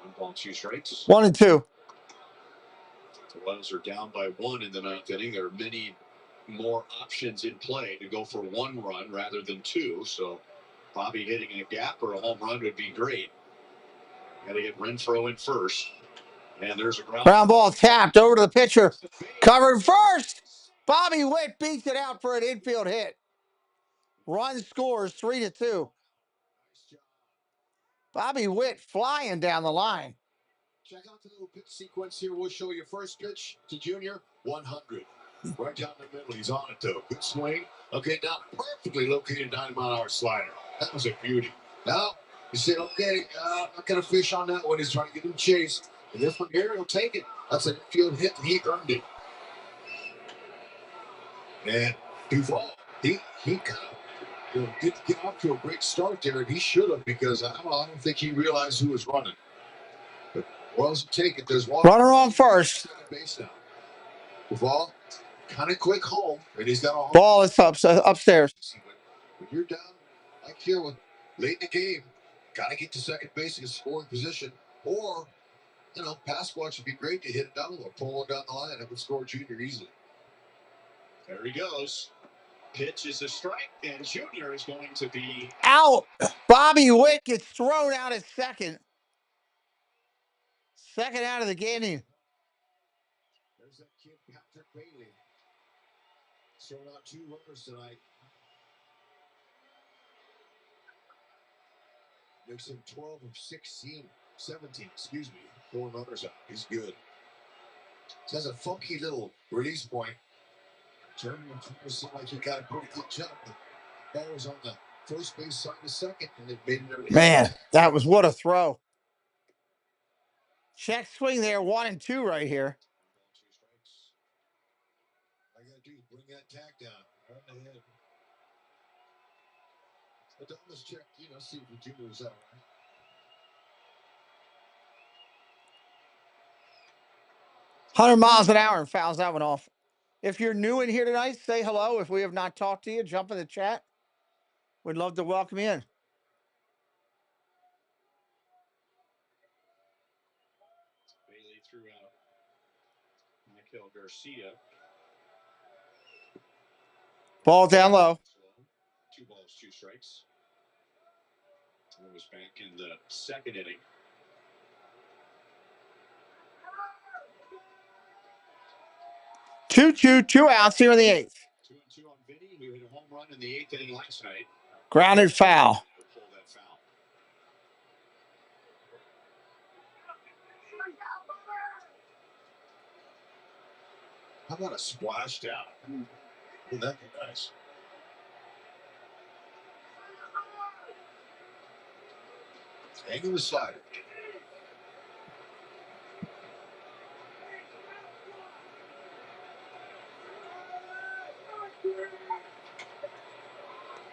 C: 1 ball, 2 strikes.
A: 1 and 2.
C: The Royals are down by 1 in the 9th inning. There are many more options in play to go for 1 run rather than 2. So Bobby hitting a gap or a home run would be great. Got to get Renfroe in first. And there's a
A: ground ball tapped over to the pitcher. Covered first. Bobby Witt beats it out for an infield hit. Run scores 3-2. Bobby Witt flying down the line.
O: Check out the little pitch sequence here. We'll show you first pitch to Junior, 100. Right down the middle. He's on it, though. Good swing. Okay, now perfectly located 9-mile-an-hour slider. That was a beauty. Now, you said, okay, I'm not going to fish on that one. He's trying to get him chased. And this one here, he'll take it. That's an infield hit, and he earned it. And Duvall, he kind of didn't get off to a great start there, and he should have, because I don't think he realized who was running. But Royals will take it. There's one
A: runner on first.
O: Base now. Duvall, kind of quick home, and he's got a home.
A: Ball is upstairs.
O: When you're down like here with late in the game, got to get to second base in scoring position, or pass watch would be great to hit it down or pull one down the line. It would score Junior easily.
C: There he goes. Pitch is a strike, and Junior is going to be
A: out. Bobby Witt gets thrown out at second. Second out of the game.
O: There's that kid, Patrick Bailey. Throwing out 2 runners tonight. Makes him 12 of 17, 4 runners out. He's good. He has a funky little release point. Jeremy and Twitter seem like he got a pretty good jump. The ball was on the first base side to second, and it made it.
A: Man, that was what a throw. Check swing there, 1-2 right here.
O: All I gotta do is bring that tack down right in the head. But Thomas check, see if Virginia was out, right?
A: $100 miles an hour and fouls that one off. If you're new in here tonight, say hello. If we have not talked to you, jump in the chat. We'd love to welcome you in.
C: Bailey threw out Michael Garcia.
A: Ball down low.
C: 2 balls, 2 strikes. It was back in the second inning.
A: Two outs here in the 8th.
C: 2-2 on Vinny, who hit a home run in the 8th inning last night.
A: Grounded foul.
C: Pull that foul.
O: How about a splash down? Wouldn't that be nice? Hanging the slider.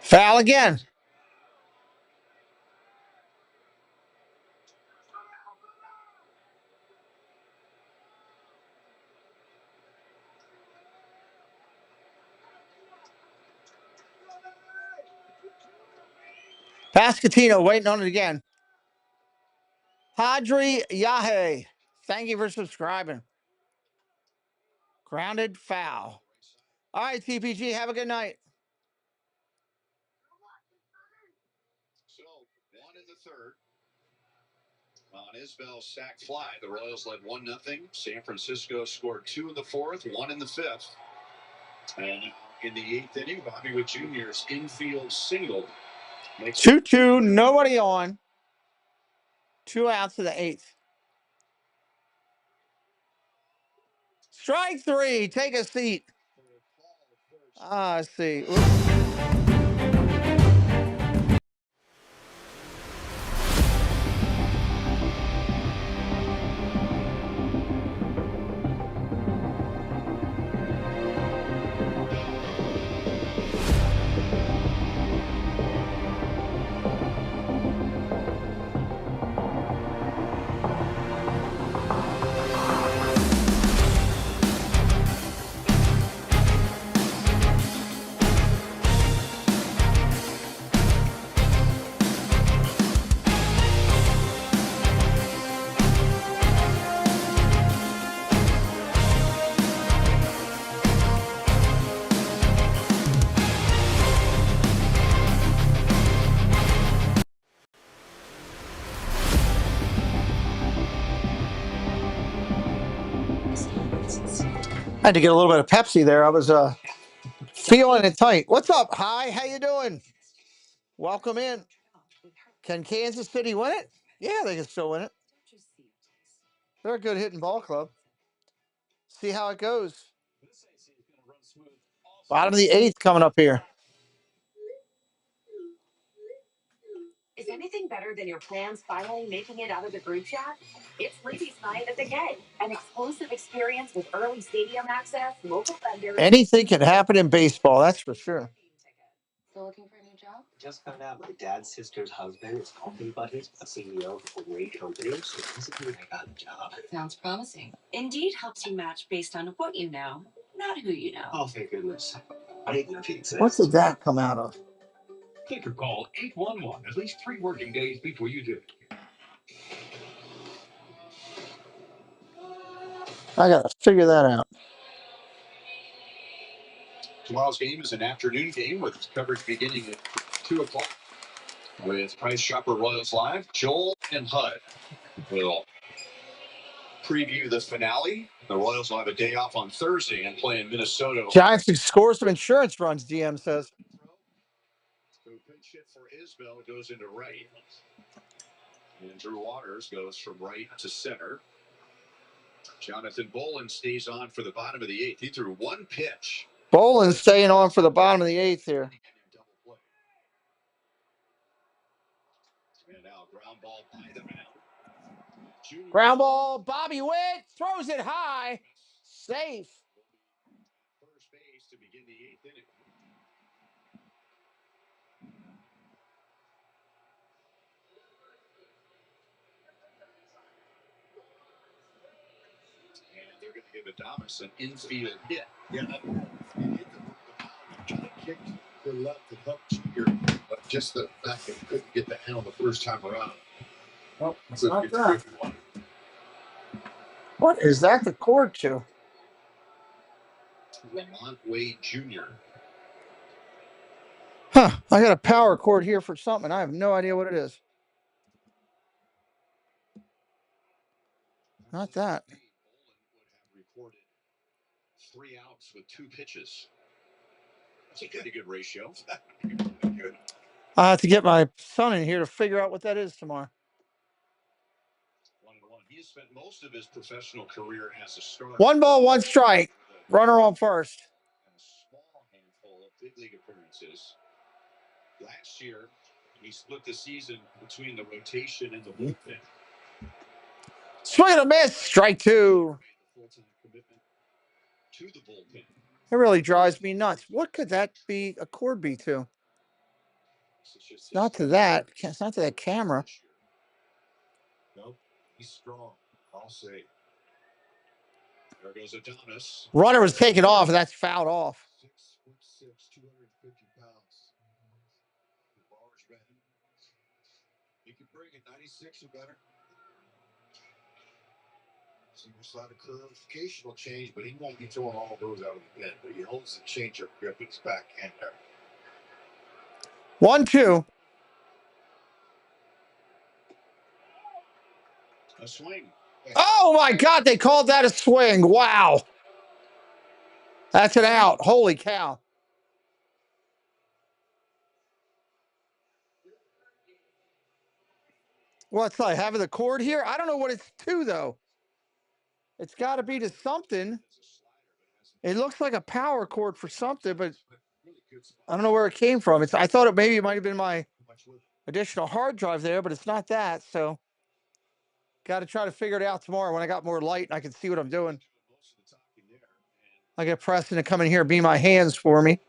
A: Foul again. Pascatino waiting on it again. Hadri Yahe, thank you for subscribing. Grounded foul. All right, TPG, have a good night.
C: So, 1 in the 3rd. On Isbell's sac fly, the Royals led 1-0. San Francisco scored 2 in the 4th, 1 in the 5th. And in the 8th inning, Bobby Witt Jr.'s infield single.
A: 2-2, nobody on. 2 outs to the 8th. Strike 3. Take a seat. I see. Oops. I had to get a little bit of Pepsi there. I was feeling it tight. What's up? Hi, how you doing? Welcome in. Can Kansas City win it? Yeah, they can still win it. They're a good hitting ball club. See how it goes. Bottom of the 8th coming up here.
V: Is anything better than your plans finally making it out of the group chat? It's Ladies Night at the K, an exclusive experience with early stadium access, local vendors.
A: Anything can happen in baseball, that's for sure.
V: Still looking for a new job?
J: Just found out my dad's sister's husband is coffee buddies, a CEO of a great company, so basically I got a job.
V: Sounds promising. Indeed helps you match based on what you know, not who you know.
J: Oh, thank goodness. I didn't know if he exists.
A: What did that come out of?
P: Take or call 811 at least 3 working days before you do.
A: I got to figure that out.
C: Tomorrow's game is an afternoon game with coverage beginning at 2 o'clock. With Price Chopper Royals Live, Joel and Hud will preview the finale. The Royals will have a day off on Thursday and play in Minnesota.
A: Giants can score some insurance runs, DM says.
C: So pinch hit for Isbell goes into right. And Drew Waters goes from right to center. Jonathan Bolin stays on for the bottom of the 8th. He threw 1 pitch.
A: Boland's staying on for the bottom of the 8th here.
C: ball by the mound.
A: Ground ball. Bobby Witt throws it high. Safe.
C: First base to begin the 8th inning. And they're going to give Adames an infield hit.
O: Yeah, he hit the mound. He kind of kicked to the left and helped Junior, but just the fact that he couldn't get the handle the first time around.
A: Oh, it's
O: Couldn't
A: not
O: get the
A: that.
O: grip he wanted.
A: What is that the cord to?
C: Lamont Wade Jr.
A: Huh. I got a power cord here for something. I have no idea what it is. Not that.
C: Bolin would have recorded 3 outs with 2 pitches. That's a pretty good ratio.
O: Good.
A: I have to get my son in here to figure out what that is tomorrow.
C: 1-1. He has spent most of his professional career as a starter.
A: 1 ball, 1 strike. Runner on first.
C: And a small handful of big league appearances. Last year, he split the season between the rotation and the bullpen.
A: Swing and a miss. Strike 2.
C: Full-time commitment to the bullpen.
A: It really drives me nuts. What could that be a cord be to? It's not to that. It's not to that camera.
O: Nope. He's strong. I'll say.
C: There goes Adames.
A: Runner was taken off, and that's fouled off.
O: 6'6", 250 pounds. The bar's ready. He can bring it 96 or better. Seems slight of curve, occasional change, but he won't be throwing all those out of the pen. But he holds the changeup grip in his backhand there.
A: 1-2.
C: A swing.
A: Oh my God! They called that a swing. Wow. That's an out. Holy cow. What's like having the cord here? I don't know what it's to though. It's got to be to something. It looks like a power cord for something, but I don't know where it came from. I thought it might have been my additional hard drive there, but it's not that. So got to try to figure it out tomorrow when I got more light and I can see what I'm doing. I get Preston to come in here and be my hands for me.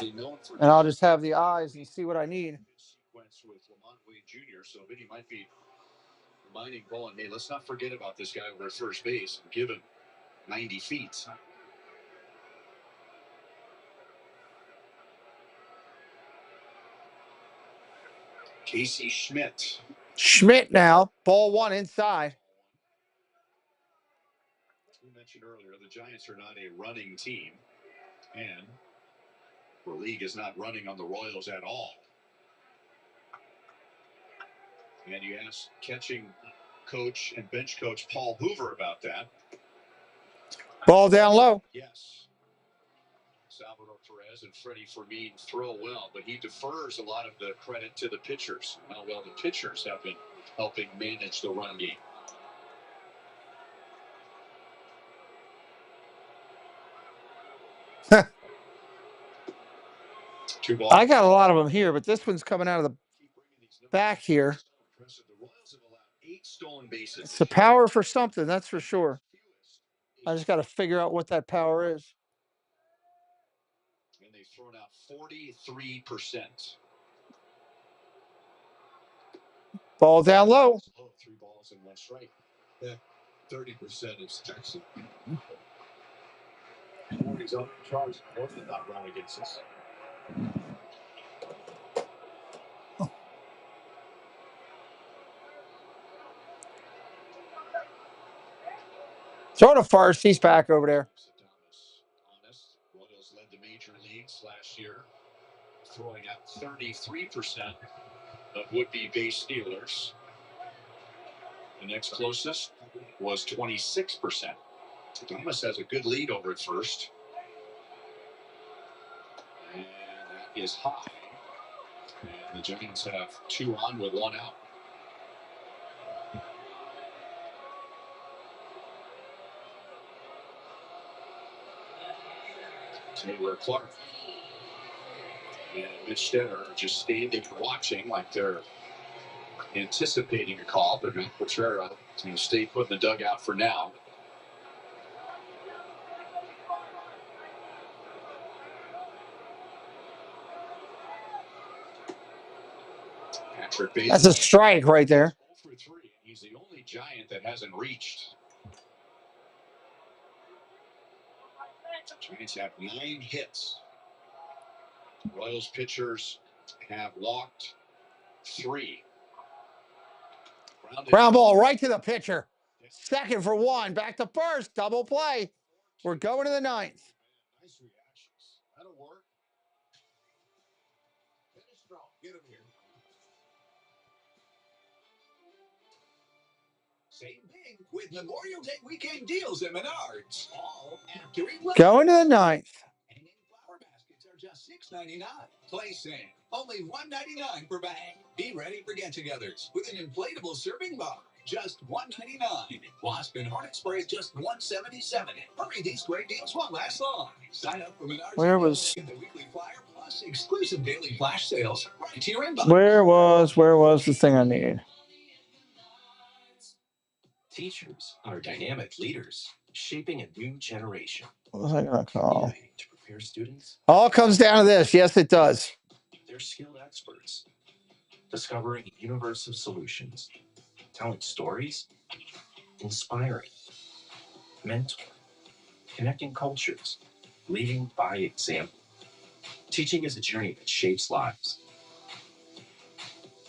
A: And I'll just have the eyes and see what I need.
C: Sequence with Lamont Wade Jr. So Vinny might be reminding Bolin, hey, let's not forget about this guy over at first base and give him 90 feet. Casey Schmidt.
A: Schmidt now. Ball 1 inside.
C: We mentioned earlier, the Giants are not a running team. And the league is not running on the Royals at all. And you ask catching coach and bench coach Paul Hoover about that.
A: Ball down low.
C: Yes. Salvador Perez and Freddie Fermin throw well, but he defers a lot of the credit to the pitchers. How well the pitchers have been helping manage the run game.
A: I got a lot of them here, but this one's coming out of the back here. It's the power for something, that's for sure. I just got to figure out what that power is.
C: And they've thrown out 43%.
A: Ball down low.
C: 3 balls and 1 strike.
O: Yeah, 30% is excellent. He's on the charge. More than not run against us.
A: Throw to first. He's back over there.
C: Royals led the major leagues last year, throwing out 33% of would-be base stealers. The next closest was 26%. Thomas has a good lead over at first. And that is high. And the Giants have 2 on with 1 out. Taylor Clark and Mitch Stetter are just standing and watching like they're anticipating a call, but Contreras is going to stay put in the dugout for now.
A: That's a strike right there.
C: He's the only Giant that hasn't reached. Giants have 9 hits. Royals pitchers have walked 3.
A: Ground ball right to the pitcher. Second for 1. Back to first. Double play. We're going to the 9th.
O: Nice reactions. That'll work. Finish strong. Get him here.
B: Save big with Memorial Day weekend deals at Menards. All after 11.
A: Going to the 9th.
B: Hanging flower baskets are just $6.99. Play safe. Only $1.99 per bag. Be ready for get-togethers with an inflatable serving bar. Just $1.99. Wasp and Hornet spray is just $1.77. Hurry, these great deals won't last long. Sign up for Menards.
A: Where was
B: the weekly flyer plus exclusive daily flash sales right to your inbox.
A: where was the thing I need?
D: Teachers are dynamic leaders, shaping a new generation.
A: What was I going to call?
D: To prepare students,
A: All comes down to this. Yes, it does.
D: they're skilled experts, discovering a universe of solutions, telling stories, inspiring, mentoring, connecting cultures, leading by example. Teaching is a journey that shapes lives.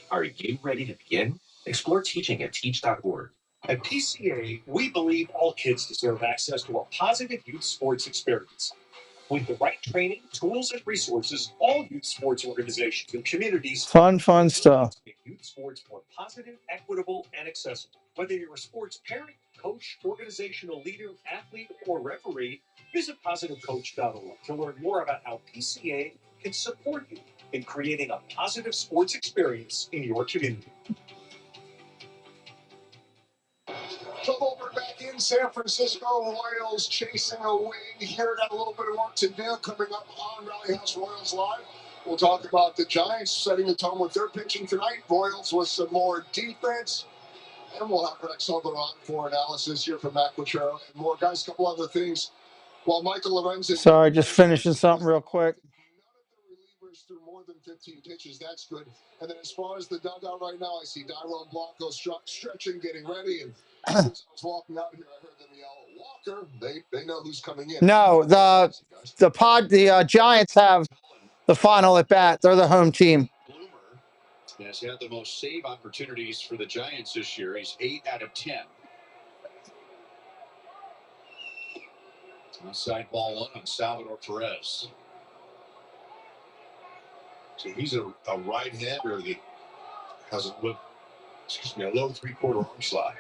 D: Are you ready to begin? Explore teaching at teach.org.
Q: At PCA, we believe all kids deserve access to a positive youth sports experience. With the right training, tools, and resources, all youth sports organizations and communities
A: Fun stuff.
Q: make youth sports more positive, equitable, and accessible. Whether you're a sports parent, coach, organizational leader, athlete, or referee, visit positivecoach.org to learn more about how PCA can support you in creating a positive sports experience in your community.
O: Come over back in San Francisco. Royals chasing a win here. Got a little bit of work to do coming up on Rally House Royals Live. We'll talk about the Giants setting the tone with their pitching tonight. Royals with some more defense. And we'll have Rex Hubler on for analysis here from Matt Quatrero and more. Guys, a couple other things. While Michael Lorenzen...
A: Sorry, just finishing something real quick.
O: Through more than 15 pitches. That's good. And then as far as the dugout right now, I see Dairon Blanco stretching, getting ready. And as I was walking out here, I heard them yell, Walker. They know who's coming in.
A: No, the Giants have the final at bat. They're the home team.
C: Bloomer has had the most save opportunities for the Giants this year. He's 8 out of 10. Outside ball 1 on Salvador Perez.
O: So he's a right-hander that has a low 3/4 arm slide.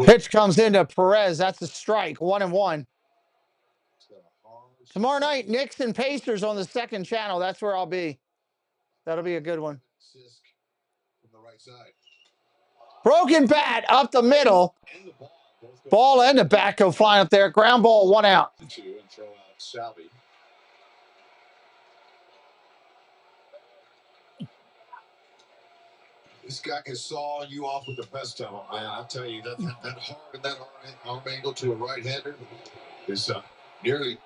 A: Pitch comes into Perez. That's a strike. 1-1. Tomorrow night, Knicks and Pacers on the second channel. That's where I'll be. That'll be a good one.
O: From the right side.
A: Broken bat up the middle. Ball and the bat go flying up there. Ground ball, 1 out.
C: And throw out Salvi.
O: This guy can saw you off with the best of them, man. I tell you, that hard and that arm angle to a right-hander is nearly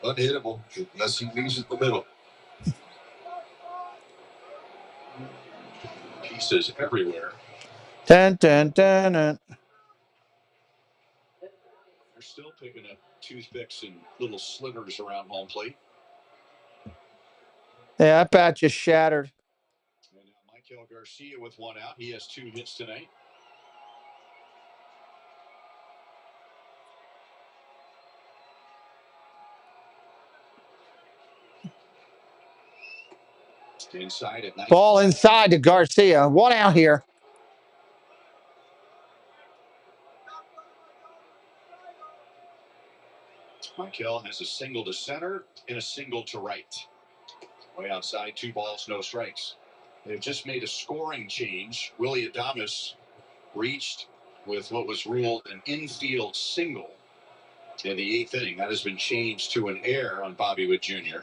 O: unhittable unless he leaves it in the middle.
C: Pieces everywhere.
A: Dun, dun, dun, dun.
C: They're still picking up toothpicks and little slivers around home plate.
A: Yeah, that bat just shattered.
C: And now Michael Garcia with 1 out. He has 2 hits tonight. Inside at 9.
A: Ball inside to Garcia. 1 out here.
C: Michael has a single to center and a single to right. Way outside, 2 balls, no strikes. They've just made a scoring change. Willie Adames reached with what was ruled an infield single in the 8th inning. That has been changed to an error on Bobby Witt Jr.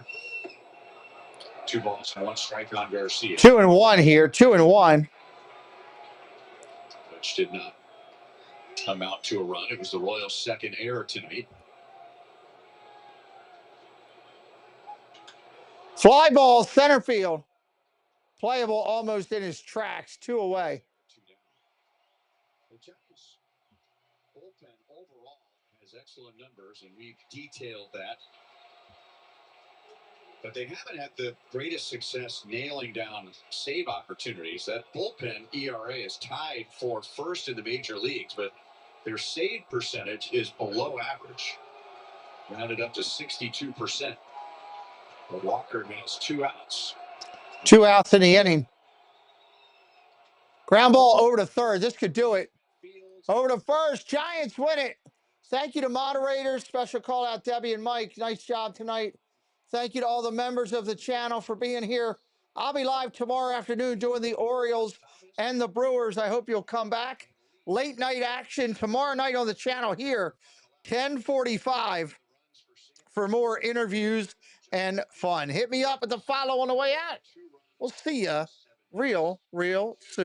C: 2 balls and 1 strike on Garcia.
A: 2-1 here. 2-1.
C: Which did not amount to a run. It was the Royals' second error tonight.
A: Fly ball, center field. Playable almost in his tracks. 2 away.
C: The Giants bullpen overall has excellent numbers, and we've detailed that. But they haven't had the greatest success nailing down save opportunities. That bullpen ERA is tied for first in the major leagues, but their save percentage is below average, rounded up to 62%. But Walker has 2 outs.
A: 2 outs in the inning. Ground ball over to third. This could do it. Over to first. Giants win it. Thank you to moderators. Special call out Debbie and Mike. Nice job tonight. Thank you to all the members of the channel for being here. I'll be live tomorrow afternoon doing the Orioles and the Brewers. I hope you'll come back. Late night action tomorrow night on the channel here, 10:45 for more interviews and fun. Hit me up at the follow on the way out. We'll see ya real soon.